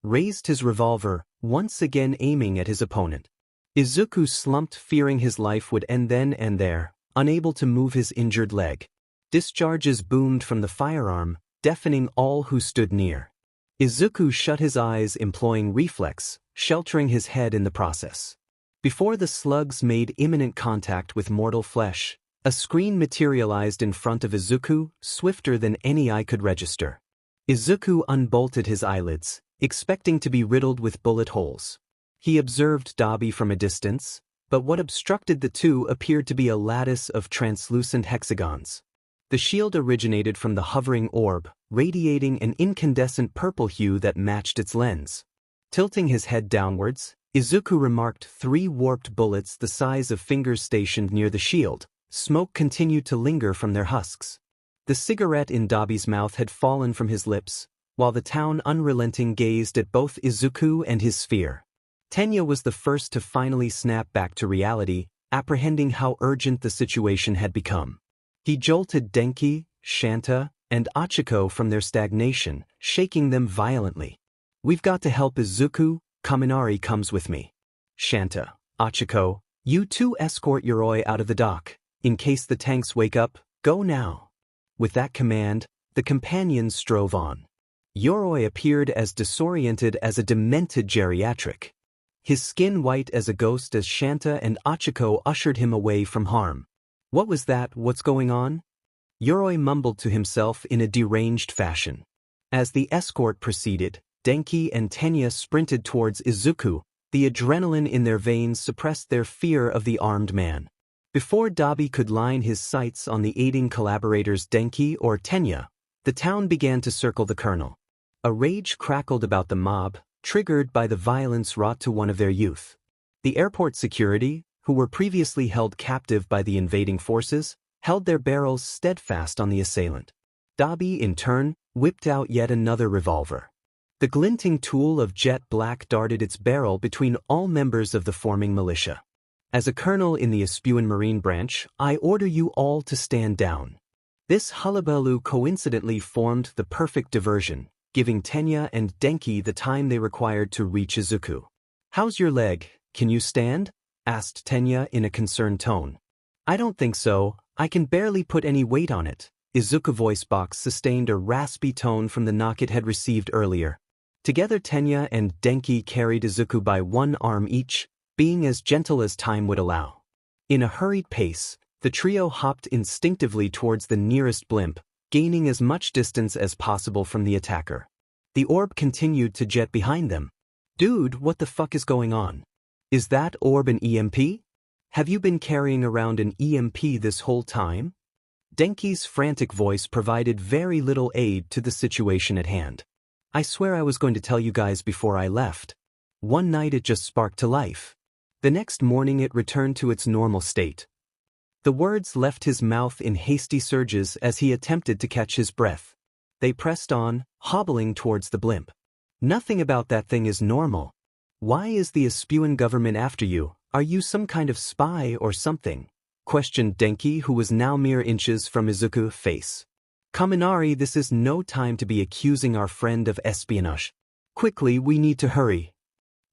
raised his revolver, once again aiming at his opponent. Izuku slumped, fearing his life would end then and there, unable to move his injured leg. Discharges boomed from the firearm, deafening all who stood near. Izuku shut his eyes, employing reflex, sheltering his head in the process. Before the slugs made imminent contact with mortal flesh, a screen materialized in front of Izuku, swifter than any eye could register. Izuku unbolted his eyelids, expecting to be riddled with bullet holes. He observed Dabi from a distance, but what obstructed the two appeared to be a lattice of translucent hexagons. The shield originated from the hovering orb, radiating an incandescent purple hue that matched its lens. Tilting his head downwards, Izuku remarked 3 warped bullets the size of fingers stationed near the shield. Smoke continued to linger from their husks. The cigarette in Dabi's mouth had fallen from his lips, while the town unrelenting gazed at both Izuku and his sphere. Tenya was the first to finally snap back to reality, apprehending how urgent the situation had become. He jolted Denki, Shanta, and Achiko from their stagnation, shaking them violently. "We've got to help Izuku, Kaminari comes with me. Shanta, Achiko, you two escort Yoroi out of the dock. In case the tanks wake up, go now." With that command, the companions strove on. Yoroi appeared as disoriented as a demented geriatric. His skin white as a ghost as Shanta and Achiko ushered him away from harm. "What was that? What's going on?" Yoroi mumbled to himself in a deranged fashion. As the escort proceeded, Denki and Tenya sprinted towards Izuku. The adrenaline in their veins suppressed their fear of the armed man. Before Dabi could line his sights on the aiding collaborators Denki or Tenya, the town began to circle the colonel. A rage crackled about the mob, triggered by the violence wrought to one of their youth. The airport security, who were previously held captive by the invading forces, held their barrels steadfast on the assailant. Dabi, in turn, whipped out yet another revolver. The glinting tool of jet black darted its barrel between all members of the forming militia. "As a colonel in the Espuan Marine branch, I order you all to stand down." This hullabaloo coincidentally formed the perfect diversion, giving Tenya and Denki the time they required to reach Izuku. "How's your leg? Can you stand?" asked Tenya in a concerned tone. "I don't think so, I can barely put any weight on it." Izuku's voice box sustained a raspy tone from the knock it had received earlier. Together Tenya and Denki carried Izuku by one arm each, being as gentle as time would allow. In a hurried pace, the trio hopped instinctively towards the nearest blimp, gaining as much distance as possible from the attacker. The orb continued to jet behind them. "Dude, what the fuck is going on? Is that orb an EMP? Have you been carrying around an EMP this whole time?" Denki's frantic voice provided very little aid to the situation at hand. "I swear I was going to tell you guys before I left. One night it just sparked to life. The next morning it returned to its normal state." The words left his mouth in hasty surges as he attempted to catch his breath. They pressed on, hobbling towards the blimp. "Nothing about that thing is normal. Why is the Espuan government after you? Are you some kind of spy or something?" questioned Denki, who was now mere inches from Izuku's face. "Kaminari, this is no time to be accusing our friend of espionage. Quickly, we need to hurry."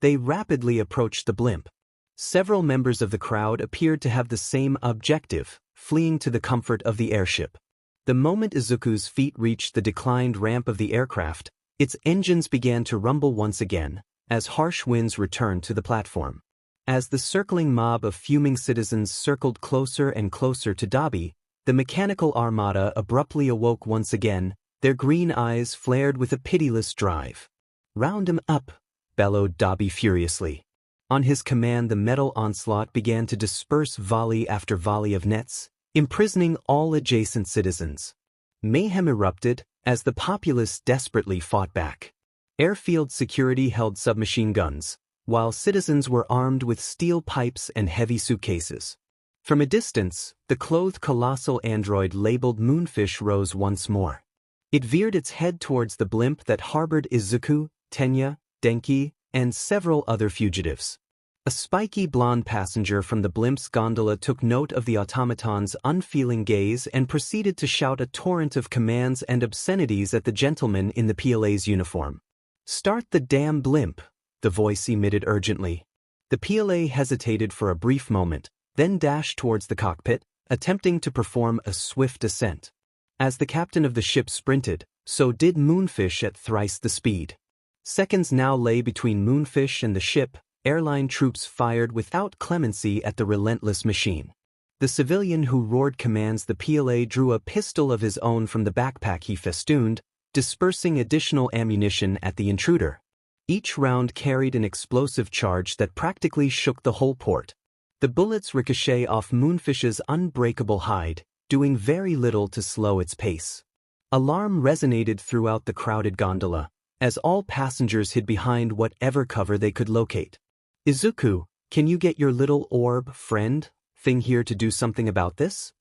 They rapidly approached the blimp. Several members of the crowd appeared to have the same objective, fleeing to the comfort of the airship. The moment Izuku's feet reached the declined ramp of the aircraft, its engines began to rumble once again, as harsh winds returned to the platform. As the circling mob of fuming citizens circled closer and closer to Dabi, the mechanical armada abruptly awoke once again, their green eyes flared with a pitiless drive. "Round 'em up," bellowed Dabi furiously. On his command, the metal onslaught began to disperse volley after volley of nets, imprisoning all adjacent citizens. Mayhem erupted as the populace desperately fought back. Airfield security held submachine guns, while citizens were armed with steel pipes and heavy suitcases. From a distance, the clothed colossal android labeled Moonfish rose once more. It veered its head towards the blimp that harbored Izuku, Tenya, Denki, and several other fugitives. A spiky blonde passenger from the blimp's gondola took note of the automaton's unfeeling gaze and proceeded to shout a torrent of commands and obscenities at the gentleman in the PLA's uniform. "Start the damn blimp," the voice emitted urgently. The PLA hesitated for a brief moment, then dashed towards the cockpit, attempting to perform a swift ascent. As the captain of the ship sprinted, so did Moonfish at thrice the speed. Seconds now lay between Moonfish and the ship. Airline troops fired without clemency at the relentless machine. The civilian who roared commands the PLA drew a pistol of his own from the backpack he festooned, dispersing additional ammunition at the intruder. Each round carried an explosive charge that practically shook the whole port. The bullets ricochet off Moonfish's unbreakable hide, doing very little to slow its pace. Alarm resonated throughout the crowded gondola, as all passengers hid behind whatever cover they could locate. "Izuku, can you get your little orb friend thing here to do something about this?"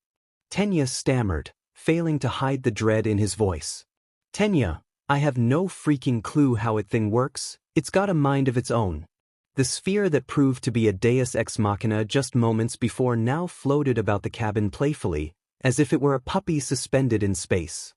Tenya stammered, failing to hide the dread in his voice. "Tenya, I have no freaking clue how it thing works, it's got a mind of its own. The sphere that proved to be a deus ex machina just moments before now floated about the cabin playfully, as if it were a puppy suspended in space.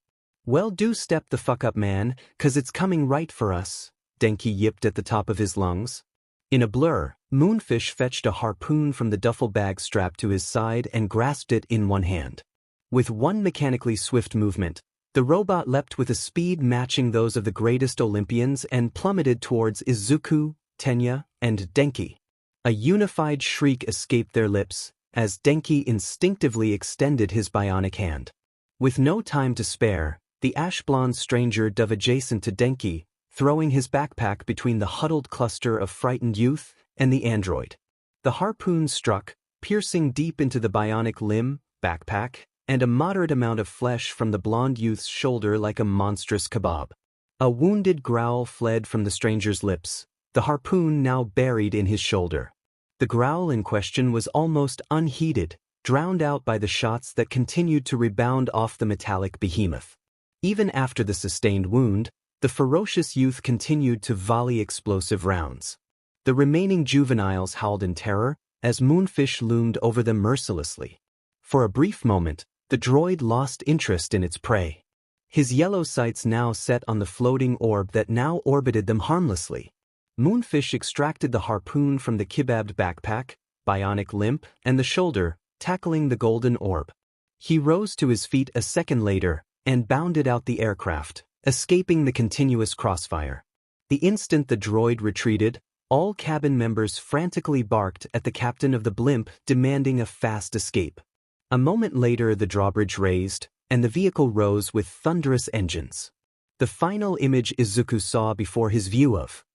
Well, do step the fuck up, man, 'cause it's coming right for us, Denki yipped at the top of his lungs. In a blur, Moonfish fetched a harpoon from the duffel bag strapped to his side and grasped it in one hand. With one mechanically swift movement, the robot leapt with a speed matching those of the greatest Olympians and plummeted towards Izuku, Tenya, and Denki. A unified shriek escaped their lips, as Denki instinctively extended his bionic hand. With no time to spare, the ash-blonde stranger dove adjacent to Denki, throwing his backpack between the huddled cluster of frightened youth and the android. The harpoon struck, piercing deep into the bionic limb, backpack, and a moderate amount of flesh from the blonde youth's shoulder like a monstrous kebab. A wounded growl fled from the stranger's lips, the harpoon now buried in his shoulder. The growl in question was almost unheeded, drowned out by the shots that continued to rebound off the metallic behemoth. Even after the sustained wound, the ferocious youth continued to volley explosive rounds. The remaining juveniles howled in terror as Moonfish loomed over them mercilessly. For a brief moment, the droid lost interest in its prey. His yellow sights now set on the floating orb that now orbited them harmlessly. Moonfish extracted the harpoon from the kebabbed backpack, bionic limb, and the shoulder, tackling the golden orb. He rose to his feet a second later and bounded out the aircraft, escaping the continuous crossfire. The instant the droid retreated, all cabin members frantically barked at the captain of the blimp, demanding a fast escape. A moment later the drawbridge raised, and the vehicle rose with thunderous engines. The final image Izuku saw before his view of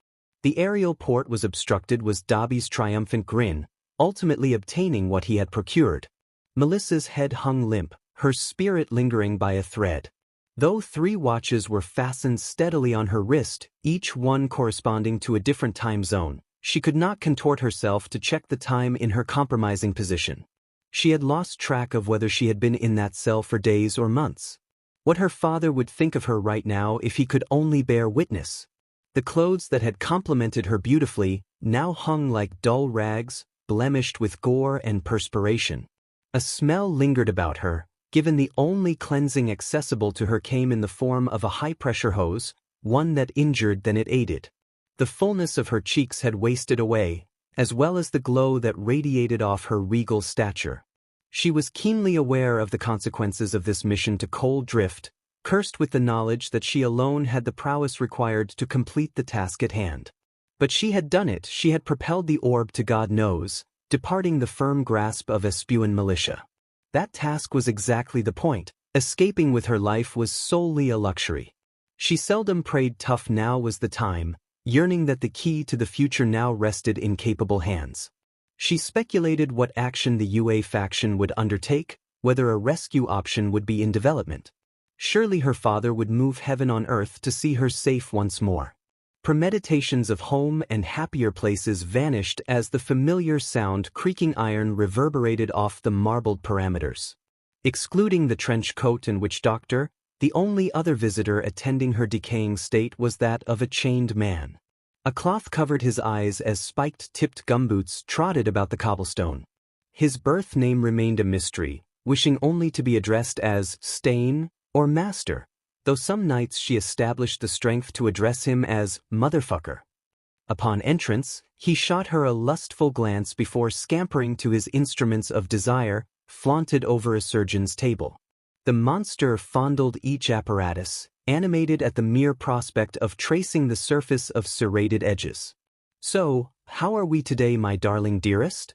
the aerial port was obstructed was Dabi's triumphant grin, ultimately obtaining what he had procured. Melissa's head hung limp, her spirit lingering by a thread. Though 3 watches were fastened steadily on her wrist, each one corresponding to a different time zone, she could not contort herself to check the time in her compromising position. She had lost track of whether she had been in that cell for days or months. What her father would think of her right now if he could only bear witness. The clothes that had complemented her beautifully now hung like dull rags, blemished with gore and perspiration. A smell lingered about her, given the only cleansing accessible to her came in the form of a high-pressure hose, one that injured than it aided. The fullness of her cheeks had wasted away, as well as the glow that radiated off her regal stature. She was keenly aware of the consequences of this mission to Cold Drift, cursed with the knowledge that she alone had the prowess required to complete the task at hand. But she had done it, she had propelled the orb to God knows, departing the firm grasp of Espuan militia. That task was exactly the point. Escaping with her life was solely a luxury. She seldom prayed tough, now was the time, yearning that the key to the future now rested in capable hands. She speculated what action the UA faction would undertake, whether a rescue option would be in development. Surely her father would move heaven on earth to see her safe once more. Premeditations of home and happier places vanished as the familiar sound creaking iron reverberated off the marbled parameters. Excluding the trench coat and witch doctor, the only other visitor attending her decaying state was that of a chained man. A cloth covered his eyes as spiked-tipped gumboots trotted about the cobblestone. His birth name remained a mystery, wishing only to be addressed as Stain or Master, though some nights she established the strength to address him as Motherfucker. Upon entrance, he shot her a lustful glance before scampering to his instruments of desire, flaunted over a surgeon's table. The monster fondled each apparatus, animated at the mere prospect of tracing the surface of serrated edges. "So, how are we today, my darling dearest?"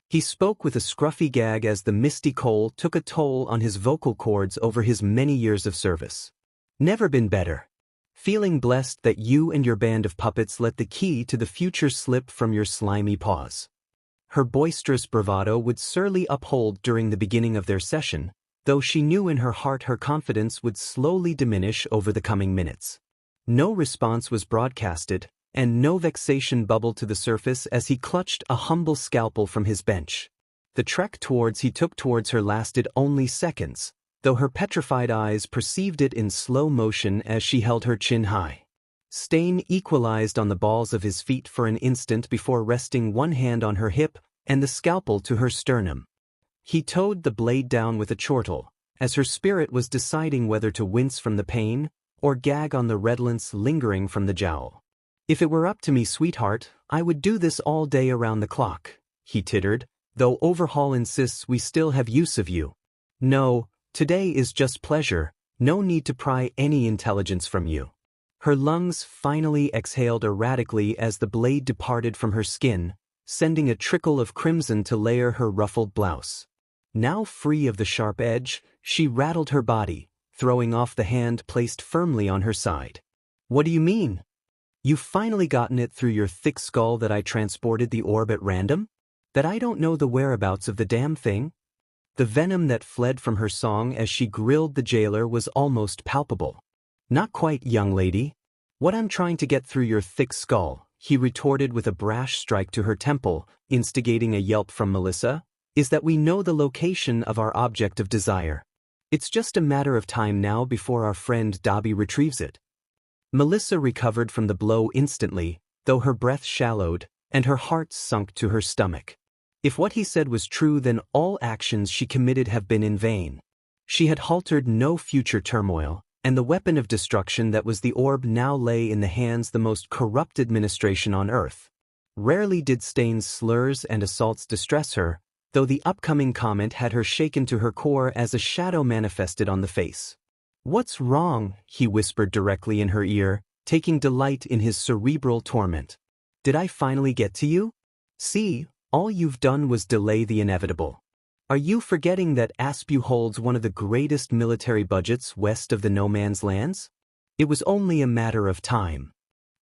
He spoke with a scruffy gag as the misty coal took a toll on his vocal cords over his many years of service. "Never been better. Feeling blessed that you and your band of puppets let the key to the future slip from your slimy paws." Her boisterous bravado would surely uphold during the beginning of their session, though she knew in her heart her confidence would slowly diminish over the coming minutes. No response was broadcasted, and no vexation bubbled to the surface as he clutched a humble scalpel from his bench. The trek he took towards her lasted only seconds, though her petrified eyes perceived it in slow motion as she held her chin high. Stain equalized on the balls of his feet for an instant before resting one hand on her hip and the scalpel to her sternum. He towed the blade down with a chortle, as her spirit was deciding whether to wince from the pain or gag on the redolence lingering from the jowl. "If it were up to me, sweetheart, I would do this all day around the clock," he tittered, "though Overhaul insists we still have use of you. No, today is just pleasure, no need to pry any intelligence from you." Her lungs finally exhaled erratically as the blade departed from her skin, sending a trickle of crimson to layer her ruffled blouse. Now free of the sharp edge, she rattled her body, throwing off the hand placed firmly on her side. "What do you mean? You've finally gotten it through your thick skull that I transported the orb at random? That I don't know the whereabouts of the damn thing?" The venom that fled from her song as she grilled the jailer was almost palpable. "Not quite, young lady. What I'm trying to get through your thick skull," he retorted with a brash strike to her temple, instigating a yelp from Melissa, "is that we know the location of our object of desire. It's just a matter of time now before our friend Dobby retrieves it." Melissa recovered from the blow instantly, though her breath shallowed and her heart sunk to her stomach. If what he said was true, then all actions she committed have been in vain. She had haltered no future turmoil, and the weapon of destruction that was the orb now lay in the hands of the most corrupt administration on Earth. Rarely did Stain's slurs and assaults distress her, though the upcoming comment had her shaken to her core as a shadow manifested on the face. "What's wrong?" he whispered directly in her ear, taking delight in his cerebral torment. "Did I finally get to you? See, all you've done was delay the inevitable. Are you forgetting that Aspu holds one of the greatest military budgets west of the No Man's Lands? It was only a matter of time."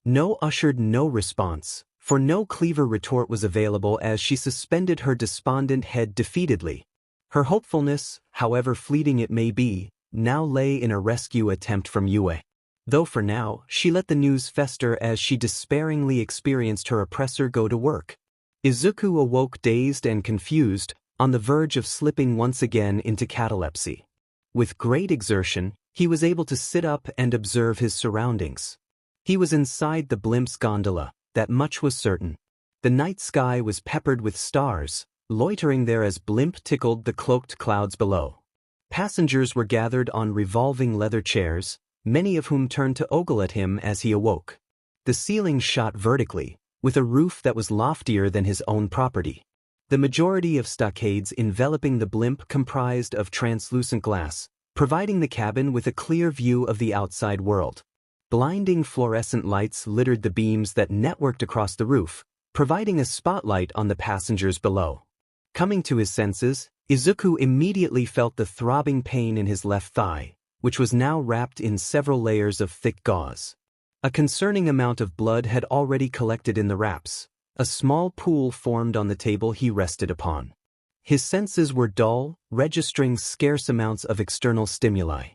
No ushered no response, for no cleaver retort was available as she suspended her despondent head defeatedly. Her hopefulness, however fleeting it may be, now lay in a rescue attempt from Yue. Though for now, she let the news fester as she despairingly experienced her oppressor go to work. Izuku awoke dazed and confused, on the verge of slipping once again into catalepsy. With great exertion, he was able to sit up and observe his surroundings. He was inside the blimp's gondola, that much was certain. The night sky was peppered with stars, loitering there as blimp tickled the cloaked clouds below. Passengers were gathered on revolving leather chairs, many of whom turned to ogle at him as he awoke. The ceiling shot vertically, with a roof that was loftier than his own property. The majority of stockades enveloping the blimp comprised of translucent glass, providing the cabin with a clear view of the outside world. Blinding fluorescent lights littered the beams that networked across the roof, providing a spotlight on the passengers below. Coming to his senses, Izuku immediately felt the throbbing pain in his left thigh, which was now wrapped in several layers of thick gauze. A concerning amount of blood had already collected in the wraps. A small pool formed on the table he rested upon. His senses were dull, registering scarce amounts of external stimuli.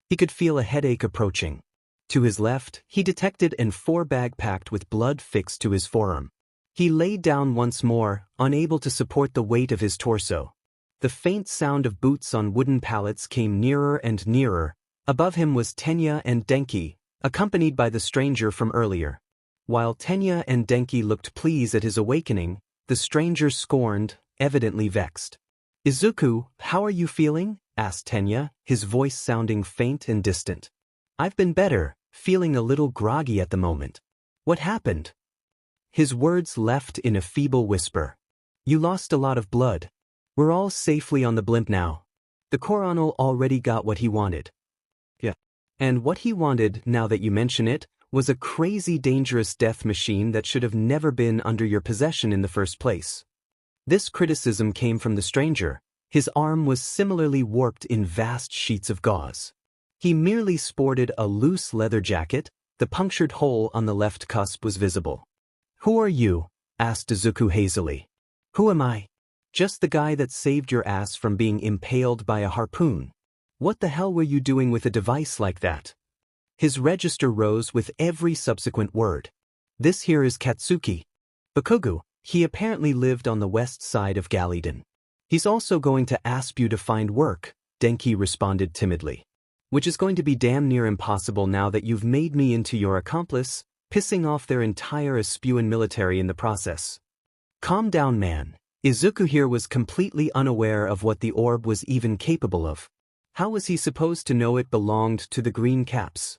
He could feel a headache approaching. To his left, he detected an 4-bag packed with blood fixed to his forearm. He laid down once more, unable to support the weight of his torso. The faint sound of boots on wooden pallets came nearer and nearer. Above him was Tenya and Denki, accompanied by the stranger from earlier. While Tenya and Denki looked pleased at his awakening, the stranger scorned, evidently vexed. "Izuku, how are you feeling?" asked Tenya, his voice sounding faint and distant. "I've been better, feeling a little groggy at the moment." "What happened?" His words left in a feeble whisper. "You lost a lot of blood. We're all safely on the blimp now. The Coronel already got what he wanted." "Yeah. And what he wanted, now that you mention it, was a crazy dangerous death machine that should have never been under your possession in the first place." This criticism came from the stranger. His arm was similarly warped in vast sheets of gauze. He merely sported a loose leather jacket, the punctured hole on the left cusp was visible. "Who are you?" asked Izuku hazily. "Who am I? Just the guy that saved your ass from being impaled by a harpoon. What the hell were you doing with a device like that?" His register rose with every subsequent word. "This here is Katsuki Bakugu. He apparently lived on the west side of Galliedenn. He's also going to ask you to find work, Denki responded timidly. Which is going to be damn near impossible now that you've made me into your accomplice, pissing off their entire Aspuan military in the process. Calm down, man. Izuku here was completely unaware of what the orb was even capable of. How was he supposed to know it belonged to the green caps?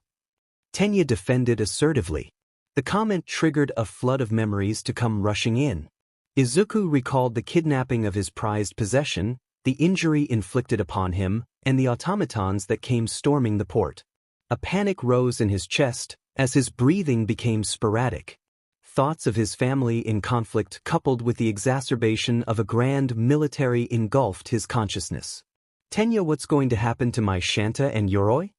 Tenya defended assertively. The comment triggered a flood of memories to come rushing in. Izuku recalled the kidnapping of his prized possession, the injury inflicted upon him, and the automatons that came storming the port. A panic rose in his chest as his breathing became sporadic. Thoughts of his family in conflict coupled with the exacerbation of a grand military engulfed his consciousness. Tenya, what's going to happen to my Shanta and Yoroi?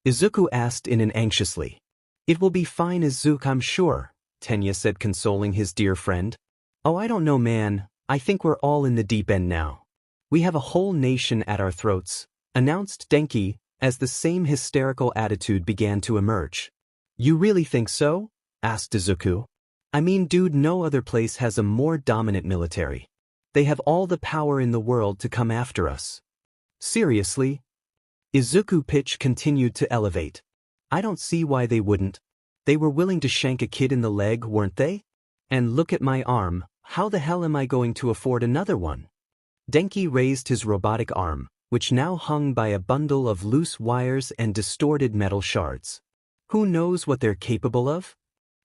Izuku asked in an anxiously. It will be fine, Izuku, I'm sure, Tenya said, consoling his dear friend. Oh, I don't know, man. I think we're all in the deep end now. We have a whole nation at our throats, announced Denki, as the same hysterical attitude began to emerge. You really think so? Asked Izuku. I mean, dude, no other place has a more dominant military. They have all the power in the world to come after us. Seriously? Izuku's pitch continued to elevate. I don't see why they wouldn't. They were willing to shank a kid in the leg, weren't they? And look at my arm, how the hell am I going to afford another one? Denki raised his robotic arm, which now hung by a bundle of loose wires and distorted metal shards. Who knows what they're capable of?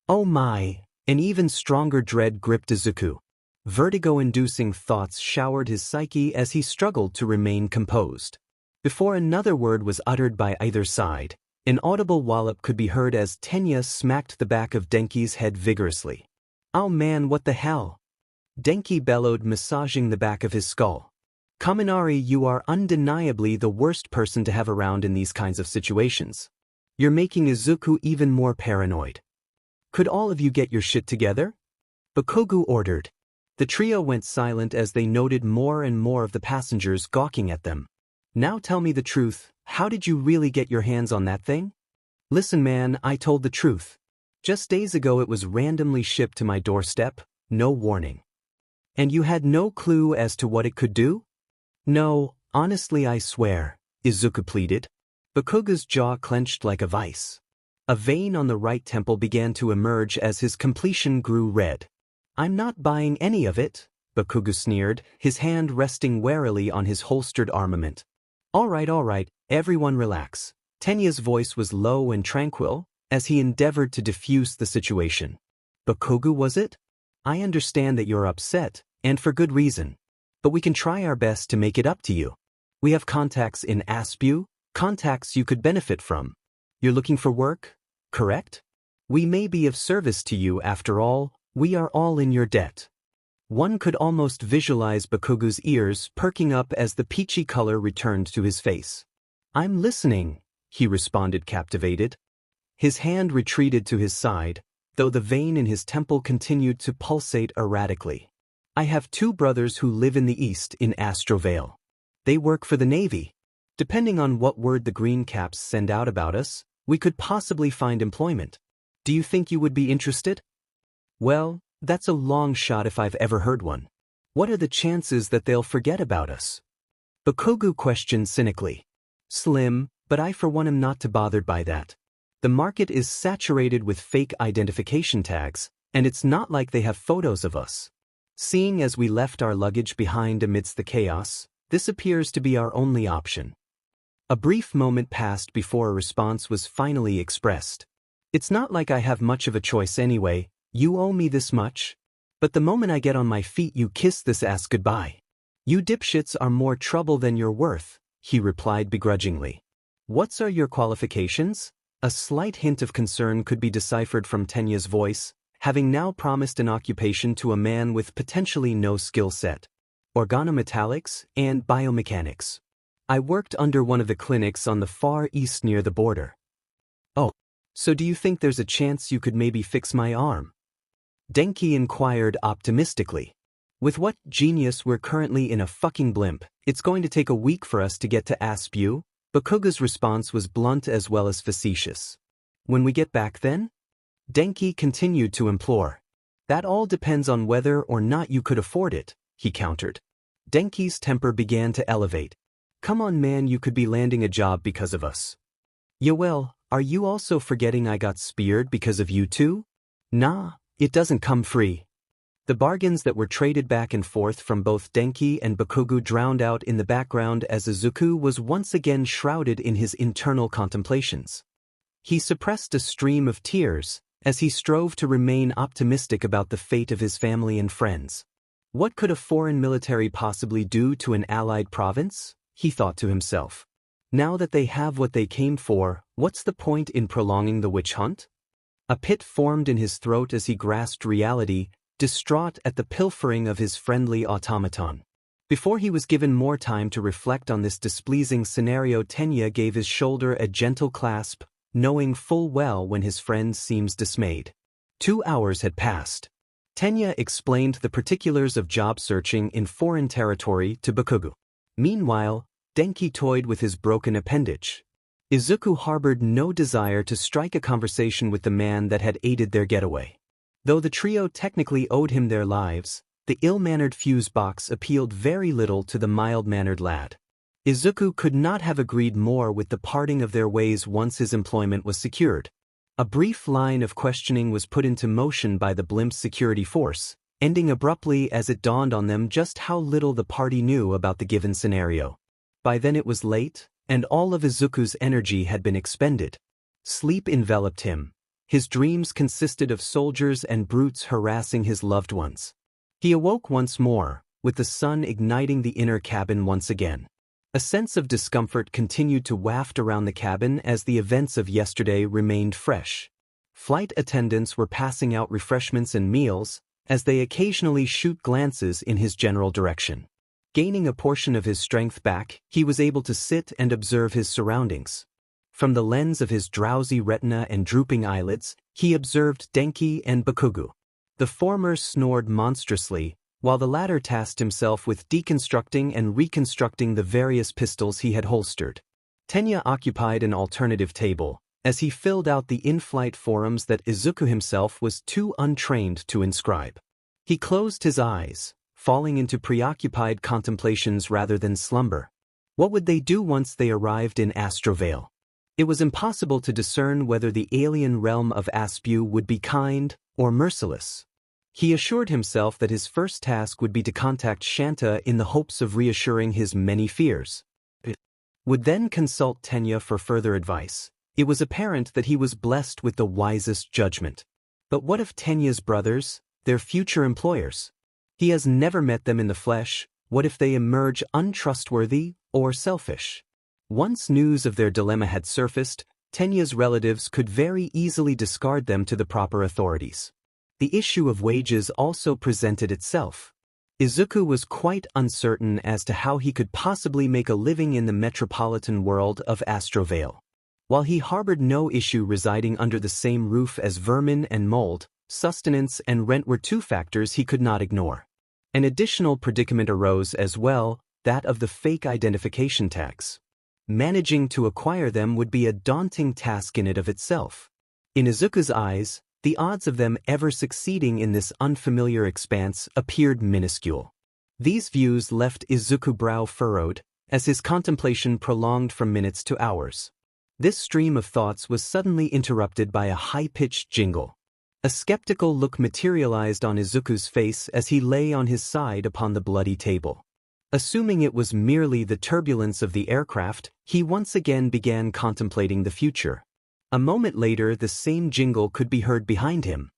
Oh my! An even stronger dread gripped Izuku. Vertigo-inducing thoughts showered his psyche as he struggled to remain composed. Before another word was uttered by either side, an audible wallop could be heard as Tenya smacked the back of Denki's head vigorously. Oh man, what the hell? Denki bellowed, massaging the back of his skull. Kaminari, you are undeniably the worst person to have around in these kinds of situations. You're making Izuku even more paranoid. Could all of you get your shit together? Bakugo ordered. The trio went silent as they noted more and more of the passengers gawking at them. Now tell me the truth, how did you really get your hands on that thing? Listen, man, I told the truth. Just days ago it was randomly shipped to my doorstep, no warning. And you had no clue as to what it could do? No, honestly I swear, Izuku pleaded. Bakugo's jaw clenched like a vice. A vein on the right temple began to emerge as his completion grew red. I'm not buying any of it, Bakugo sneered, his hand resting warily on his holstered armament. All right, everyone relax. Tenya's voice was low and tranquil, as he endeavored to diffuse the situation. Bakugo, was it? I understand that you're upset, and for good reason. But we can try our best to make it up to you. We have contacts in Aspu, contacts you could benefit from. You're looking for work, correct? We may be of service to you after all, we are all in your debt. One could almost visualize Bakugo's ears perking up as the peachy color returned to his face. I'm listening, he responded, captivated. His hand retreated to his side, though the vein in his temple continued to pulsate erratically. I have two brothers who live in the east in Astrovale. They work for the Navy. Depending on what word the green caps send out about us, we could possibly find employment. Do you think you would be interested? Well, that's a long shot if I've ever heard one. What are the chances that they'll forget about us? Bakugo questioned cynically. Slim, but I for one am not too bothered by that. The market is saturated with fake identification tags, and it's not like they have photos of us. Seeing as we left our luggage behind amidst the chaos, this appears to be our only option. A brief moment passed before a response was finally expressed. It's not like I have much of a choice anyway, you owe me this much. But the moment I get on my feet you kiss this ass goodbye. You dipshits are more trouble than you're worth, he replied begrudgingly. What are your qualifications? A slight hint of concern could be deciphered from Tenya's voice, having now promised an occupation to a man with potentially no skill set. Organometallics and biomechanics. I worked under one of the clinics on the far east near the border. Oh, so do you think there's a chance you could maybe fix my arm? Denki inquired optimistically. With what genius we're currently in a fucking blimp, it's going to take a week for us to get to Aspu. Bakugo's response was blunt as well as facetious. When we get back then? Denki continued to implore. That all depends on whether or not you could afford it, he countered. Denki's temper began to elevate. Come on man, you could be landing a job because of us. Yoel, are you also forgetting I got speared because of you too? Nah, it doesn't come free. The bargains that were traded back and forth from both Denki and Bakugo drowned out in the background as Izuku was once again shrouded in his internal contemplations. He suppressed a stream of tears as he strove to remain optimistic about the fate of his family and friends. What could a foreign military possibly do to an allied province? He thought to himself. Now that they have what they came for, what's the point in prolonging the witch hunt? A pit formed in his throat as he grasped reality, distraught at the pilfering of his friendly automaton. Before he was given more time to reflect on this displeasing scenario, Tenya gave his shoulder a gentle clasp, knowing full well when his friend seems dismayed. 2 hours had passed. Tenya explained the particulars of job searching in foreign territory to Bakugo. Meanwhile, Denki toyed with his broken appendage. Izuku harbored no desire to strike a conversation with the man that had aided their getaway. Though the trio technically owed him their lives, the ill-mannered fuse box appealed very little to the mild-mannered lad. Izuku could not have agreed more with the parting of their ways once his employment was secured. A brief line of questioning was put into motion by the blimp's security force, ending abruptly as it dawned on them just how little the party knew about the given scenario. By then it was late, and all of Izuku's energy had been expended. Sleep enveloped him. His dreams consisted of soldiers and brutes harassing his loved ones. He awoke once more, with the sun igniting the inner cabin once again. A sense of discomfort continued to waft around the cabin as the events of yesterday remained fresh. Flight attendants were passing out refreshments and meals, as they occasionally shoot glances in his general direction. Gaining a portion of his strength back, he was able to sit and observe his surroundings. From the lens of his drowsy retina and drooping eyelids, he observed Denki and Bakugo. The former snored monstrously, while the latter tasked himself with deconstructing and reconstructing the various pistols he had holstered. Tenya occupied an alternative table, as he filled out the in-flight forums that Izuku himself was too untrained to inscribe. He closed his eyes, falling into preoccupied contemplations rather than slumber. What would they do once they arrived in Astrovale? It was impossible to discern whether the alien realm of Aspu would be kind or merciless. He assured himself that his first task would be to contact Shanta in the hopes of reassuring his many fears. Would then consult Tenya for further advice. It was apparent that he was blessed with the wisest judgment. But what of Tenya's brothers, their future employers? He has never met them in the flesh. What if they emerge untrustworthy or selfish? Once news of their dilemma had surfaced, Tenya's relatives could very easily discard them to the proper authorities. The issue of wages also presented itself. Izuku was quite uncertain as to how he could possibly make a living in the metropolitan world of Astrovale. While he harbored no issue residing under the same roof as vermin and mold, sustenance and rent were two factors he could not ignore. An additional predicament arose as well, that of the fake identification tags. Managing to acquire them would be a daunting task in and of itself. In Izuku's eyes, the odds of them ever succeeding in this unfamiliar expanse appeared minuscule. These views left Izuku brow furrowed, as his contemplation prolonged from minutes to hours. This stream of thoughts was suddenly interrupted by a high-pitched jingle. A skeptical look materialized on Izuku's face as he lay on his side upon the bloody table. Assuming it was merely the turbulence of the aircraft, he once again began contemplating the future. A moment later, the same jingle could be heard behind him.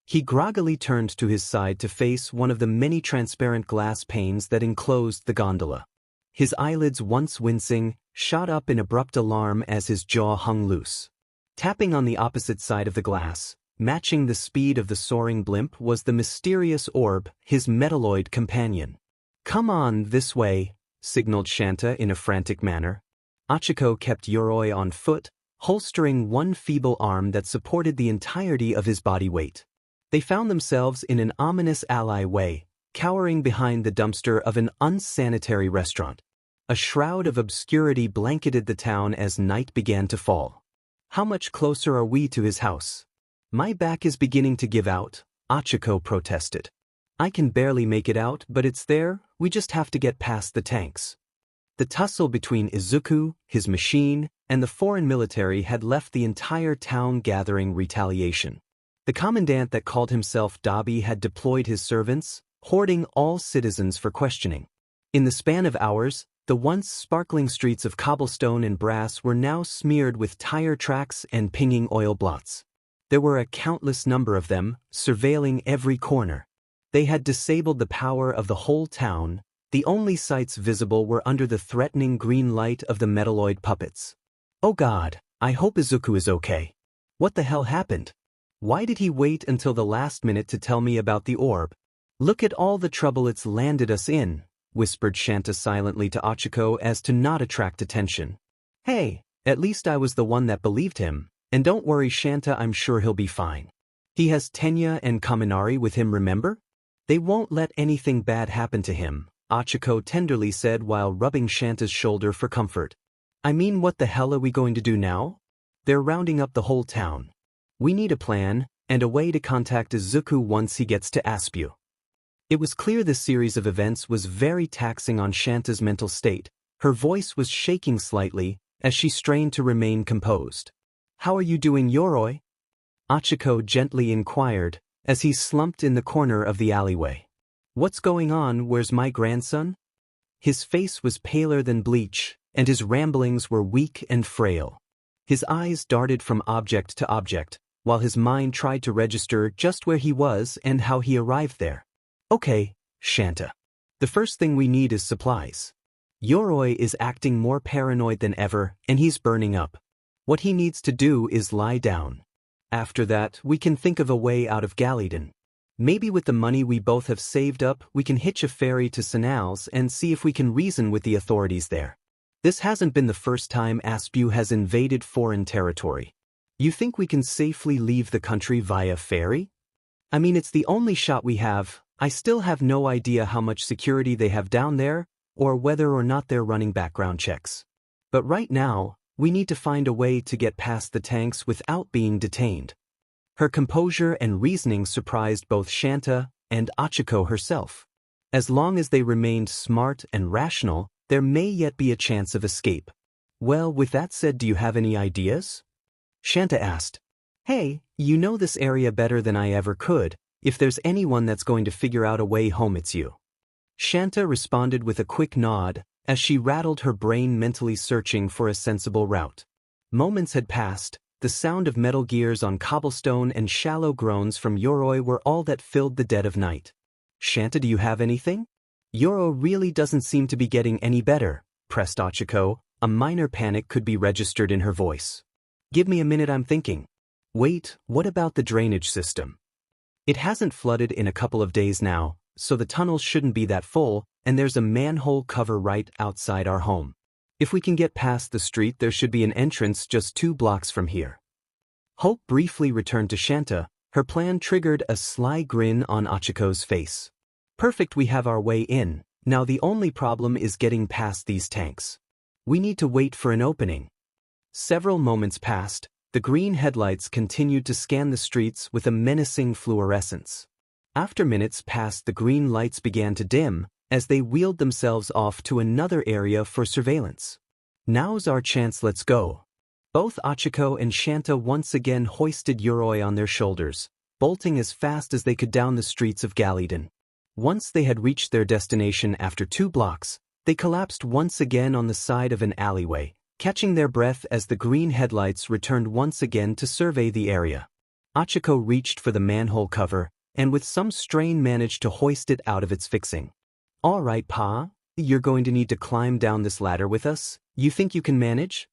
He groggily turned to his side to face one of the many transparent glass panes that enclosed the gondola. His eyelids, once wincing, shot up in abrupt alarm as his jaw hung loose. Tapping on the opposite side of the glass, matching the speed of the soaring blimp, was the mysterious orb, his metalloid companion. "Come on, this way," signaled Shanta in a frantic manner. Achiko kept Yoroi on foot, holstering one feeble arm that supported the entirety of his body weight. They found themselves in an ominous alleyway, cowering behind the dumpster of an unsanitary restaurant. A shroud of obscurity blanketed the town as night began to fall. "How much closer are we to his house?" "My back is beginning to give out," Achiko protested. "I can barely make it out, but it's there, we just have to get past the tanks." The tussle between Izuku, his machine, and the foreign military had left the entire town gathering retaliation. The commandant that called himself Dabi had deployed his servants, hoarding all citizens for questioning. In the span of hours, the once sparkling streets of cobblestone and brass were now smeared with tire tracks and pinging oil blots. There were a countless number of them, surveilling every corner. They had disabled the power of the whole town. The only sights visible were under the threatening green light of the metalloid puppets. Oh God, I hope Izuku is okay. What the hell happened? Why did he wait until the last minute to tell me about the orb? Look at all the trouble it's landed us in, whispered Shanta silently to Ochako as to not attract attention. Hey, at least I was the one that believed him, and don't worry Shanta, I'm sure he'll be fine. He has Tenya and Kaminari with him, remember? They won't let anything bad happen to him, Ochako tenderly said while rubbing Shanta's shoulder for comfort. I mean, what the hell are we going to do now? They're rounding up the whole town. We need a plan, and a way to contact Izuku once he gets to Aspu. It was clear this series of events was very taxing on Shanta's mental state. Her voice was shaking slightly as she strained to remain composed. How are you doing, Yoroi? Ochako gently inquired as he slumped in the corner of the alleyway. What's going on? Where's my grandson? His face was paler than bleach, and his ramblings were weak and frail. His eyes darted from object to object, while his mind tried to register just where he was and how he arrived there. Okay, Shanta. The first thing we need is supplies. Yoroi is acting more paranoid than ever, and he's burning up. What he needs to do is lie down. After that, we can think of a way out of Galliedenn. Maybe with the money we both have saved up, we can hitch a ferry to Sanals and see if we can reason with the authorities there. This hasn't been the first time Aspu has invaded foreign territory. You think we can safely leave the country via ferry? I mean, it's the only shot we have. I still have no idea how much security they have down there, or whether or not they're running background checks. But right now, we need to find a way to get past the tanks without being detained. Her composure and reasoning surprised both Shanta and Ochako herself. As long as they remained smart and rational, there may yet be a chance of escape. Well, with that said, do you have any ideas? Shanta asked. Hey, you know this area better than I ever could. If there's anyone that's going to figure out a way home, it's you. Shanta responded with a quick nod as she rattled her brain, mentally searching for a sensible route. Moments had passed. The sound of metal gears on cobblestone and shallow groans from Yoroi were all that filled the dead of night. Shanta, do you have anything? Yoro really doesn't seem to be getting any better, pressed Ochako. A minor panic could be registered in her voice. Give me a minute, I'm thinking. Wait, what about the drainage system? It hasn't flooded in a couple of days now, so the tunnels shouldn't be that full, and there's a manhole cover right outside our home. If we can get past the street, there should be an entrance just 2 blocks from here. Hope briefly returned to Shanta. Her plan triggered a sly grin on Ochiko's face. Perfect, we have our way in. Now the only problem is getting past these tanks. We need to wait for an opening. Several moments passed. The green headlights continued to scan the streets with a menacing fluorescence. After minutes passed, the green lights began to dim as they wheeled themselves off to another area for surveillance. Now's our chance, let's go. Both Ochako and Shanta once again hoisted Yoroi on their shoulders, bolting as fast as they could down the streets of Galliedenn. Once they had reached their destination after 2 blocks, they collapsed once again on the side of an alleyway, catching their breath as the green headlights returned once again to survey the area. Ochako reached for the manhole cover, and with some strain managed to hoist it out of its fixing. All right, Pa, you're going to need to climb down this ladder with us. You think you can manage?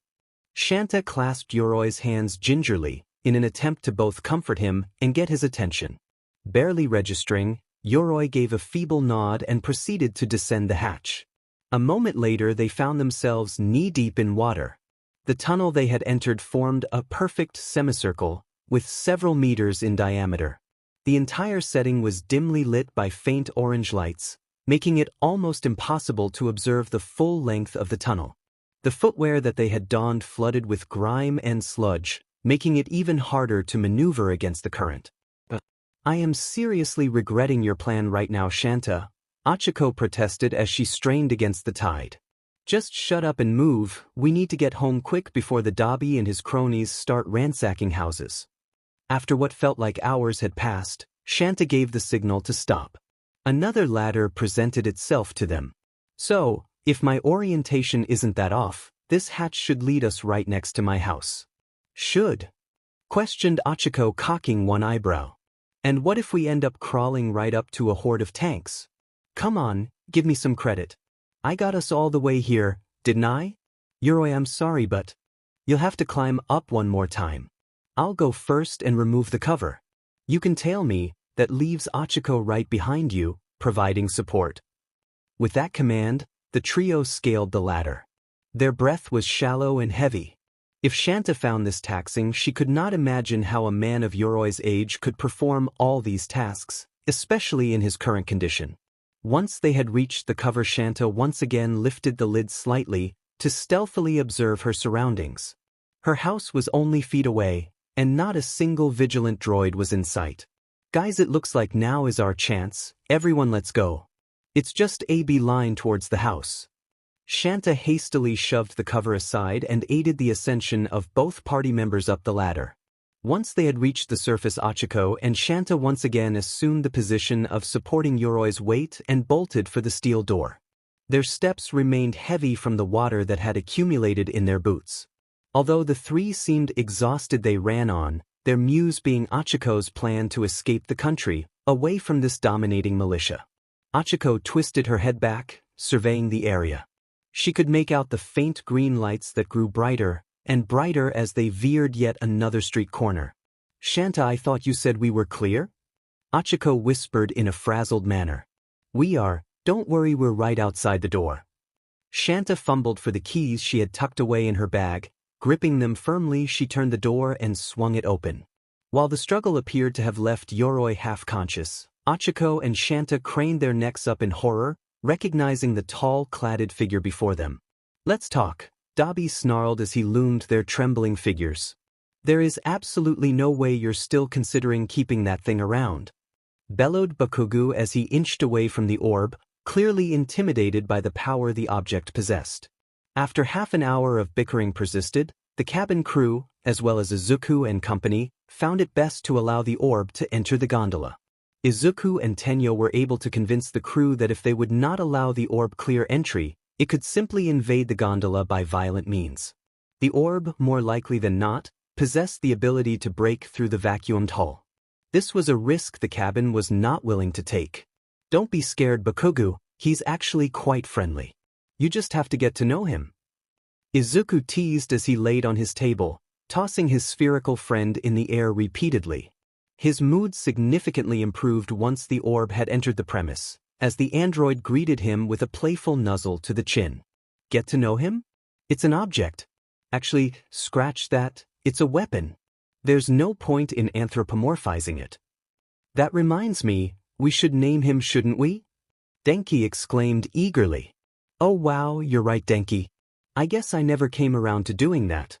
Shanta clasped Yoroi's hands gingerly in an attempt to both comfort him and get his attention. Barely registering, Yoroi gave a feeble nod and proceeded to descend the hatch. A moment later, they found themselves knee-deep in water. The tunnel they had entered formed a perfect semicircle with several meters in diameter. The entire setting was dimly lit by faint orange lights, making it almost impossible to observe the full length of the tunnel. The footwear that they had donned flooded with grime and sludge, making it even harder to maneuver against the current. I am seriously regretting your plan right now, Shanta, Ochako protested as she strained against the tide. Just shut up and move, we need to get home quick before the Dobby and his cronies start ransacking houses. After what felt like hours had passed, Shanta gave the signal to stop. Another ladder presented itself to them. So, if my orientation isn't that off, this hatch should lead us right next to my house. Should? Questioned Achiko, cocking one eyebrow. And what if we end up crawling right up to a horde of tanks? Come on, give me some credit. I got us all the way here, didn't I? Yoroi, I'm sorry, but you'll have to climb up one more time. I'll go first and remove the cover. You can tail me, that leaves Achiko right behind you, providing support. With that command, the trio scaled the ladder. Their breath was shallow and heavy. If Shanta found this taxing, she could not imagine how a man of Yoroi's age could perform all these tasks, especially in his current condition. Once they had reached the cover, Shanta once again lifted the lid slightly to stealthily observe her surroundings. Her house was only feet away, and not a single vigilant droid was in sight. Guys, it looks like now is our chance, everyone let's go. It's just a beeline towards the house. Shanta hastily shoved the cover aside and aided the ascension of both party members up the ladder. Once they had reached the surface, Achiko and Shanta once again assumed the position of supporting Yoroi's weight and bolted for the steel door. Their steps remained heavy from the water that had accumulated in their boots. Although the three seemed exhausted, they ran on, their muse being Achiko's plan to escape the country, away from this dominating militia. Achiko twisted her head back, surveying the area. She could make out the faint green lights that grew brighter and brighter as they veered yet another street corner. Shanta, I thought you said we were clear? Achiko whispered in a frazzled manner. We are, don't worry, we're right outside the door. Shanta fumbled for the keys she had tucked away in her bag. Gripping them firmly, she turned the door and swung it open. While the struggle appeared to have left Yoroi half-conscious, Achiko and Shanta craned their necks up in horror, recognizing the tall, cladded figure before them. Let's talk, Dobby snarled as he loomed their trembling figures. There is absolutely no way you're still considering keeping that thing around, bellowed Bakugu as he inched away from the orb, clearly intimidated by the power the object possessed. After half an hour of bickering persisted, the cabin crew, as well as Izuku and company, found it best to allow the orb to enter the gondola. Izuku and Tenyo were able to convince the crew that if they would not allow the orb clear entry, it could simply invade the gondola by violent means. The orb, more likely than not, possessed the ability to break through the vacuumed hull. This was a risk the cabin was not willing to take. Don't be scared, Bakugu, he's actually quite friendly. You just have to get to know him. Izuku teased as he laid on his table, tossing his spherical friend in the air repeatedly. His mood significantly improved once the orb had entered the premise, as the android greeted him with a playful nuzzle to the chin. Get to know him? It's an object. Actually, scratch that, it's a weapon. There's no point in anthropomorphizing it. That reminds me, we should name him, shouldn't we? Denki exclaimed eagerly. Oh wow, you're right, Denki. I guess I never came around to doing that.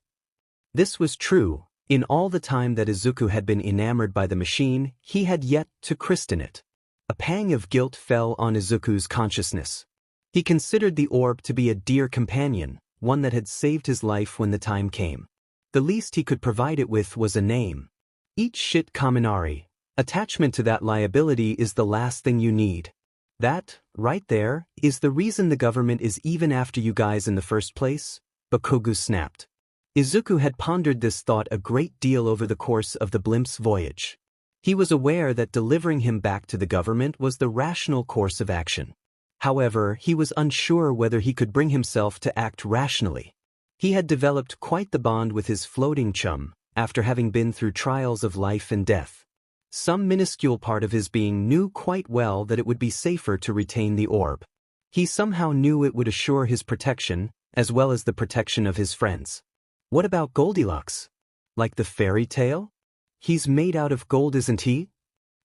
This was true. In all the time that Izuku had been enamored by the machine, he had yet to christen it. A pang of guilt fell on Izuku's consciousness. He considered the orb to be a dear companion, one that had saved his life when the time came. The least he could provide it with was a name. Eat shit, Kaminari. Attachment to that liability is the last thing you need. That, right there, is the reason the government is even after you guys in the first place, Bakugu snapped. Izuku had pondered this thought a great deal over the course of the blimp's voyage. He was aware that delivering him back to the government was the rational course of action. However, he was unsure whether he could bring himself to act rationally. He had developed quite the bond with his floating chum, after having been through trials of life and death. Some minuscule part of his being knew quite well that it would be safer to retain the orb. He somehow knew it would assure his protection, as well as the protection of his friends. What about Goldilocks? Like the fairy tale? He's made out of gold, isn't he?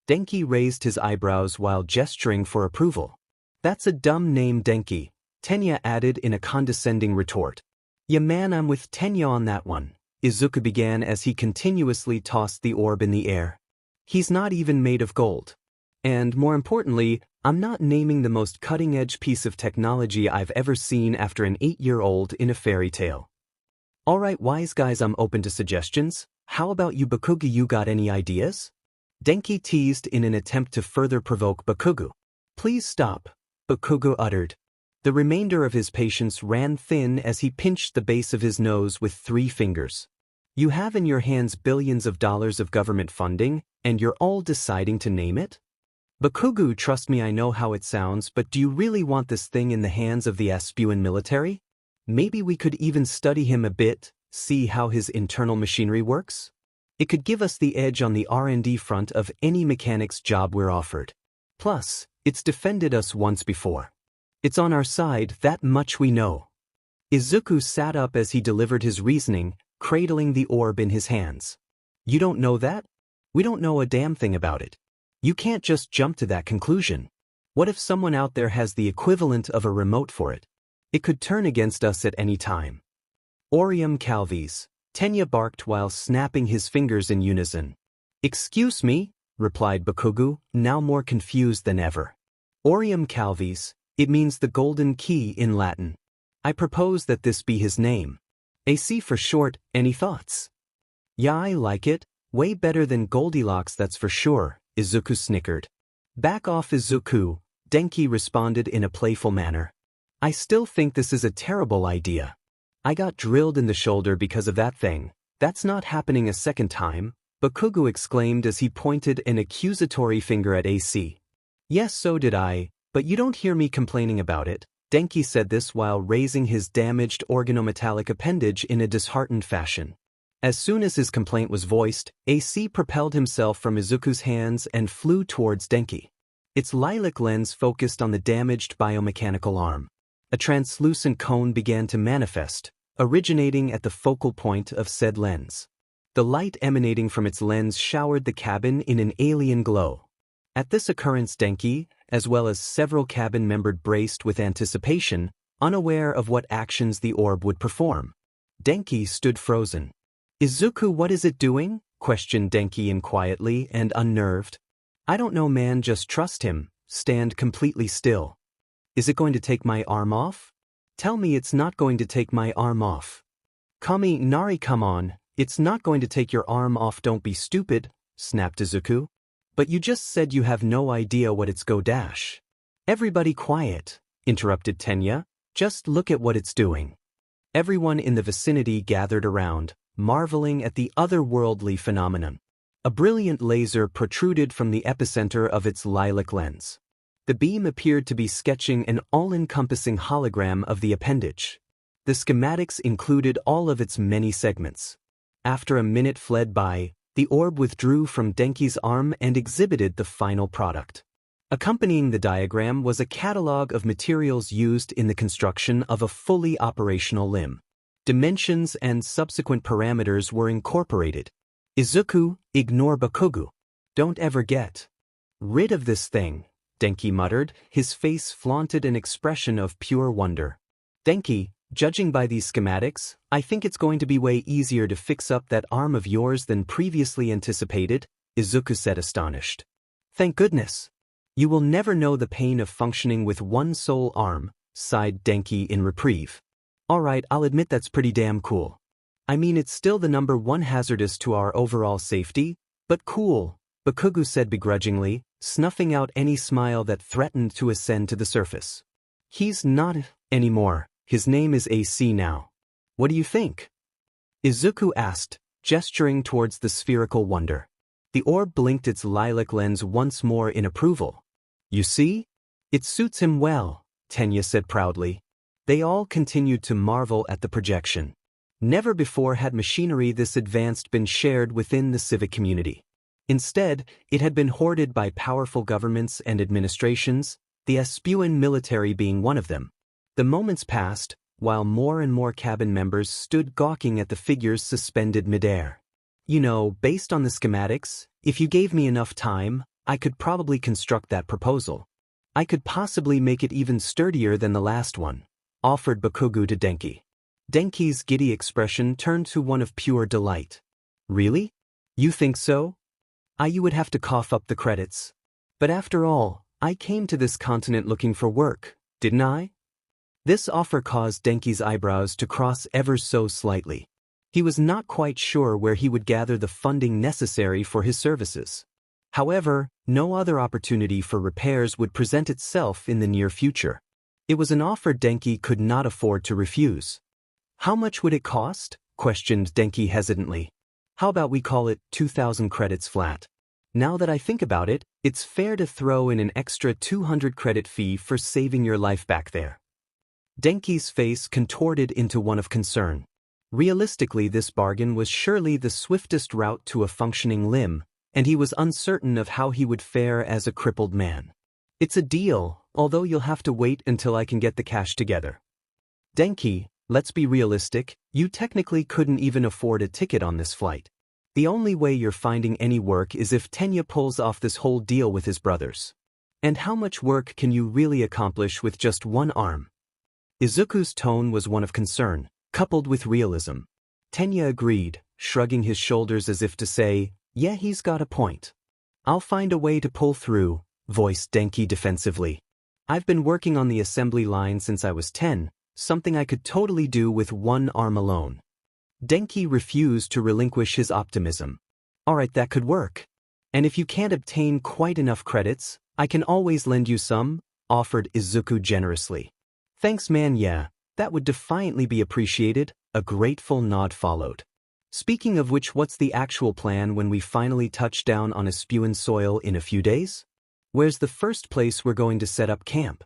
Denki raised his eyebrows while gesturing for approval. That's a dumb name, Denki, Tenya added in a condescending retort. Yeah man, I'm with Tenya on that one, Izuku began as he continuously tossed the orb in the air. He's not even made of gold. And more importantly, I'm not naming the most cutting-edge piece of technology I've ever seen after an 8-year-old in a fairy tale. Alright wise guys, I'm open to suggestions. How about you Bakugo, you got any ideas? Denki teased in an attempt to further provoke Bakugo. Please stop, Bakugo uttered. The remainder of his patience ran thin as he pinched the base of his nose with 3 fingers. You have in your hands billions of dollars of government funding, and you're all deciding to name it? Bakugo, trust me, I know how it sounds, but do you really want this thing in the hands of the Aspuan military? Maybe we could even study him a bit, see how his internal machinery works? It could give us the edge on the R&D front of any mechanic's job we're offered. Plus, it's defended us once before. It's on our side, that much we know. Izuku sat up as he delivered his reasoning, cradling the orb in his hands. You don't know that? We don't know a damn thing about it. You can't just jump to that conclusion. What if someone out there has the equivalent of a remote for it? It could turn against us at any time. Orium Calvis, Tenya barked while snapping his fingers in unison. Excuse me, replied Bakugo, now more confused than ever. Orium Calvis, it means the golden key in Latin. I propose that this be his name. AC for short, any thoughts? Yeah, I like it, way better than Goldilocks, that's for sure, Izuku snickered. Back off Izuku, Denki responded in a playful manner. I still think this is a terrible idea. I got drilled in the shoulder because of that thing. That's not happening a second time, Bakugo exclaimed as he pointed an accusatory finger at AC. Yes, so did I, but you don't hear me complaining about it. Denki said this while raising his damaged organometallic appendage in a disheartened fashion. As soon as his complaint was voiced, AC propelled himself from Izuku's hands and flew towards Denki. Its lilac lens focused on the damaged biomechanical arm. A translucent cone began to manifest, originating at the focal point of said lens. The light emanating from its lens showered the cabin in an alien glow. At this occurrence, Denki, as well as several cabin members, braced with anticipation, unaware of what actions the orb would perform. Denki stood frozen. Izuku, what is it doing? Questioned Denki in quietly and unnerved. I don't know, man, just trust him, stand completely still. Is it going to take my arm off? Tell me it's not going to take my arm off. Kami Nari, come on, it's not going to take your arm off, don't be stupid, snapped Izuku. But you just said you have no idea what it's go dash. Everybody quiet, interrupted Tenya, just look at what it's doing. Everyone in the vicinity gathered around, marveling at the otherworldly phenomenon. A brilliant laser protruded from the epicenter of its lilac lens. The beam appeared to be sketching an all-encompassing hologram of the appendage. The schematics included all of its many segments. After a minute fled by, the orb withdrew from Denki's arm and exhibited the final product. Accompanying the diagram was a catalog of materials used in the construction of a fully operational limb. Dimensions and subsequent parameters were incorporated. Izuku, ignore Bakugo. Don't ever get rid of this thing, Denki muttered, his face flaunted an expression of pure wonder. Denki, judging by these schematics, I think it's going to be way easier to fix up that arm of yours than previously anticipated, Izuku said astonished. Thank goodness. You will never know the pain of functioning with one sole arm, sighed Denki in reprieve. Alright, I'll admit that's pretty damn cool. I mean, it's still the #1 hazardous to our overall safety, but cool, Bakugo said begrudgingly, snuffing out any smile that threatened to ascend to the surface. He's not anymore. His name is AC now. What do you think? Izuku asked, gesturing towards the spherical wonder. The orb blinked its lilac lens once more in approval. You see? It suits him well, Tenya said proudly. They all continued to marvel at the projection. Never before had machinery this advanced been shared within the civic community. Instead, it had been hoarded by powerful governments and administrations, the Aspuan military being one of them. The moments passed, while more and more cabin members stood gawking at the figures suspended midair. You know, based on the schematics, if you gave me enough time, I could probably construct that proposal. I could possibly make it even sturdier than the last one, offered Bakugo to Denki. Denki's giddy expression turned to one of pure delight. Really? You think so? You would have to cough up the credits. But after all, I came to this continent looking for work, didn't I? This offer caused Denki's eyebrows to cross ever so slightly. He was not quite sure where he would gather the funding necessary for his services. However, no other opportunity for repairs would present itself in the near future. It was an offer Denki could not afford to refuse. How much would it cost? Questioned Denki hesitantly. How about we call it 2,000 credits flat? Now that I think about it, it's fair to throw in an extra 200 credit fee for saving your life back there. Denki's face contorted into one of concern. Realistically, this bargain was surely the swiftest route to a functioning limb, and he was uncertain of how he would fare as a crippled man. It's a deal, although you'll have to wait until I can get the cash together. Denki, let's be realistic, you technically couldn't even afford a ticket on this flight. The only way you're finding any work is if Tenya pulls off this whole deal with his brothers. And how much work can you really accomplish with just one arm? Izuku's tone was one of concern, coupled with realism. Tenya agreed, shrugging his shoulders as if to say, yeah, he's got a point. I'll find a way to pull through, voiced Denki defensively. I've been working on the assembly line since I was 10, something I could totally do with one arm alone. Denki refused to relinquish his optimism. Alright, that could work. And if you can't obtain quite enough credits, I can always lend you some, offered Izuku generously. Thanks man, yeah, that would defiantly be appreciated, a grateful nod followed. Speaking of which, what's the actual plan when we finally touch down on Espuan soil in a few days? Where's the first place we're going to set up camp?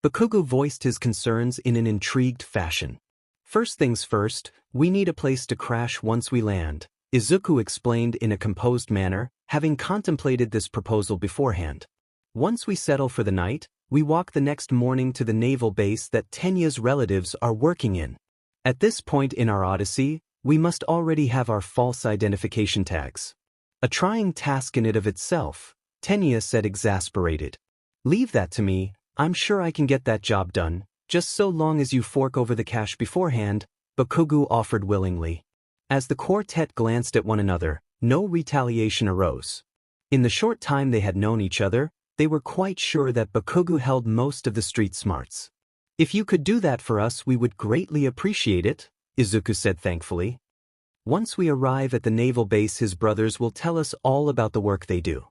Bakugo voiced his concerns in an intrigued fashion. First things first, we need a place to crash once we land, Izuku explained in a composed manner, having contemplated this proposal beforehand. Once we settle for the night, we walk the next morning to the naval base that Tenya's relatives are working in. At this point in our odyssey, we must already have our false identification tags. A trying task in it of itself, Tenya said exasperated. Leave that to me, I'm sure I can get that job done, just so long as you fork over the cash beforehand, Bakugo offered willingly. As the quartet glanced at one another, no retaliation arose. In the short time they had known each other, they were quite sure that Bakugo held most of the street smarts. If you could do that for us, we would greatly appreciate it, Izuku said thankfully. Once we arrive at the naval base, his brothers will tell us all about the work they do,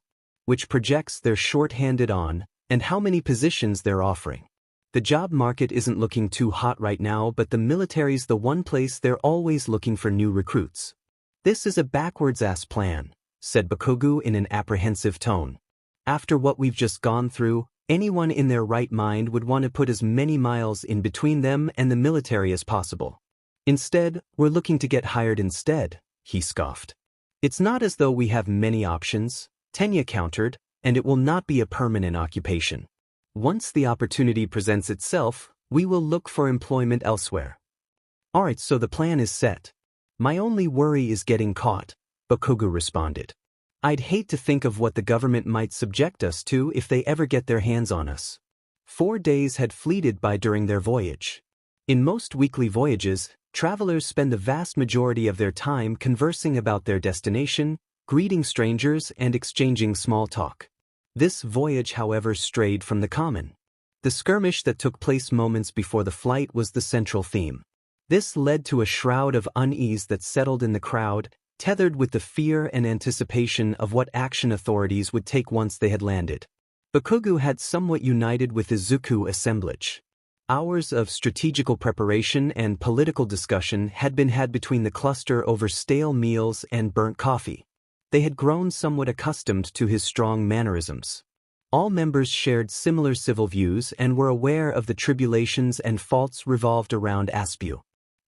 which projects they're short-handed on, and how many positions they're offering. The job market isn't looking too hot right now, but the military's the one place they're always looking for new recruits. This is a backwards-ass plan, said Bakugo in an apprehensive tone. After what we've just gone through, anyone in their right mind would want to put as many miles in between them and the military as possible. Instead, we're looking to get hired instead, he scoffed. It's not as though we have many options, Tenya countered, and it will not be a permanent occupation. Once the opportunity presents itself, we will look for employment elsewhere. Alright, so the plan is set. My only worry is getting caught, Bakugo responded. I'd hate to think of what the government might subject us to if they ever get their hands on us. 4 days had fleeted by during their voyage. In most weekly voyages, travelers spend the vast majority of their time conversing about their destination, greeting strangers, and exchanging small talk. This voyage, however, strayed from the common. The skirmish that took place moments before the flight was the central theme. This led to a shroud of unease that settled in the crowd, tethered with the fear and anticipation of what action authorities would take once they had landed. Bakugo had somewhat united with Izuku assemblage. Hours of strategical preparation and political discussion had been had between the cluster over stale meals and burnt coffee. They had grown somewhat accustomed to his strong mannerisms. All members shared similar civil views and were aware of the tribulations and faults revolved around Aspu.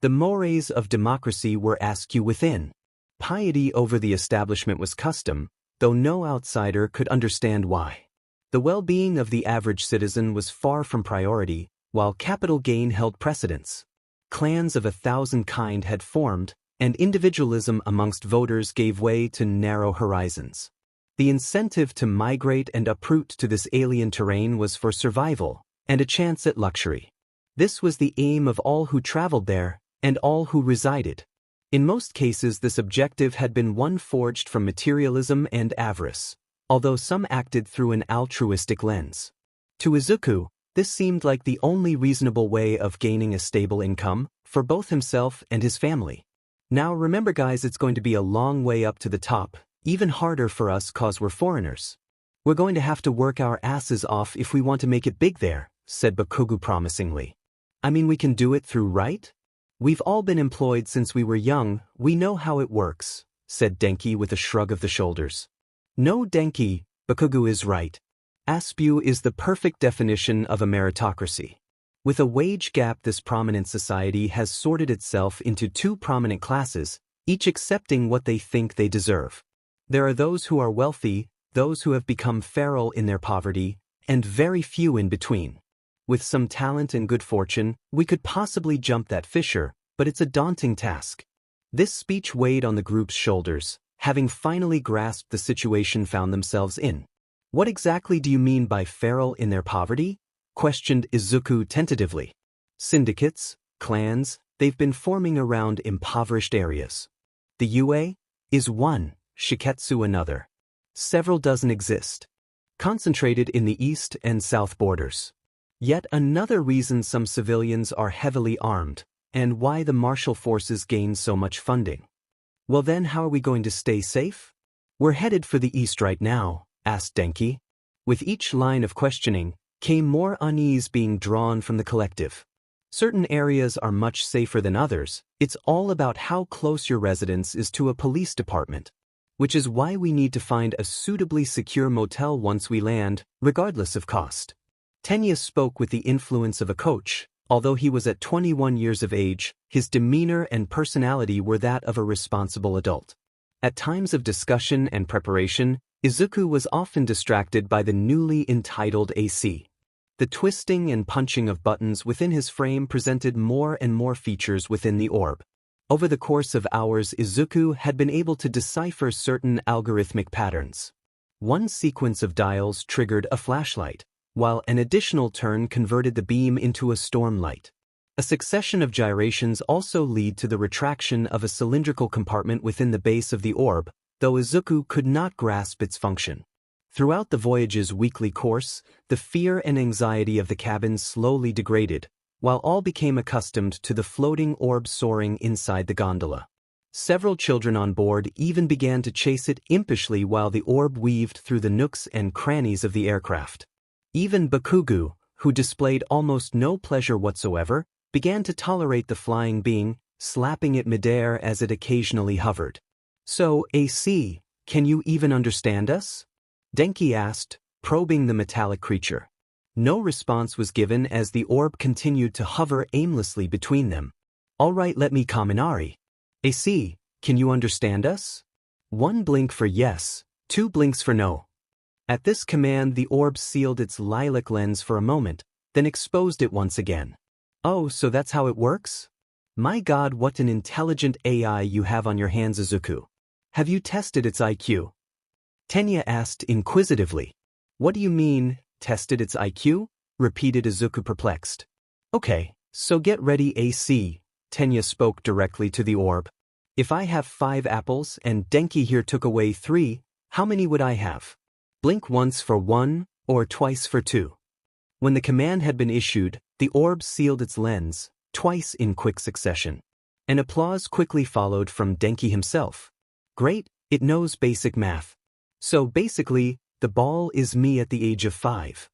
The mores of democracy were askew within. Piety over the establishment was custom, though no outsider could understand why. The well-being of the average citizen was far from priority, while capital gain held precedence. Clans of 1,000 kind had formed, and individualism amongst voters gave way to narrow horizons. The incentive to migrate and uproot to this alien terrain was for survival, and a chance at luxury. This was the aim of all who traveled there, and all who resided. In most cases, this objective had been one forged from materialism and avarice. although some acted through an altruistic lens. To Izuku, this seemed like the only reasonable way of gaining a stable income for both himself and his family. Now remember guys, it's going to be a long way up to the top, even harder for us cause we're foreigners. We're going to have to work our asses off if we want to make it big there, said Bakugo promisingly. I mean, we can do it through right? We've all been employed since we were young, we know how it works, said Denki with a shrug of the shoulders. No Denki, Bakugo is right. Aspu is the perfect definition of a meritocracy. With a wage gap, this prominent society has sorted itself into two prominent classes, each accepting what they think they deserve. There are those who are wealthy, those who have become feral in their poverty, and very few in between. With some talent and good fortune, we could possibly jump that fissure, but it's a daunting task. This speech weighed on the group's shoulders, having finally grasped the situation found themselves in. What exactly do you mean by feral in their poverty? Questioned Izuku tentatively. Syndicates, clans, they've been forming around impoverished areas. The UA is one, Shiketsu another. Several dozen exist, concentrated in the east and south borders. Yet another reason some civilians are heavily armed, and why the martial forces gain so much funding. Well then, how are we going to stay safe? We're headed for the east right now, asked Denki. With each line of questioning, came more unease being drawn from the collective. Certain areas are much safer than others, it's all about how close your residence is to a police department. Which is why we need to find a suitably secure motel once we land, regardless of cost. Tenya spoke with the influence of a coach. Although he was at 21 years of age, his demeanor and personality were that of a responsible adult. At times of discussion and preparation, Izuku was often distracted by the newly entitled AC. The twisting and punching of buttons within his frame presented more and more features within the orb. Over the course of hours, Izuku had been able to decipher certain algorithmic patterns. One sequence of dials triggered a flashlight, while an additional turn converted the beam into a storm light. A succession of gyrations also lead to the retraction of a cylindrical compartment within the base of the orb, though Izuku could not grasp its function. Throughout the voyage's weekly course, the fear and anxiety of the cabin slowly degraded, while all became accustomed to the floating orb soaring inside the gondola. Several children on board even began to chase it impishly while the orb weaved through the nooks and crannies of the aircraft. Even Bakugo, who displayed almost no pleasure whatsoever, began to tolerate the flying being, slapping it midair as it occasionally hovered. So, AC, can you even understand us? Denki asked, probing the metallic creature. No response was given as the orb continued to hover aimlessly between them. All right, let me Kaminari. AC, can you understand us? One blink for yes, two blinks for no. At this command, the orb sealed its lilac lens for a moment, then exposed it once again. Oh, so that's how it works? My God, what an intelligent AI you have on your hands, Izuku. Have you tested its IQ? Tenya asked inquisitively. What do you mean, tested its IQ? Repeated Izuku perplexed. Okay, so get ready AC, Tenya spoke directly to the orb. If I have 5 apples and Denki here took away 3, how many would I have? Blink once for 1, or twice for 2. When the command had been issued, the orb sealed its lens, twice in quick succession. An applause quickly followed from Denki himself. Great, it knows basic math. So basically, the ball is me at the age of 5.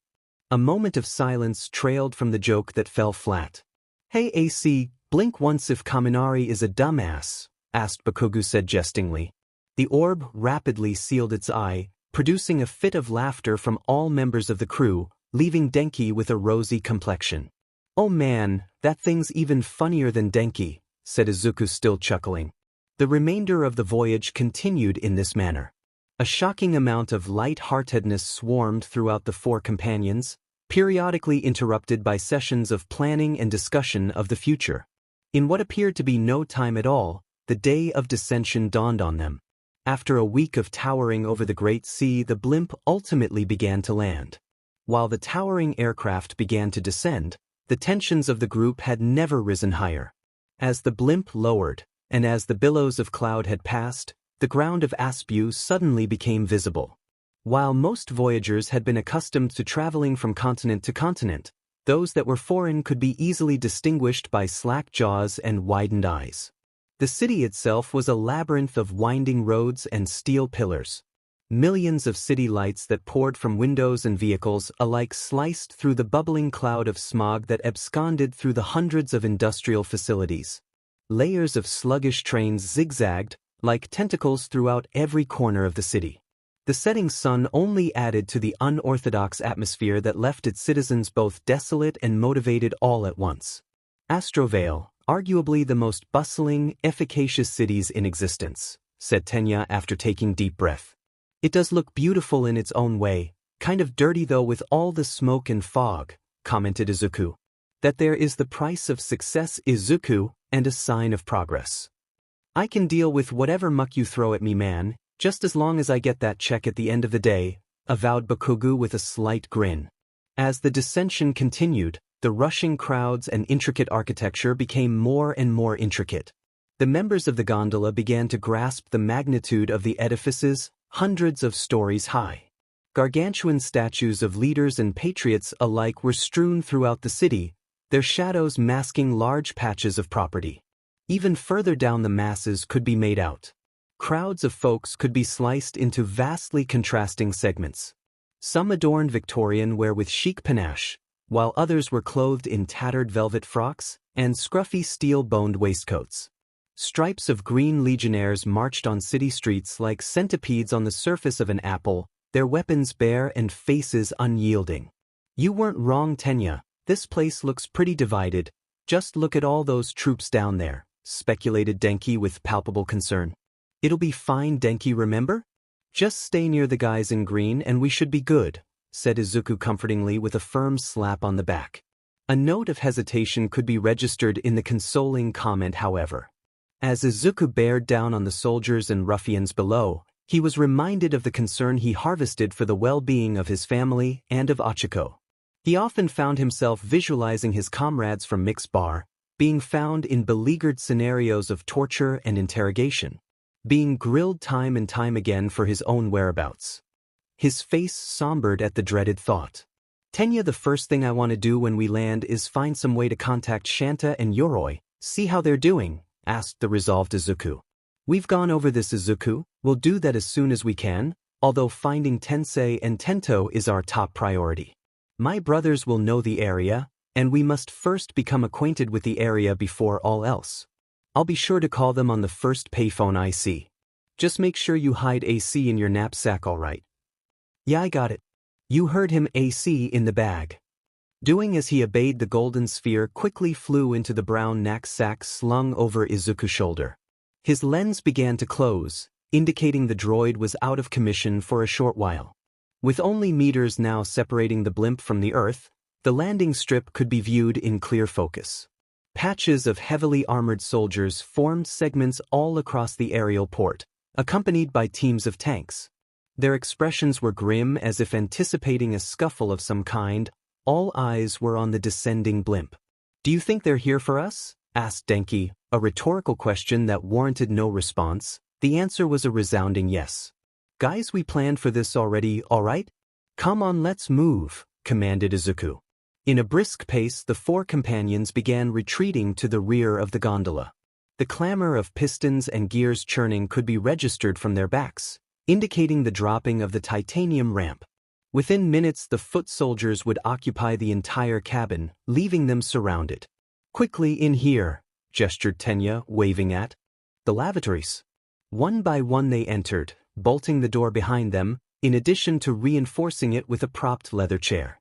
A moment of silence trailed from the joke that fell flat. Hey AC, blink once if Kaminari is a dumbass, asked Bakugo said jestingly. The orb rapidly sealed its eye, producing a fit of laughter from all members of the crew, leaving Denki with a rosy complexion. Oh man, that thing's even funnier than Denki, said Izuku still chuckling. The remainder of the voyage continued in this manner. A shocking amount of light-heartedness swarmed throughout the 4 companions, periodically interrupted by sessions of planning and discussion of the future. In what appeared to be no time at all, the day of descension dawned on them. After a week of towering over the Great Sea, the blimp ultimately began to land. While the towering aircraft began to descend, the tensions of the group had never risen higher. As the blimp lowered, and as the billows of cloud had passed, the ground of Aspu suddenly became visible. While most voyagers had been accustomed to traveling from continent to continent, those that were foreign could be easily distinguished by slack jaws and widened eyes. The city itself was a labyrinth of winding roads and steel pillars. Millions of city lights that poured from windows and vehicles alike sliced through the bubbling cloud of smog that absconded through the hundreds of industrial facilities. Layers of sluggish trains zigzagged, like tentacles throughout every corner of the city. The setting sun only added to the unorthodox atmosphere that left its citizens both desolate and motivated all at once. Astrovale, arguably the most bustling, efficacious cities in existence, said Tenya after taking deep breath. It does look beautiful in its own way, kind of dirty though with all the smoke and fog, commented Izuku. That there is the price of success, Izuku, and a sign of progress. I can deal with whatever muck you throw at me, man, just as long as I get that check at the end of the day, avowed Bakugo with a slight grin. As the dissension continued, the rushing crowds and intricate architecture became more and more intricate. The members of the gondola began to grasp the magnitude of the edifices, hundreds of stories high. Gargantuan statues of leaders and patriots alike were strewn throughout the city, their shadows masking large patches of property. Even further down the masses could be made out. Crowds of folks could be sliced into vastly contrasting segments. Some adorned Victorian wear with chic panache, while others were clothed in tattered velvet frocks and scruffy steel-boned waistcoats. Stripes of green legionnaires marched on city streets like centipedes on the surface of an apple, their weapons bare and faces unyielding. You weren't wrong, Tenya. This place looks pretty divided. Just look at all those troops down there, speculated Denki with palpable concern. It'll be fine, Denki, remember? Just stay near the guys in green and we should be good, said Izuku comfortingly with a firm slap on the back. A note of hesitation could be registered in the consoling comment, however. As Izuku bared down on the soldiers and ruffians below, he was reminded of the concern he harvested for the well-being of his family and of Ochiko. He often found himself visualizing his comrades from Mix Bar, being found in beleaguered scenarios of torture and interrogation, being grilled time and time again for his own whereabouts. His face sombered at the dreaded thought. Tenya, the first thing I want to do when we land is find some way to contact Shanta and Yoroi, see how they're doing, asked the resolved Izuku. We've gone over this, Izuku. We'll do that as soon as we can, although finding Tensei and Tento is our top priority. My brothers will know the area, and we must first become acquainted with the area before all else. I'll be sure to call them on the first payphone I see. Just make sure you hide AC in your knapsack, all right? Yeah, I got it. You heard him, AC in the bag. Doing as he obeyed, the golden sphere quickly flew into the brown knapsack slung over Izuku's shoulder. His lens began to close, indicating the droid was out of commission for a short while. With only meters now separating the blimp from the Earth, the landing strip could be viewed in clear focus. Patches of heavily armored soldiers formed segments all across the aerial port, accompanied by teams of tanks. Their expressions were grim, as if anticipating a scuffle of some kind. All eyes were on the descending blimp. Do you think they're here for us? Asked Denki, a rhetorical question that warranted no response. The answer was a resounding yes. Guys, we planned for this already, all right? Come on, let's move, commanded Izuku. In a brisk pace, the four companions began retreating to the rear of the gondola. The clamor of pistons and gears churning could be registered from their backs, indicating the dropping of the titanium ramp. Within minutes, the foot soldiers would occupy the entire cabin, leaving them surrounded. Quickly in here, gestured Tenya, waving at the lavatories. One by one they entered, bolting the door behind them, in addition to reinforcing it with a propped leather chair.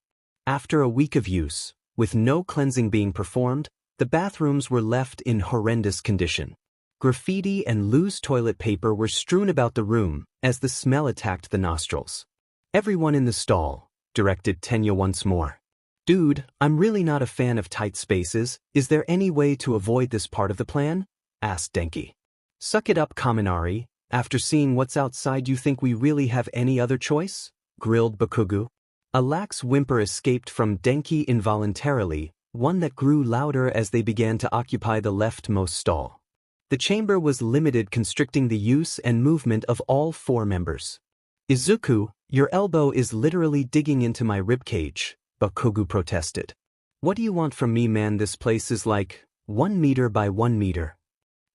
After a week of use, with no cleansing being performed, the bathrooms were left in horrendous condition. Graffiti and loose toilet paper were strewn about the room as the smell attacked the nostrils. Everyone in the stall, directed Tenya once more. Dude, I'm really not a fan of tight spaces. Is there any way to avoid this part of the plan? Asked Denki. Suck it up, Kaminari. After seeing what's outside, you think we really have any other choice? Grilled Bakugo. A lax whimper escaped from Denki involuntarily, one that grew louder as they began to occupy the leftmost stall. The chamber was limited, constricting the use and movement of all four members. Izuku, your elbow is literally digging into my ribcage, Bakugo protested. What do you want from me, man? This place is like 1 meter by 1 meter.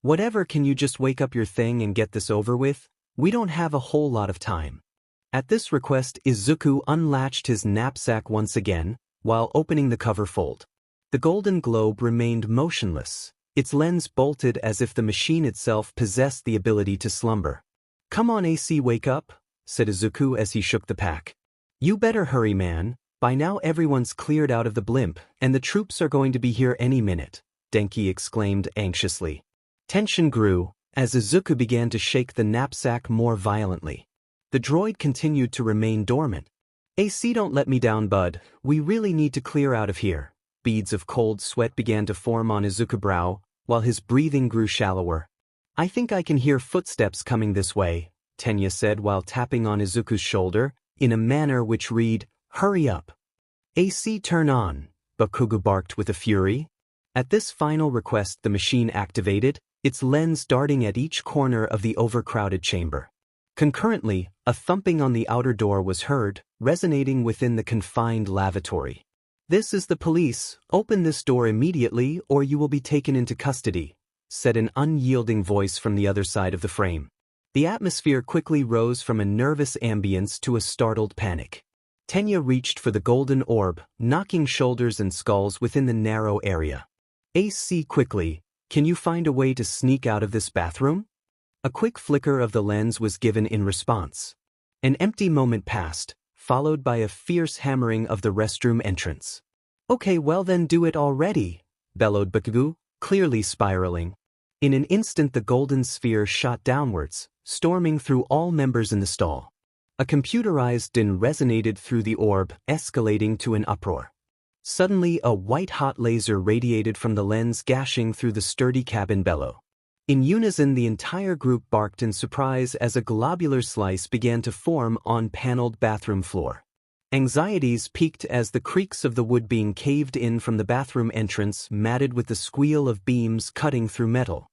Whatever, can you just wake up your thing and get this over with? We don't have a whole lot of time. At this request, Izuku unlatched his knapsack once again, while opening the cover fold. The golden globe remained motionless, its lens bolted as if the machine itself possessed the ability to slumber. Come on AC, wake up, said Izuku as he shook the pack. You better hurry, man. By now everyone's cleared out of the blimp, and the troops are going to be here any minute, Denki exclaimed anxiously. Tension grew, as Izuku began to shake the knapsack more violently. The droid continued to remain dormant. AC, don't let me down, bud. We really need to clear out of here. Beads of cold sweat began to form on Izuku's brow, while his breathing grew shallower. I think I can hear footsteps coming this way, Tenya said while tapping on Izuku's shoulder, in a manner which read, hurry up. AC, turn on, Bakugo barked with a fury. At this final request the machine activated, its lens darting at each corner of the overcrowded chamber. Concurrently, a thumping on the outer door was heard, resonating within the confined lavatory. This is the police. Open this door immediately or you will be taken into custody, said an unyielding voice from the other side of the frame. The atmosphere quickly rose from a nervous ambience to a startled panic. Tenya reached for the golden orb, knocking shoulders and skulls within the narrow area. AC, quickly, can you find a way to sneak out of this bathroom? A quick flicker of the lens was given in response. An empty moment passed, followed by a fierce hammering of the restroom entrance. Okay, well then do it already, bellowed Bakugo, clearly spiraling. In an instant the golden sphere shot downwards, storming through all members in the stall. A computerized din resonated through the orb, escalating to an uproar. Suddenly a white-hot laser radiated from the lens, gashing through the sturdy cabin bellow. In unison the entire group barked in surprise as a globular slice began to form on paneled bathroom floor. Anxieties peaked as the creaks of the wood being caved in from the bathroom entrance matted with the squeal of beams cutting through metal.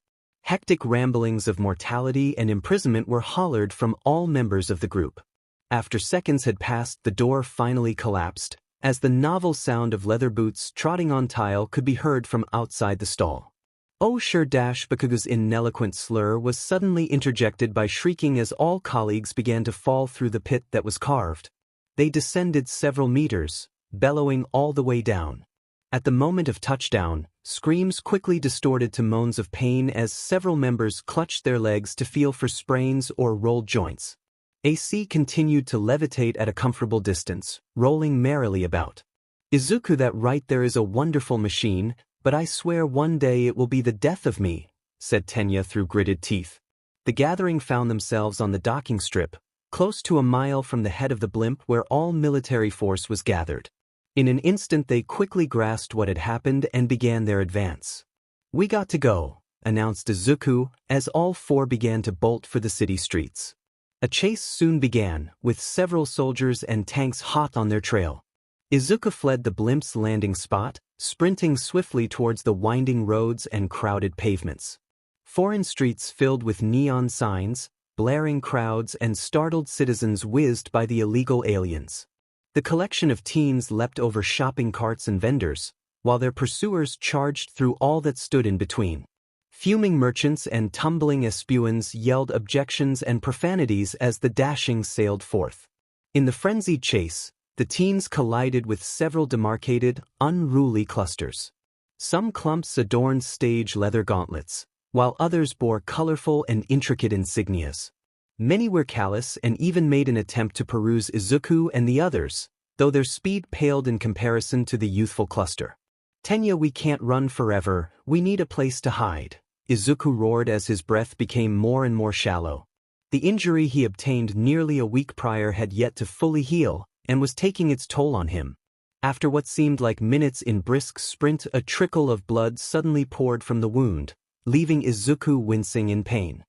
Hectic ramblings of mortality and imprisonment were hollered from all members of the group. After seconds had passed, the door finally collapsed, as the novel sound of leather boots trotting on tile could be heard from outside the stall. Oh sure, Bakugo's ineloquent slur was suddenly interjected by shrieking as all colleagues began to fall through the pit that was carved. They descended several meters, bellowing all the way down. At the moment of touchdown, screams quickly distorted to moans of pain as several members clutched their legs to feel for sprains or rolled joints. AC continued to levitate at a comfortable distance, rolling merrily about. Izuku, that right there is a wonderful machine, but I swear one day it will be the death of me, said Tenya through gritted teeth. The gathering found themselves on the docking strip, close to a mile from the head of the blimp where all military force was gathered. In an instant they quickly grasped what had happened and began their advance. We got to go, announced Izuku, as all four began to bolt for the city streets. A chase soon began, with several soldiers and tanks hot on their trail. Izuku fled the blimp's landing spot, sprinting swiftly towards the winding roads and crowded pavements. Foreign streets filled with neon signs, blaring crowds and startled citizens whizzed by the illegal aliens. The collection of teens leapt over shopping carts and vendors, while their pursuers charged through all that stood in between. Fuming merchants and tumbling espuans yelled objections and profanities as the dashing sailed forth. In the frenzied chase, the teens collided with several demarcated, unruly clusters. Some clumps adorned stage leather gauntlets, while others bore colorful and intricate insignias. Many were callous and even made an attempt to peruse Izuku and the others, though their speed paled in comparison to the youthful cluster. Tenya, we can't run forever, we need a place to hide, Izuku roared as his breath became more and more shallow. The injury he obtained nearly a week prior had yet to fully heal, and was taking its toll on him. After what seemed like minutes in brisk sprint, a trickle of blood suddenly poured from the wound, leaving Izuku wincing in pain.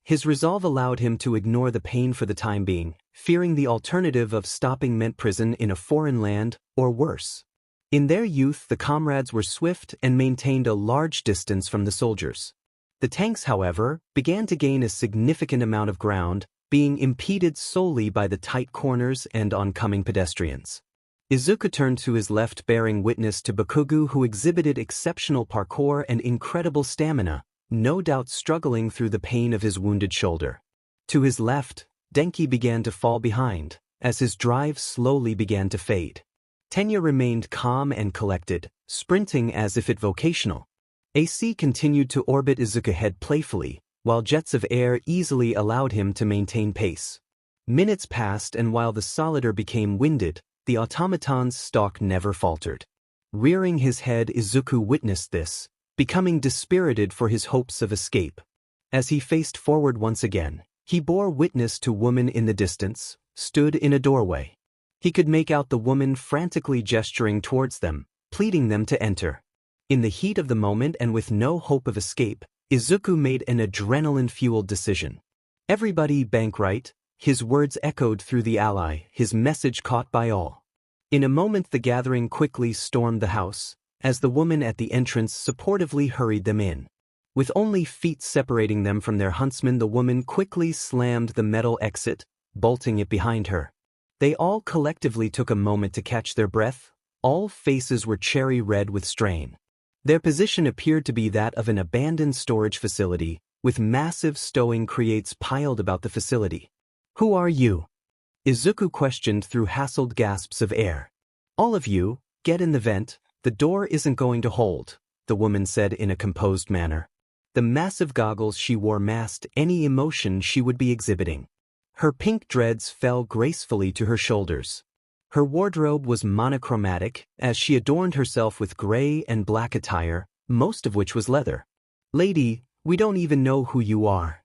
His resolve allowed him to ignore the pain for the time being, fearing the alternative of stopping meant prison in a foreign land, or worse. In their youth the comrades were swift and maintained a large distance from the soldiers. The tanks, however, began to gain a significant amount of ground, being impeded solely by the tight corners and oncoming pedestrians. Izuku turned to his left, bearing witness to Bakugo, who exhibited exceptional parkour and incredible stamina, no doubt struggling through the pain of his wounded shoulder. To his left, Denki began to fall behind, as his drive slowly began to fade. Tenya remained calm and collected, sprinting as if it vocational. AC continued to orbit Izuku head playfully, while jets of air easily allowed him to maintain pace. Minutes passed, and while the Solider became winded, the automaton's stalk never faltered. Rearing his head, Izuku witnessed this, becoming dispirited for his hopes of escape. As he faced forward once again, he bore witness to woman in the distance, stood in a doorway. He could make out the woman frantically gesturing towards them, pleading them to enter. In the heat of the moment and with no hope of escape, Izuku made an adrenaline-fueled decision. "Everybody bank right," his words echoed through the alley, his message caught by all. In a moment the gathering quickly stormed the house, as the woman at the entrance supportively hurried them in. With only feet separating them from their huntsman, the woman quickly slammed the metal exit, bolting it behind her. They all collectively took a moment to catch their breath. All faces were cherry red with strain. Their position appeared to be that of an abandoned storage facility, with massive stowing crates piled about the facility. "Who are you?" Izuku questioned through hassled gasps of air. "All of you, get in the vent, the door isn't going to hold," the woman said in a composed manner. The massive goggles she wore masked any emotion she would be exhibiting. Her pink dreads fell gracefully to her shoulders. Her wardrobe was monochromatic, as she adorned herself with gray and black attire, most of which was leather. "Lady, we don't even know who you are,"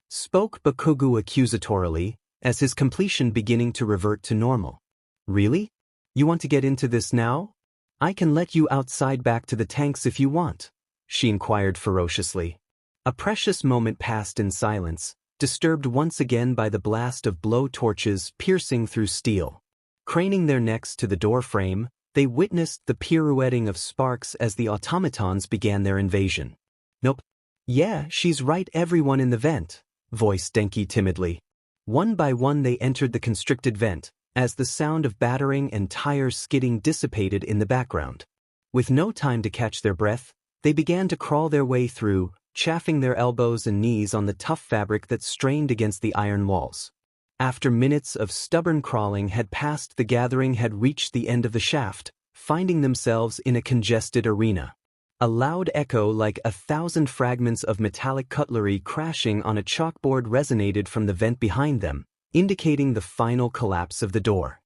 spoke Bakugo accusatorily, as his completion beginning to revert to normal. "Really? You want to get into this now? I can let you outside back to the tanks if you want," she inquired ferociously. A precious moment passed in silence, disturbed once again by the blast of blow torches piercing through steel. Craning their necks to the door frame, they witnessed the pirouetting of sparks as the automatons began their invasion. "Nope. Yeah, she's right, everyone in the vent," voiced Denki timidly. One by one they entered the constricted vent, as the sound of battering and tires skidding dissipated in the background. With no time to catch their breath, they began to crawl their way through, chafing their elbows and knees on the tough fabric that strained against the iron walls. After minutes of stubborn crawling had passed, the gathering had reached the end of the shaft, finding themselves in a congested arena. A loud echo like 1,000 fragments of metallic cutlery crashing on a chalkboard resonated from the vent behind them, indicating the final collapse of the door.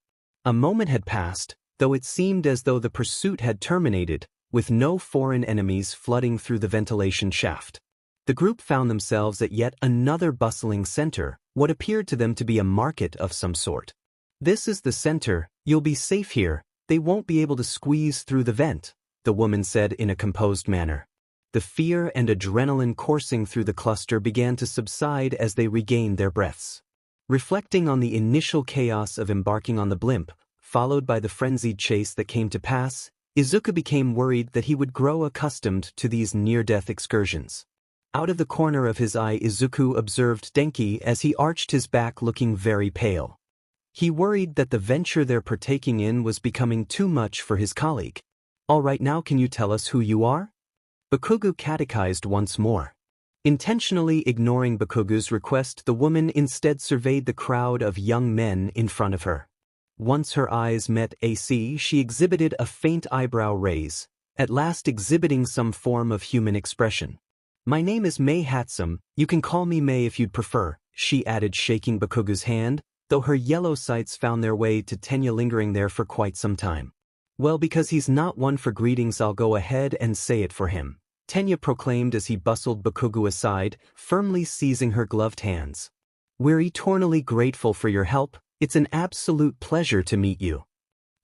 A moment had passed, though it seemed as though the pursuit had terminated, with no foreign enemies flooding through the ventilation shaft. The group found themselves at yet another bustling center, what appeared to them to be a market of some sort. "This is the center, you'll be safe here, they won't be able to squeeze through the vent," the woman said in a composed manner. The fear and adrenaline coursing through the cluster began to subside as they regained their breaths. Reflecting on the initial chaos of embarking on the blimp, followed by the frenzied chase that came to pass, Izuku became worried that he would grow accustomed to these near-death excursions. Out of the corner of his eye, Izuku observed Denki as he arched his back, looking very pale. He worried that the venture they're partaking in was becoming too much for his colleague. "All right, now can you tell us who you are?" Bakugo catechized once more. Intentionally ignoring Bakugo's request, the woman instead surveyed the crowd of young men in front of her. Once her eyes met AC, she exhibited a faint eyebrow raise, at last exhibiting some form of human expression. "My name is Mei Hatsum, you can call me Mei if you'd prefer," she added, shaking Bakugo's hand, though her yellow sights found their way to Tenya, lingering there for quite some time. "Well, because he's not one for greetings, I'll go ahead and say it for him," Tenya proclaimed as he bustled Bakugo aside, firmly seizing her gloved hands. "We're eternally grateful for your help, it's an absolute pleasure to meet you."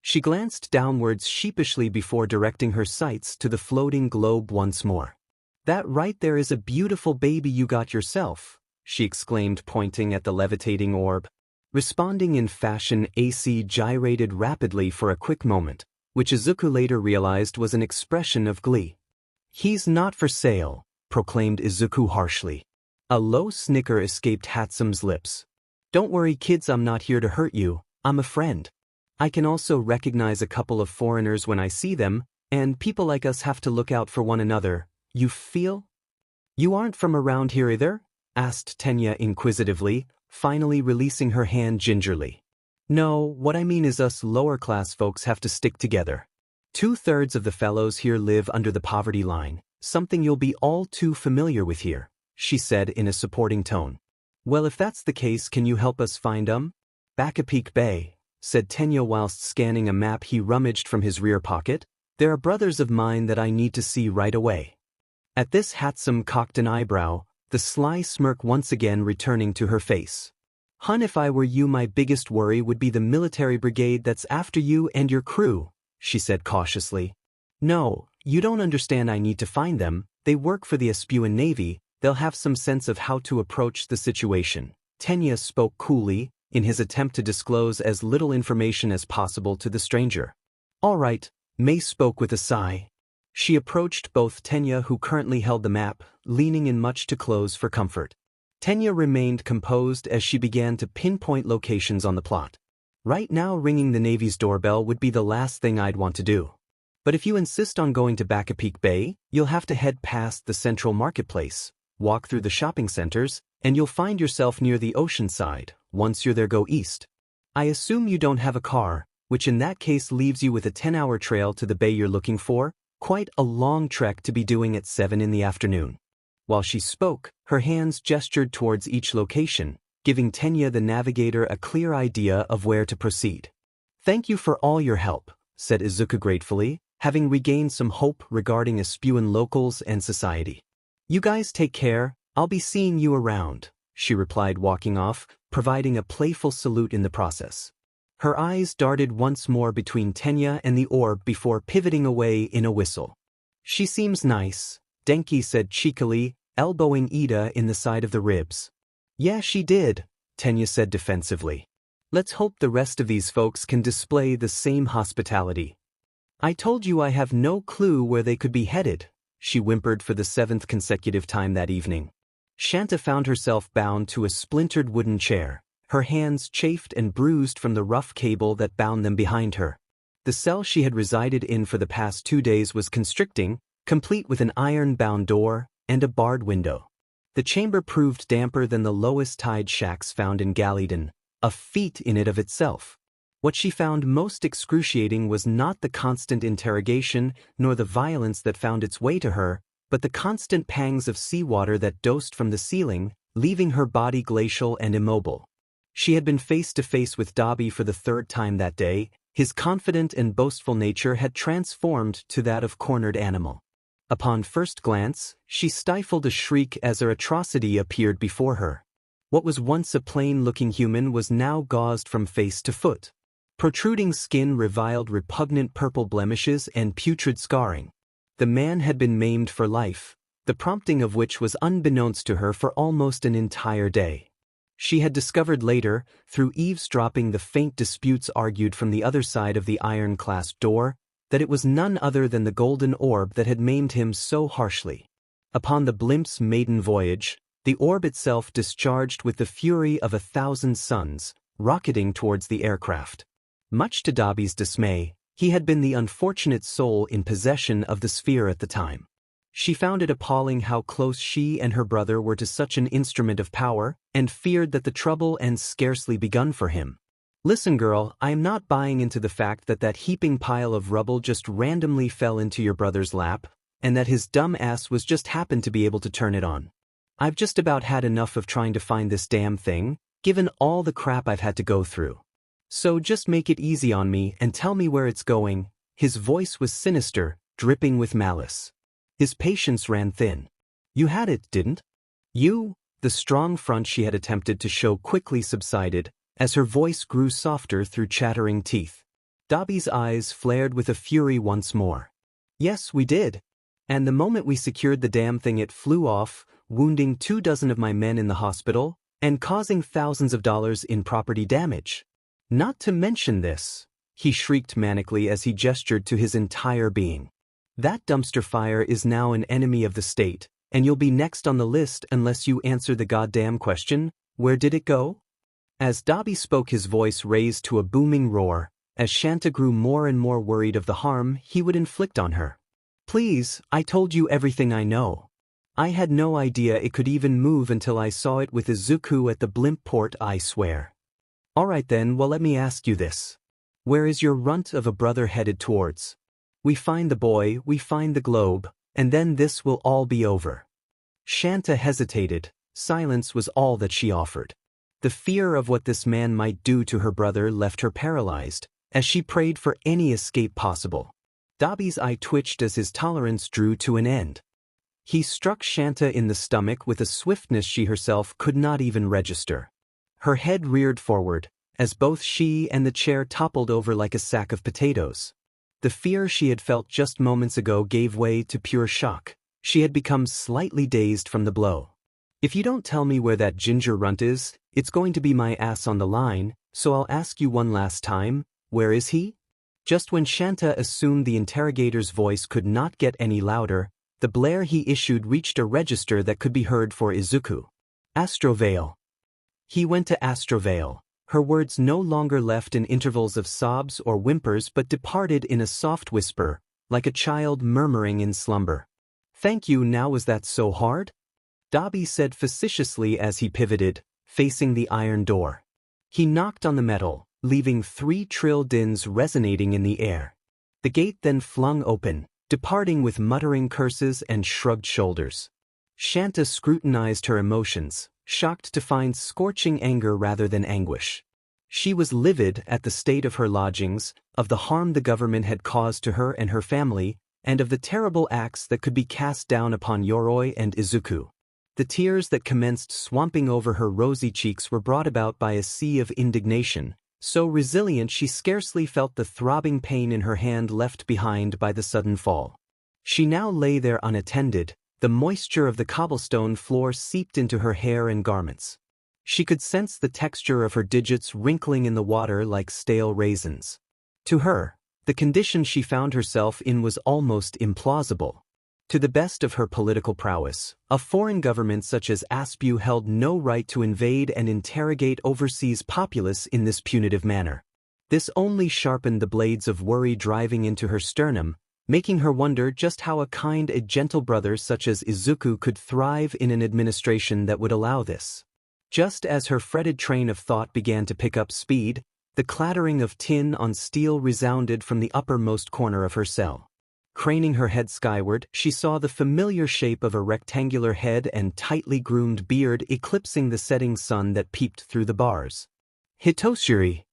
She glanced downwards sheepishly before directing her sights to the floating globe once more. "That right there is a beautiful baby you got yourself," she exclaimed, pointing at the levitating orb. Responding in fashion, AC gyrated rapidly for a quick moment, which Izuku later realized was an expression of glee. "He's not for sale," proclaimed Izuku harshly. A low snicker escaped Hatsum's lips. Don't worry kids, I'm not here to hurt you, I'm a friend. I can also recognize a couple of foreigners when I see them, and people like us have to look out for one another, you feel? You aren't from around here either? Asked Tenya inquisitively, finally releasing her hand gingerly. No, what I mean is us lower-class folks have to stick together. 2/3 of the fellows here live under the poverty line, something you'll be all too familiar with here, she said in a supporting tone. Well, if that's the case, can you help us find 'em? Backapeak Bay, said Tenya whilst scanning a map he rummaged from his rear pocket. There are brothers of mine that I need to see right away. At this Hatsum cocked an eyebrow, the sly smirk once again returning to her face. Hun, if I were you, my biggest worry would be the military brigade that's after you and your crew, she said cautiously. No, you don't understand, I need to find them, they work for the Espuan Navy, they'll have some sense of how to approach the situation. Tenya spoke coolly, in his attempt to disclose as little information as possible to the stranger. All right, May spoke with a sigh. She approached both Tenya, who currently held the map, leaning in much too close for comfort. Tenya remained composed as she began to pinpoint locations on the plot. Right now, ringing the Navy's doorbell would be the last thing I'd want to do. But if you insist on going to Backapeak Bay, you'll have to head past the central marketplace, walk through the shopping centers, and you'll find yourself near the ocean side. Once you're there, go east. I assume you don't have a car, which in that case leaves you with a 10-hour trail to the bay you're looking for, quite a long trek to be doing at 7 in the afternoon. While she spoke, her hands gestured towards each location, giving Tenya the navigator a clear idea of where to proceed. Thank you for all your help, said Izuku gratefully, having regained some hope regarding Espuan locals and society. You guys take care, I'll be seeing you around, she replied, walking off, providing a playful salute in the process. Her eyes darted once more between Tenya and the orb before pivoting away in a whistle. She seems nice, Denki said cheekily, elbowing Ida in the side of the ribs. Yeah, she did, Tenya said defensively. Let's hope the rest of these folks can display the same hospitality. I told you I have no clue where they could be headed, she whimpered for the 7th consecutive time that evening. Shanta found herself bound to a splintered wooden chair, her hands chafed and bruised from the rough cable that bound them behind her. The cell she had resided in for the past 2 days was constricting, complete with an iron-bound door and a barred window. The chamber proved damper than the lowest tide shacks found in Galliedenn, a feat in it of itself. What she found most excruciating was not the constant interrogation nor the violence that found its way to her, but the constant pangs of seawater that dosed from the ceiling, leaving her body glacial and immobile. She had been face to face with Dobby for the 3rd time that day. His confident and boastful nature had transformed to that of cornered animal. Upon first glance, she stifled a shriek as her atrocity appeared before her. What was once a plain-looking human was now gauzed from face to foot. Protruding skin revealed repugnant purple blemishes and putrid scarring. The man had been maimed for life, the prompting of which was unbeknownst to her for almost an entire day. She had discovered later, through eavesdropping the faint disputes argued from the other side of the iron-clasped door, that it was none other than the golden orb that had maimed him so harshly. Upon the blimp's maiden voyage, the orb itself discharged with the fury of 1,000 suns, rocketing towards the aircraft. Much to Dobby's dismay, he had been the unfortunate soul in possession of the sphere at the time. She found it appalling how close she and her brother were to such an instrument of power, and feared that the trouble had scarcely begun for him. Listen girl, I am not buying into the fact that that heaping pile of rubble just randomly fell into your brother's lap, and that his dumb ass was just happened to be able to turn it on. I've just about had enough of trying to find this damn thing, given all the crap I've had to go through. So just make it easy on me and tell me where it's going. His voice was sinister, dripping with malice. His patience ran thin. You had it, didn't you? The strong front she had attempted to show quickly subsided, as her voice grew softer through chattering teeth. Dobby's eyes flared with a fury once more. Yes, we did. And the moment we secured the damn thing it flew off, wounding 24 of my men in the hospital, and causing thousands of dollars in property damage. Not to mention this, he shrieked manically as he gestured to his entire being. That dumpster fire is now an enemy of the state, and you'll be next on the list unless you answer the goddamn question, where did it go? As Dobby spoke, his voice raised to a booming roar, as Shanta grew more and more worried of the harm he would inflict on her. Please, I told you everything I know. I had no idea it could even move until I saw it with Izuku at the blimp port, I swear. Alright then, well let me ask you this. Where is your runt of a brother headed towards? We find the boy, we find the globe, and then this will all be over. Shanta hesitated. Silence was all that she offered. The fear of what this man might do to her brother left her paralyzed, as she prayed for any escape possible. Dobby's eye twitched as his tolerance drew to an end. He struck Shanta in the stomach with a swiftness she herself could not even register. Her head reared forward, as both she and the chair toppled over like a sack of potatoes. The fear she had felt just moments ago gave way to pure shock. She had become slightly dazed from the blow. If you don't tell me where that ginger runt is, it's going to be my ass on the line, so I'll ask you one last time, where is he? Just when Shanta assumed the interrogator's voice could not get any louder, the blare he issued reached a register that could be heard for Izuku. Astrovale. He went to Astrovale. Her words no longer left in intervals of sobs or whimpers but departed in a soft whisper, like a child murmuring in slumber. Thank you, now was that so hard? Dobby said facetiously as he pivoted, facing the iron door. He knocked on the metal, leaving 3 trill dins resonating in the air. The gate then flung open, departing with muttering curses and shrugged shoulders. Shanta scrutinized her emotions, shocked to find scorching anger rather than anguish. She was livid at the state of her lodgings, of the harm the government had caused to her and her family, and of the terrible acts that could be cast down upon Yoroi and Izuku. The tears that commenced swamping over her rosy cheeks were brought about by a sea of indignation, so resilient she scarcely felt the throbbing pain in her hand left behind by the sudden fall. She now lay there unattended. The moisture of the cobblestone floor seeped into her hair and garments. She could sense the texture of her digits wrinkling in the water like stale raisins. To her, the condition she found herself in was almost implausible. To the best of her political prowess, a foreign government such as Aspu held no right to invade and interrogate overseas populace in this punitive manner. This only sharpened the blades of worry driving into her sternum, making her wonder just how a gentle brother such as Izuku could thrive in an administration that would allow this. Just as her fretted train of thought began to pick up speed, the clattering of tin on steel resounded from the uppermost corner of her cell. Craning her head skyward, she saw the familiar shape of a rectangular head and tightly groomed beard eclipsing the setting sun that peeped through the bars. Hitoshiri!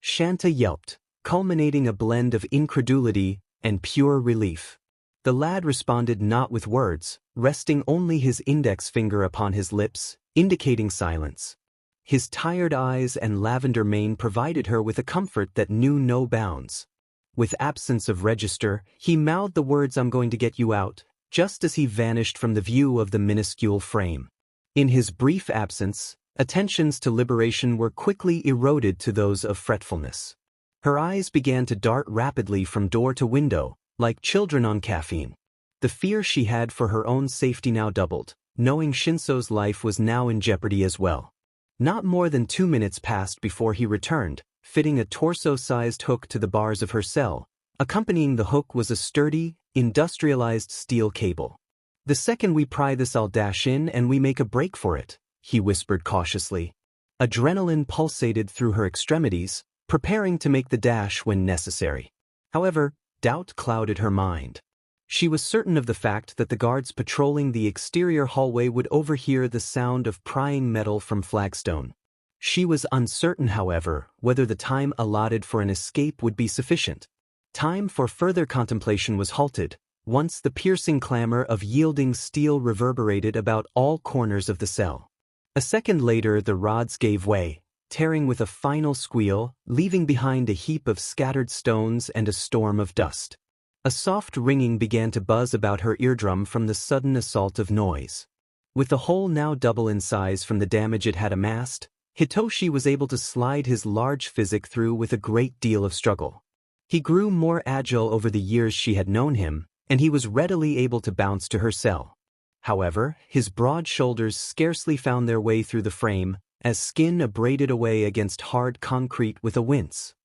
Shanta yelped, culminating a blend of incredulity and pure relief. The lad responded not with words, resting only his index finger upon his lips, indicating silence. His tired eyes and lavender mane provided her with a comfort that knew no bounds. With absence of register, he mouthed the words, "I'm going to get you out," just as he vanished from the view of the minuscule frame. In his brief absence, attentions to liberation were quickly eroded to those of fretfulness. Her eyes began to dart rapidly from door to window, like children on caffeine. The fear she had for her own safety now doubled, knowing Shinso's life was now in jeopardy as well. Not more than 2 minutes passed before he returned, fitting a torso-sized hook to the bars of her cell. Accompanying the hook was a sturdy, industrialized steel cable. "The second we pry this, I'll dash in and we make a break for it," he whispered cautiously. Adrenaline pulsated through her extremities, preparing to make the dash when necessary. However, doubt clouded her mind. She was certain of the fact that the guards patrolling the exterior hallway would overhear the sound of prying metal from flagstone. She was uncertain, however, whether the time allotted for an escape would be sufficient. Time for further contemplation was halted, once the piercing clamor of yielding steel reverberated about all corners of the cell. A second later the rods gave way, tearing with a final squeal, leaving behind a heap of scattered stones and a storm of dust. A soft ringing began to buzz about her eardrum from the sudden assault of noise. With the hole now double in size from the damage it had amassed, Hitoshi was able to slide his large physique through with a great deal of struggle. He grew more agile over the years she had known him, and he was readily able to bounce to her cell. However, his broad shoulders scarcely found their way through the frame, as skin abraded away against hard concrete with a wince.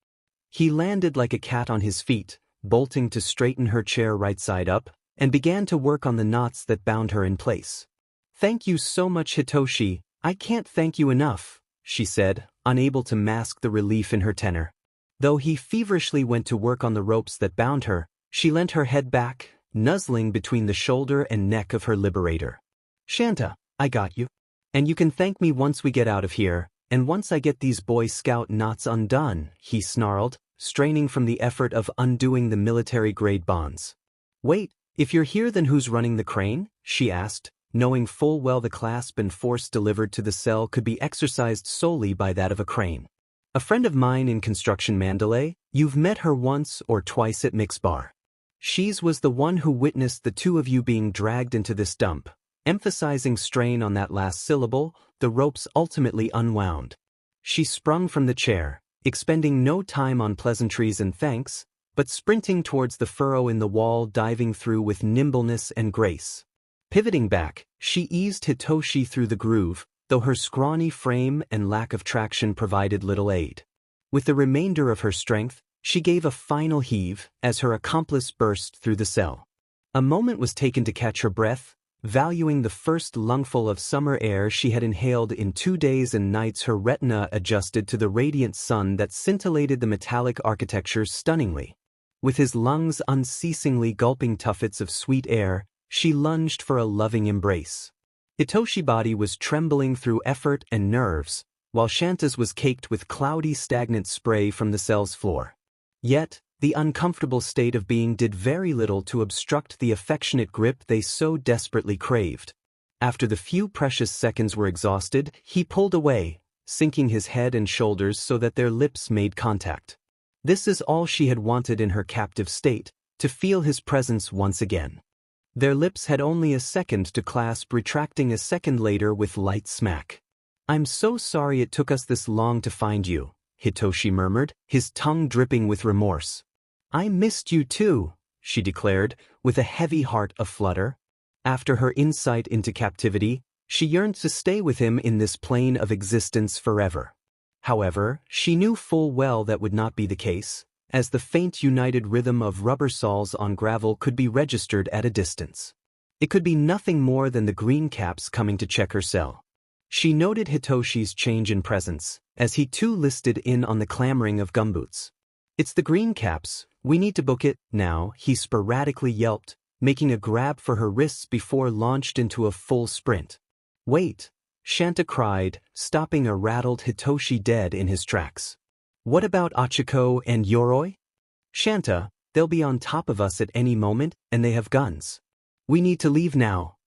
He landed like a cat on his feet, bolting to straighten her chair right side up, and began to work on the knots that bound her in place. "Thank you so much, Hitoshi, I can't thank you enough," she said, unable to mask the relief in her tenor. Though he feverishly went to work on the ropes that bound her, she leant her head back, nuzzling between the shoulder and neck of her liberator. "Shanta, I got you. And you can thank me once we get out of here, and once I get these Boy Scout knots undone," he snarled, straining from the effort of undoing the military-grade bonds. "Wait, if you're here then who's running the crane?" she asked, knowing full well the clasp and force delivered to the cell could be exercised solely by that of a crane. "A friend of mine in construction Mandalay, you've met her once or twice at Mixbar. She's was the one who witnessed the two of you being dragged into this dump." Emphasizing strain on that last syllable, the ropes ultimately unwound. She sprung from the chair, expending no time on pleasantries and thanks, but sprinting towards the furrow in the wall, diving through with nimbleness and grace. Pivoting back, she eased Hitoshi through the groove, though her scrawny frame and lack of traction provided little aid. With the remainder of her strength, she gave a final heave as her accomplice burst through the cell. A moment was taken to catch her breath, valuing the first lungful of summer air she had inhaled in 2 days and nights. Her retina adjusted to the radiant sun that scintillated the metallic architecture stunningly. With his lungs unceasingly gulping tuffets of sweet air, she lunged for a loving embrace. Hitoshi's body was trembling through effort and nerves, while Shanta's was caked with cloudy stagnant spray from the cell's floor. Yet, the uncomfortable state of being did very little to obstruct the affectionate grip they so desperately craved. After the few precious seconds were exhausted, he pulled away, sinking his head and shoulders so that their lips made contact. This is all she had wanted in her captive state, to feel his presence once again. Their lips had only a second to clasp, retracting a second later with light smack. "I'm so sorry it took us this long to find you," Hitoshi murmured, his tongue dripping with remorse. "I missed you too," she declared, with a heavy heart aflutter. After her insight into captivity, she yearned to stay with him in this plane of existence forever. However, she knew full well that would not be the case, as the faint united rhythm of rubber soles on gravel could be registered at a distance. It could be nothing more than the green caps coming to check her cell. She noted Hitoshi's change in presence, as he too listed in on the clamoring of gumboots. "It's the green caps, we need to book it now," he sporadically yelped, making a grab for her wrists before launched into a full sprint. "Wait," Shanta cried, stopping a rattled Hitoshi dead in his tracks. "What about Achiko and Yoroi?" "Shanta, they'll be on top of us at any moment, and they have guns. We need to leave now."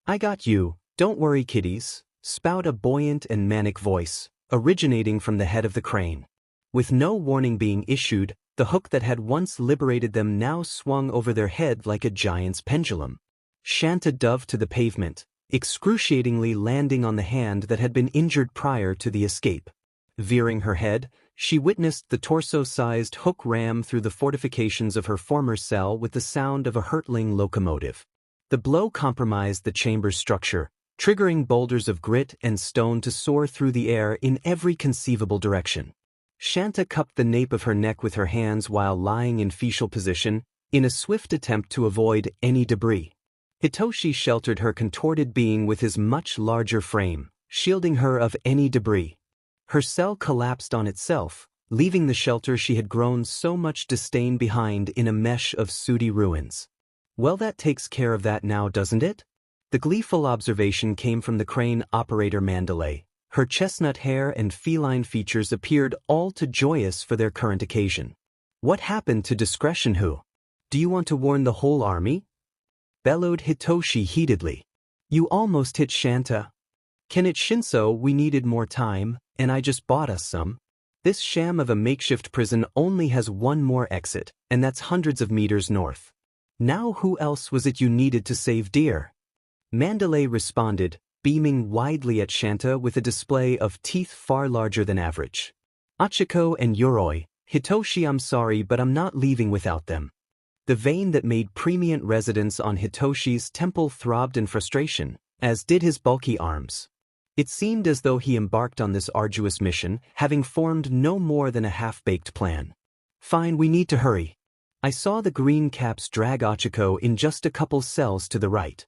"I got you, don't worry kiddies," spout a buoyant and manic voice, originating from the head of the crane. With no warning being issued, the hook that had once liberated them now swung over their head like a giant's pendulum. Shanta dove to the pavement, excruciatingly landing on the hand that had been injured prior to the escape. Veering her head, she witnessed the torso-sized hook ram through the fortifications of her former cell with the sound of a hurtling locomotive. The blow compromised the chamber's structure, triggering boulders of grit and stone to soar through the air in every conceivable direction. Shanta cupped the nape of her neck with her hands while lying in fetal position, in a swift attempt to avoid any debris. Hitoshi sheltered her contorted being with his much larger frame, shielding her of any debris. Her cell collapsed on itself, leaving the shelter she had grown so much disdain behind in a mesh of sooty ruins. "Well, that takes care of that now, doesn't it?" The gleeful observation came from the crane operator Mandalay. Her chestnut hair and feline features appeared all too joyous for their current occasion. "What happened to discretion, who? Do you want to warn the whole army?" bellowed Hitoshi heatedly. "You almost hit Shanta. Can it Shinso, we needed more time, and I just bought us some. This sham of a makeshift prison only has one more exit, and that's hundreds of meters north. Now who else was it you needed to save dear?" Mandalay responded, beaming widely at Shanta with a display of teeth far larger than average. "Achiko and Yoroi, Hitoshi, I'm sorry but I'm not leaving without them." The vein that made preeminent residence on Hitoshi's temple throbbed in frustration, as did his bulky arms. It seemed as though he embarked on this arduous mission, having formed no more than a half-baked plan. Fine, we need to hurry. I saw the green caps drag Ochako in just a couple cells to the right.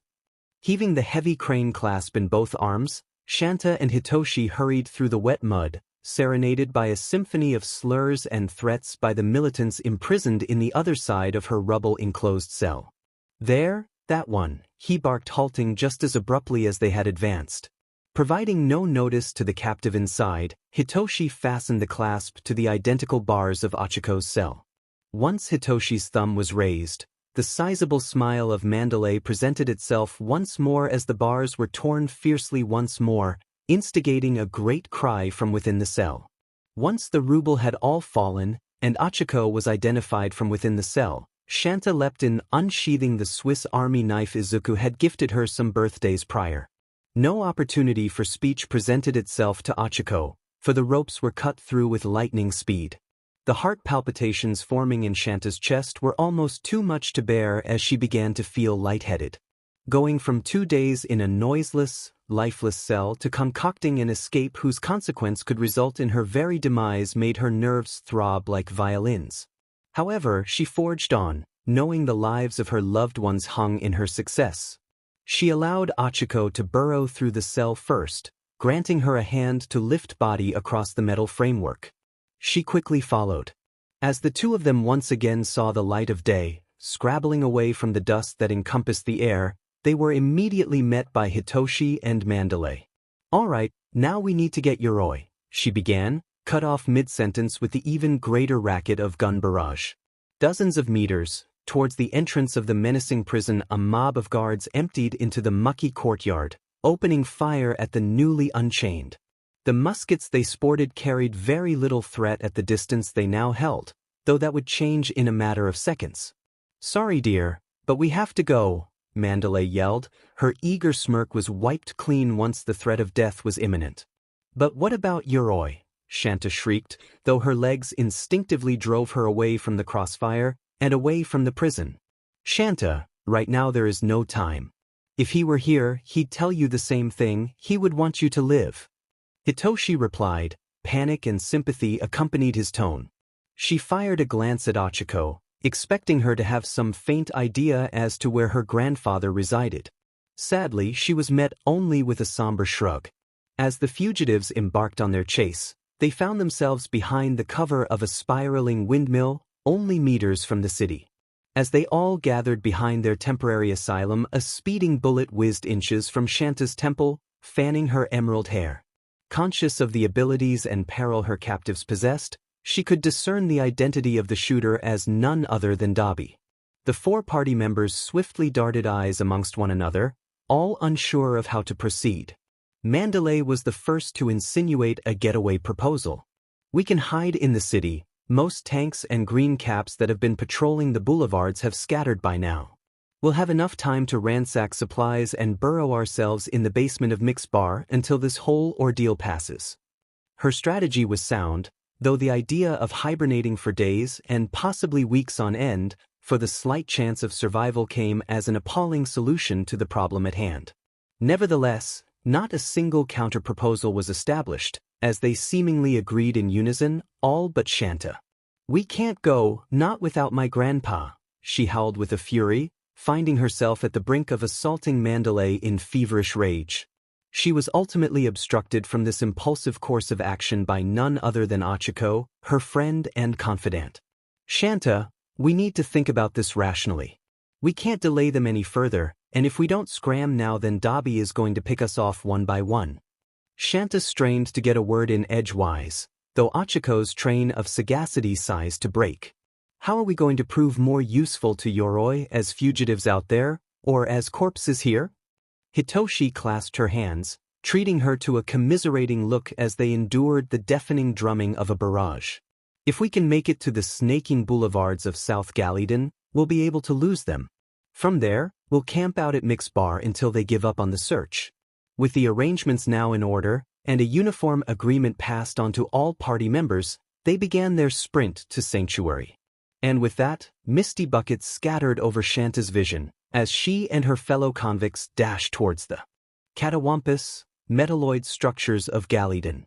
Heaving the heavy crane clasp in both arms, Shanta and Hitoshi hurried through the wet mud, serenaded by a symphony of slurs and threats by the militants imprisoned in the other side of her rubble-enclosed cell. There, that one, he barked, halting just as abruptly as they had advanced. Providing no notice to the captive inside, Hitoshi fastened the clasp to the identical bars of Ochiko's cell. Once Hitoshi's thumb was raised, the sizable smile of Mandalay presented itself once more as the bars were torn fiercely once more, instigating a great cry from within the cell. Once the ruble had all fallen, and Ochako was identified from within the cell, Shanta leapt in, unsheathing the Swiss Army knife Izuku had gifted her some birthdays prior. No opportunity for speech presented itself to Ochako, for the ropes were cut through with lightning speed. The heart palpitations forming in Shanta's chest were almost too much to bear as she began to feel lightheaded. Going from 2 days in a noiseless, lifeless cell to concocting an escape whose consequence could result in her very demise made her nerves throb like violins. However, she forged on, knowing the lives of her loved ones hung in her success. She allowed Ochako to burrow through the cell first, granting her a hand to lift body across the metal framework. She quickly followed. As the two of them once again saw the light of day, scrabbling away from the dust that encompassed the air, they were immediately met by Hitoshi and Mandalay. "All right, now we need to get Yoroi," she began, cut off mid-sentence with the even greater racket of gun barrage. Dozens of meters, towards the entrance of the menacing prison, a mob of guards emptied into the mucky courtyard, opening fire at the newly unchained. The muskets they sported carried very little threat at the distance they now held, though that would change in a matter of seconds. "Sorry, dear, but we have to go," Mandalay yelled. Her eager smirk was wiped clean once the threat of death was imminent. "But what about Yoroi?" Shanta shrieked, though her legs instinctively drove her away from the crossfire and away from the prison. "Shanta, right now there is no time. If he were here, he'd tell you the same thing. He would want you to live." Hitoshi replied. Panic and sympathy accompanied his tone. She fired a glance at Ochako, expecting her to have some faint idea as to where her grandfather resided. Sadly, she was met only with a somber shrug. As the fugitives embarked on their chase, they found themselves behind the cover of a spiraling windmill, only meters from the city. As they all gathered behind their temporary asylum, a speeding bullet whizzed inches from Shanta's temple, fanning her emerald hair. Conscious of the abilities and peril her captives possessed, she could discern the identity of the shooter as none other than Dabi. The 4 party members swiftly darted eyes amongst one another, all unsure of how to proceed. Mandalay was the first to insinuate a getaway proposal. "We can hide in the city. Most tanks and green caps that have been patrolling the boulevards have scattered by now. We'll have enough time to ransack supplies and burrow ourselves in the basement of Mix Bar until this whole ordeal passes." Her strategy was sound, though the idea of hibernating for days and possibly weeks on end for the slight chance of survival came as an appalling solution to the problem at hand. Nevertheless, not a single counter-proposal was established, as they seemingly agreed in unison, all but Shanta. "We can't go, not without my grandpa," she howled with a fury, finding herself at the brink of assaulting Mandalay in feverish rage. She was ultimately obstructed from this impulsive course of action by none other than Ochako, her friend and confidant. "Shanta, we need to think about this rationally. We can't delay them any further, and if we don't scram now then Dabi is going to pick us off one by one." Shanta strained to get a word in edgewise, though Ochiko's train of sagacity sized to break. "How are we going to prove more useful to Yoroi as fugitives out there, or as corpses here?" Hitoshi clasped her hands, treating her to a commiserating look as they endured the deafening drumming of a barrage. "If we can make it to the snaking boulevards of South Galliedenn, we'll be able to lose them. From there, we'll camp out at Mix Bar until they give up on the search." With the arrangements now in order, and a uniform agreement passed on to all party members, they began their sprint to Sanctuary. And with that, misty buckets scattered over Shanta's vision, as she and her fellow convicts dashed towards the catawampus, Metalloid structures of Galliedenn.